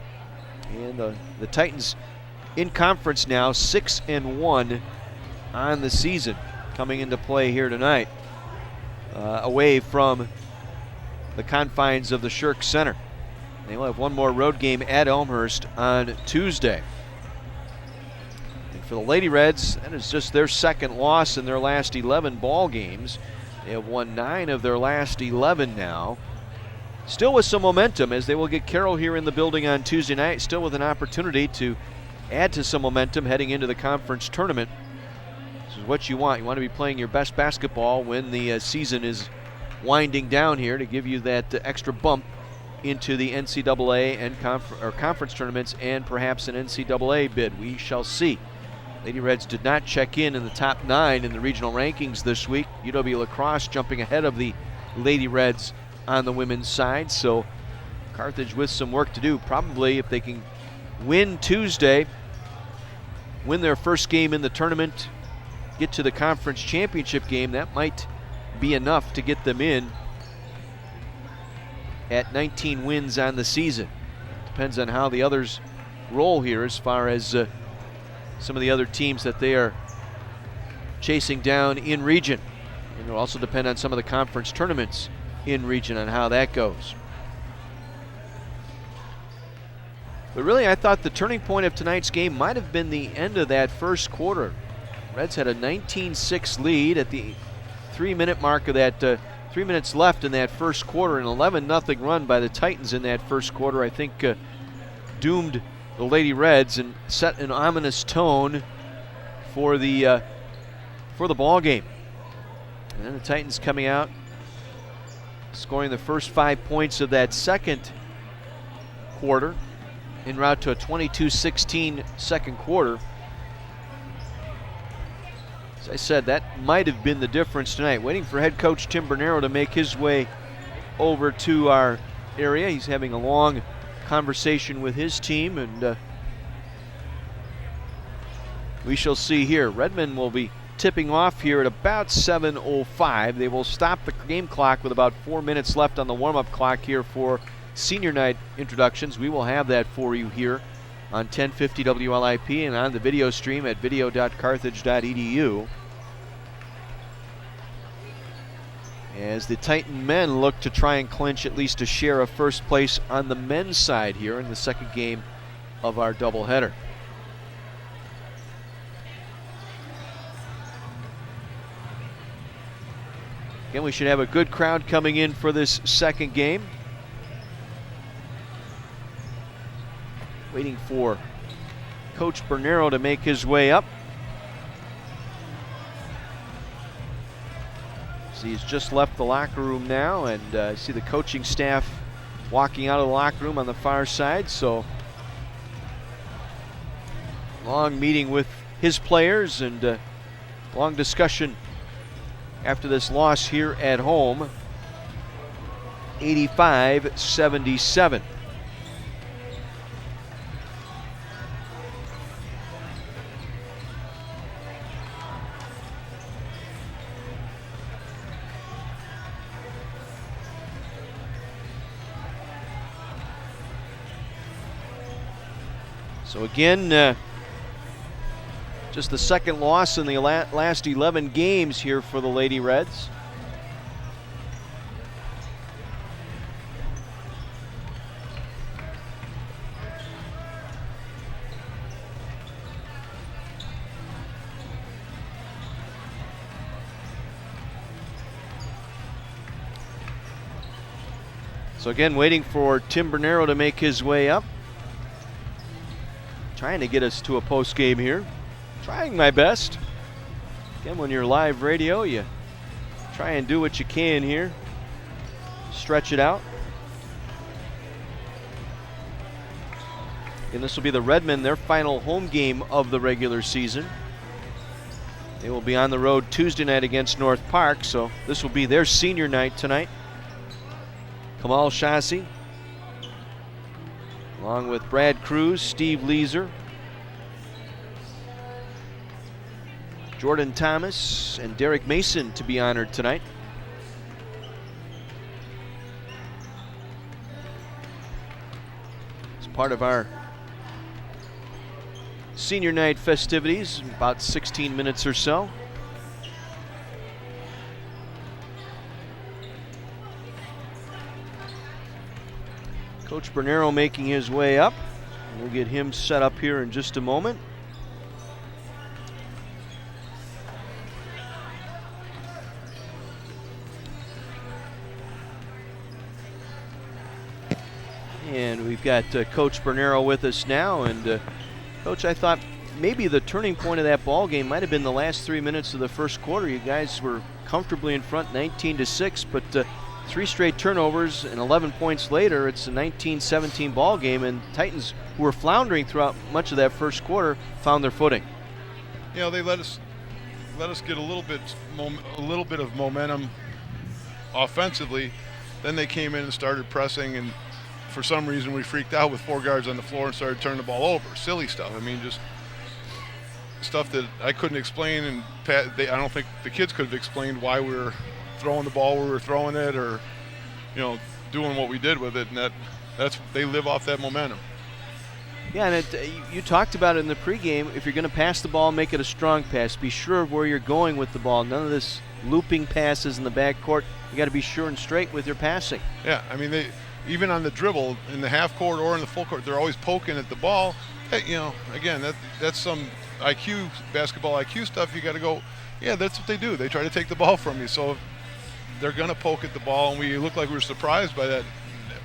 Speaker 1: And the Titans in conference now 6-1 on the season, coming into play here tonight, away from the confines of the Shirk Center. They will have one more road game at Elmhurst on Tuesday. And for the Lady Reds, that is just their second loss in their last 11 ball games. They have won 9 of their last 11 now. Still with some momentum, as they will get Carroll here in the building on Tuesday night, still with an opportunity to add to some momentum heading into the conference tournament. This is what you want. You want to be playing your best basketball when the season is winding down here, to give you that extra bump into the NCAA and conference tournaments, and perhaps an NCAA bid. We shall see. Lady Reds did not check in the top 9 in the regional rankings this week. UW La Crosse jumping ahead of the Lady Reds on the women's side, so Carthage with some work to do. Probably if they can win Tuesday, win their first game in the tournament, get to the conference championship game, that might be enough to get them in at 19 wins on the season. Depends on how the others roll here as far as some of the other teams that they are chasing down in region. And it'll also depend on some of the conference tournaments in region on how that goes. But really, I thought the turning point of tonight's game might have been the end of that first quarter. Reds had a 19-6 lead at the 3-minute mark of that 3 minutes left in that first quarter. An 11-0 run by the Titans in that first quarter, I think, doomed the Lady Reds and set an ominous tone for the ball game. And then the Titans coming out, scoring the first 5 points of that second quarter, en route to a 22-16 second quarter. As I said, that might have been the difference tonight. Waiting for head coach Tim Bernero to make his way over to our area. He's having a long conversation with his team, and we shall see here. Redmond will be tipping off here at about 7:05. They will stop the game clock with about 4 minutes left on the warm-up clock here for senior night introductions. We will have that for you here on 1050 WLIP and on the video stream at video.carthage.edu. As the Titan men look to try and clinch at least a share of first place on the men's side here in the second game of our doubleheader. Again, we should have a good crowd coming in for this second game. Waiting for Coach Bernero to make his way up. So he's just left the locker room now, and I see the coaching staff walking out of the locker room on the far side. So long meeting with his players and long discussion after this loss here at home, 85-77. So again, just the second loss in the last 11 games here for the Lady Reds. So again, waiting for Tim Bernero to make his way up. Trying to get us to a post game here. Trying my best. Again, when you're live radio, you try and do what you can here. Stretch it out. And this will be the Redmen, their final home game of the regular season. They will be on the road Tuesday night against North Park, so this will be their senior night tonight. Kamal Shasi, along with Brad Cruz, Steve Leiser, Jordan Thomas, and Derek Mason to be honored tonight. As part of our senior night festivities, about 16 minutes or so. Coach Bernero making his way up. We'll get him set up here in just a moment. And we've got Coach Bernero with us now. And Coach, I thought maybe the turning point of that ball game might have been the last 3 minutes of the first quarter. You guys were comfortably in front, 19-6, but 3 straight turnovers, and 11 points later, it's a 19-17 ball game, and Titans, who were floundering throughout much of that first quarter, found their footing.
Speaker 2: You know, they let us get a little bit of momentum offensively. Then they came in and started pressing, and for some reason we freaked out with 4 guards on the floor and started turning the ball over. Silly stuff. I mean, just stuff that I couldn't explain, and I don't think the kids could have explained why we were throwing the ball where we were throwing it, or doing what we did with it, and that's they live off that momentum.
Speaker 1: Yeah, and you talked about it in the pregame. If you're going to pass the ball, make it a strong pass. Be sure of where you're going with the ball. None of this looping passes in the backcourt. You got to be sure and straight with your passing.
Speaker 2: Yeah, I mean, they even on the dribble in the half court or in the full court, they're always poking at the ball. Hey, again, that's some basketball IQ stuff. You got to go. Yeah, that's what they do. They try to take the ball from you. So they're going to poke at the ball, and we looked like we were surprised by that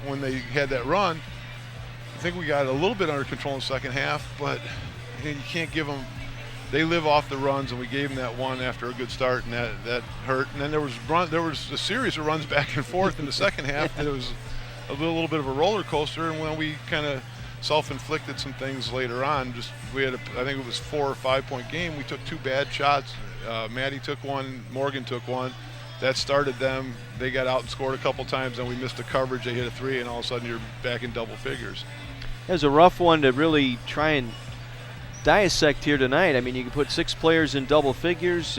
Speaker 2: when they had that run. I think we got a little bit under control in the second half, but you can't give them. They live off the runs, and we gave them that one after a good start, and that hurt. And then there was a series of runs back and forth in the second half. It was a little bit of a roller coaster, and when we kind of self-inflicted some things later on, I think it was 4 or 5 point game. We took 2 bad shots. Maddie took one, Morgan took one. That started them. They got out and scored a couple times, and we missed a coverage. They hit a 3, and all of a sudden you're back in double figures.
Speaker 1: It was a rough one to really try and dissect here tonight. I mean, you can put 6 players in double figures,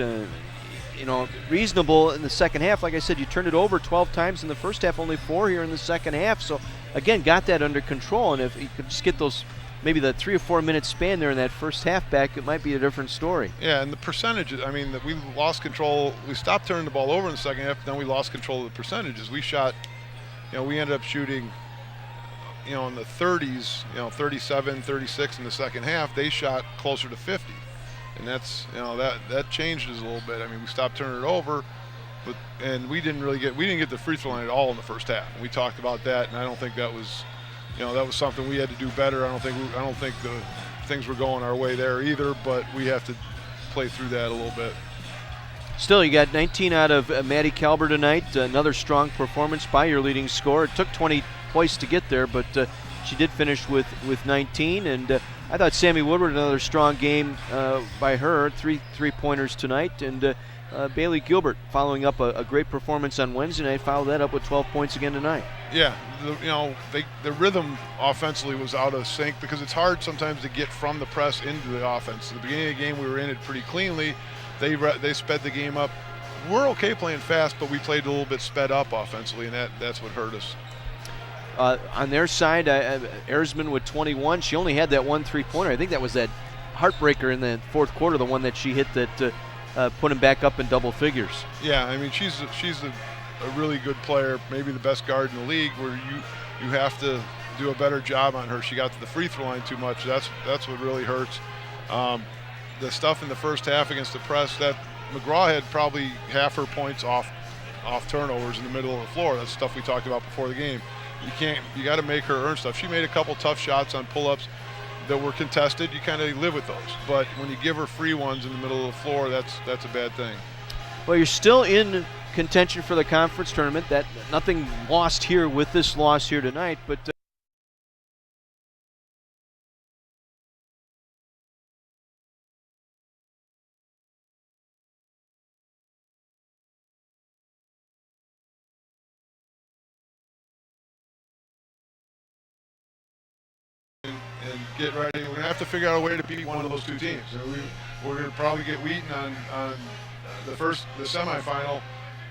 Speaker 1: reasonable in the second half. Like I said, you turned it over 12 times in the first half, only 4 here in the second half. So again, got that under control. And if you could just get those, maybe the 3 or 4 minute span there in that first half back, it might be a different story.
Speaker 2: Yeah, and the percentages, I mean, we lost control. We stopped turning the ball over in the second half, then we lost control of the percentages. We shot, we ended up shooting, in the 30s, 37, 36 in the second half. They shot closer to 50. And that's, that changed us a little bit. I mean, we stopped turning it over, and we didn't get the free throw line at all in the first half. And we talked about that, and I don't think that was, that was something we had to do better. I don't think the things were going our way there either, but we have to play through that a little bit.
Speaker 1: Still, you got 19 out of Maddie Kalber tonight. Another strong performance by your leading scorer. It took 20 points to get there, but she did finish with 19. And I thought Sammy Woodward, another strong game by her. Three pointers tonight. And Bailey Gilbert following up a great performance on Wednesday night, followed that up with 12 points again tonight.
Speaker 2: Yeah, the rhythm offensively was out of sync because it's hard sometimes to get from the press into the offense. At the beginning of the game, we were in it pretty cleanly. They sped the game up. We're okay playing fast, but we played a little bit sped up offensively, and that's what hurt us.
Speaker 1: On their side, Erzman with 21. She only had that 1 3-pointer. I think that was that heartbreaker in the fourth quarter, the one that she hit that put him back up in double figures.
Speaker 2: Yeah, I mean, she's a really good player, maybe the best guard in the league, where you have to do a better job on her. She got to the free throw line too much. That's what really hurts. The stuff in the first half against the press, that McGraw had probably half her points off turnovers in the middle of the floor. That's stuff we talked about before the game. You got to make her earn stuff. She made a couple tough shots on pull-ups that were contested. You kind of live with those. But when you give her free ones in the middle of the floor, that's a bad thing.
Speaker 1: Well, you're still in contention for the conference tournament. That nothing lost here with this loss here tonight, but
Speaker 2: and get ready. We're going to have to figure out a way to beat one of those two teams. We're going to probably get Wheaton on the semifinal.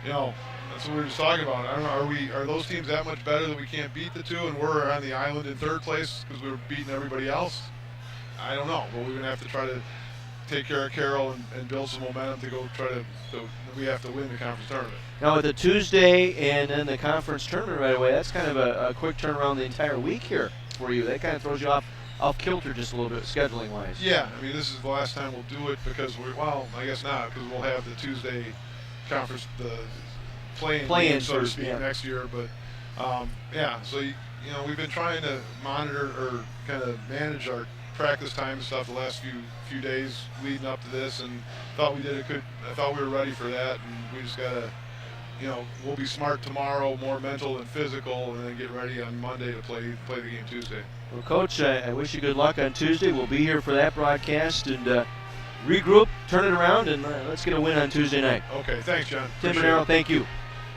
Speaker 2: That's what we were just talking about. I don't know, are those teams that much better that we can't beat the two, and we're on the island in third place because we were beating everybody else? I don't know, but we're going to have to try to take care of Carroll and build some momentum to go we have to win the conference tournament.
Speaker 1: Now with the Tuesday and then the conference tournament right away, that's kind of a quick turnaround the entire week here for you. That kind of throws you off kilter just a little bit scheduling wise.
Speaker 2: Yeah, I mean, this is the last time we'll do it because I guess not, because we'll have the Tuesday conference, the play-in, so to speak, next year. But so we've been trying to monitor or kind of manage our practice time and stuff the last few days leading up to this, and thought I thought we were ready for that, and we just gotta, we'll be smart tomorrow, more mental and physical, and then get ready on Monday to play the game Tuesday.
Speaker 1: Well, Coach, I wish you good luck on Tuesday. We'll be here for that broadcast and regroup, turn it around, and let's get a win on Tuesday night.
Speaker 2: Okay, thanks, John.
Speaker 1: Tim Bernero, thank you.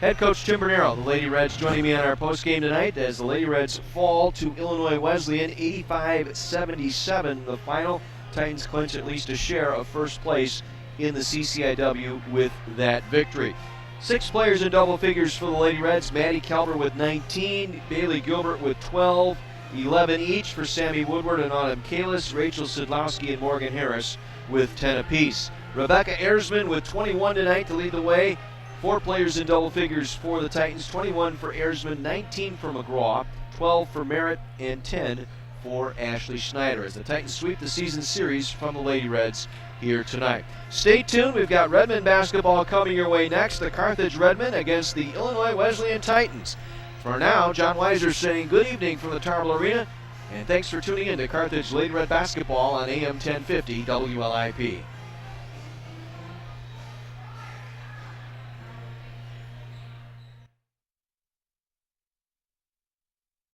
Speaker 1: Head coach Tim Bernero, the Lady Reds, joining me on our postgame tonight as the Lady Reds fall to Illinois Wesleyan 85-77. The final, Titans clinch at least a share of first place in the CCIW with that victory. 6 players in double figures for the Lady Reds. Maddie Kalber with 19, Bailey Gilbert with 12, 11 each for Sammy Woodward and Autumn Kalis, Rachel Sidlowski and Morgan Harris with 10 apiece. Rebecca Erzman with 21 tonight to lead the way. 4 players in double figures for the Titans, 21 for Erzman, 19 for McGraw, 12 for Merritt, and 10 for Ashley Schneider as the Titans sweep the season series from the Lady Reds here tonight. Stay tuned. We've got Redmond basketball coming your way next. The Carthage Redmond against the Illinois Wesleyan Titans. For now, John Weiser saying good evening from the Tarble Arena, and thanks for tuning in to Carthage Lady Red basketball on AM 1050 WLIP.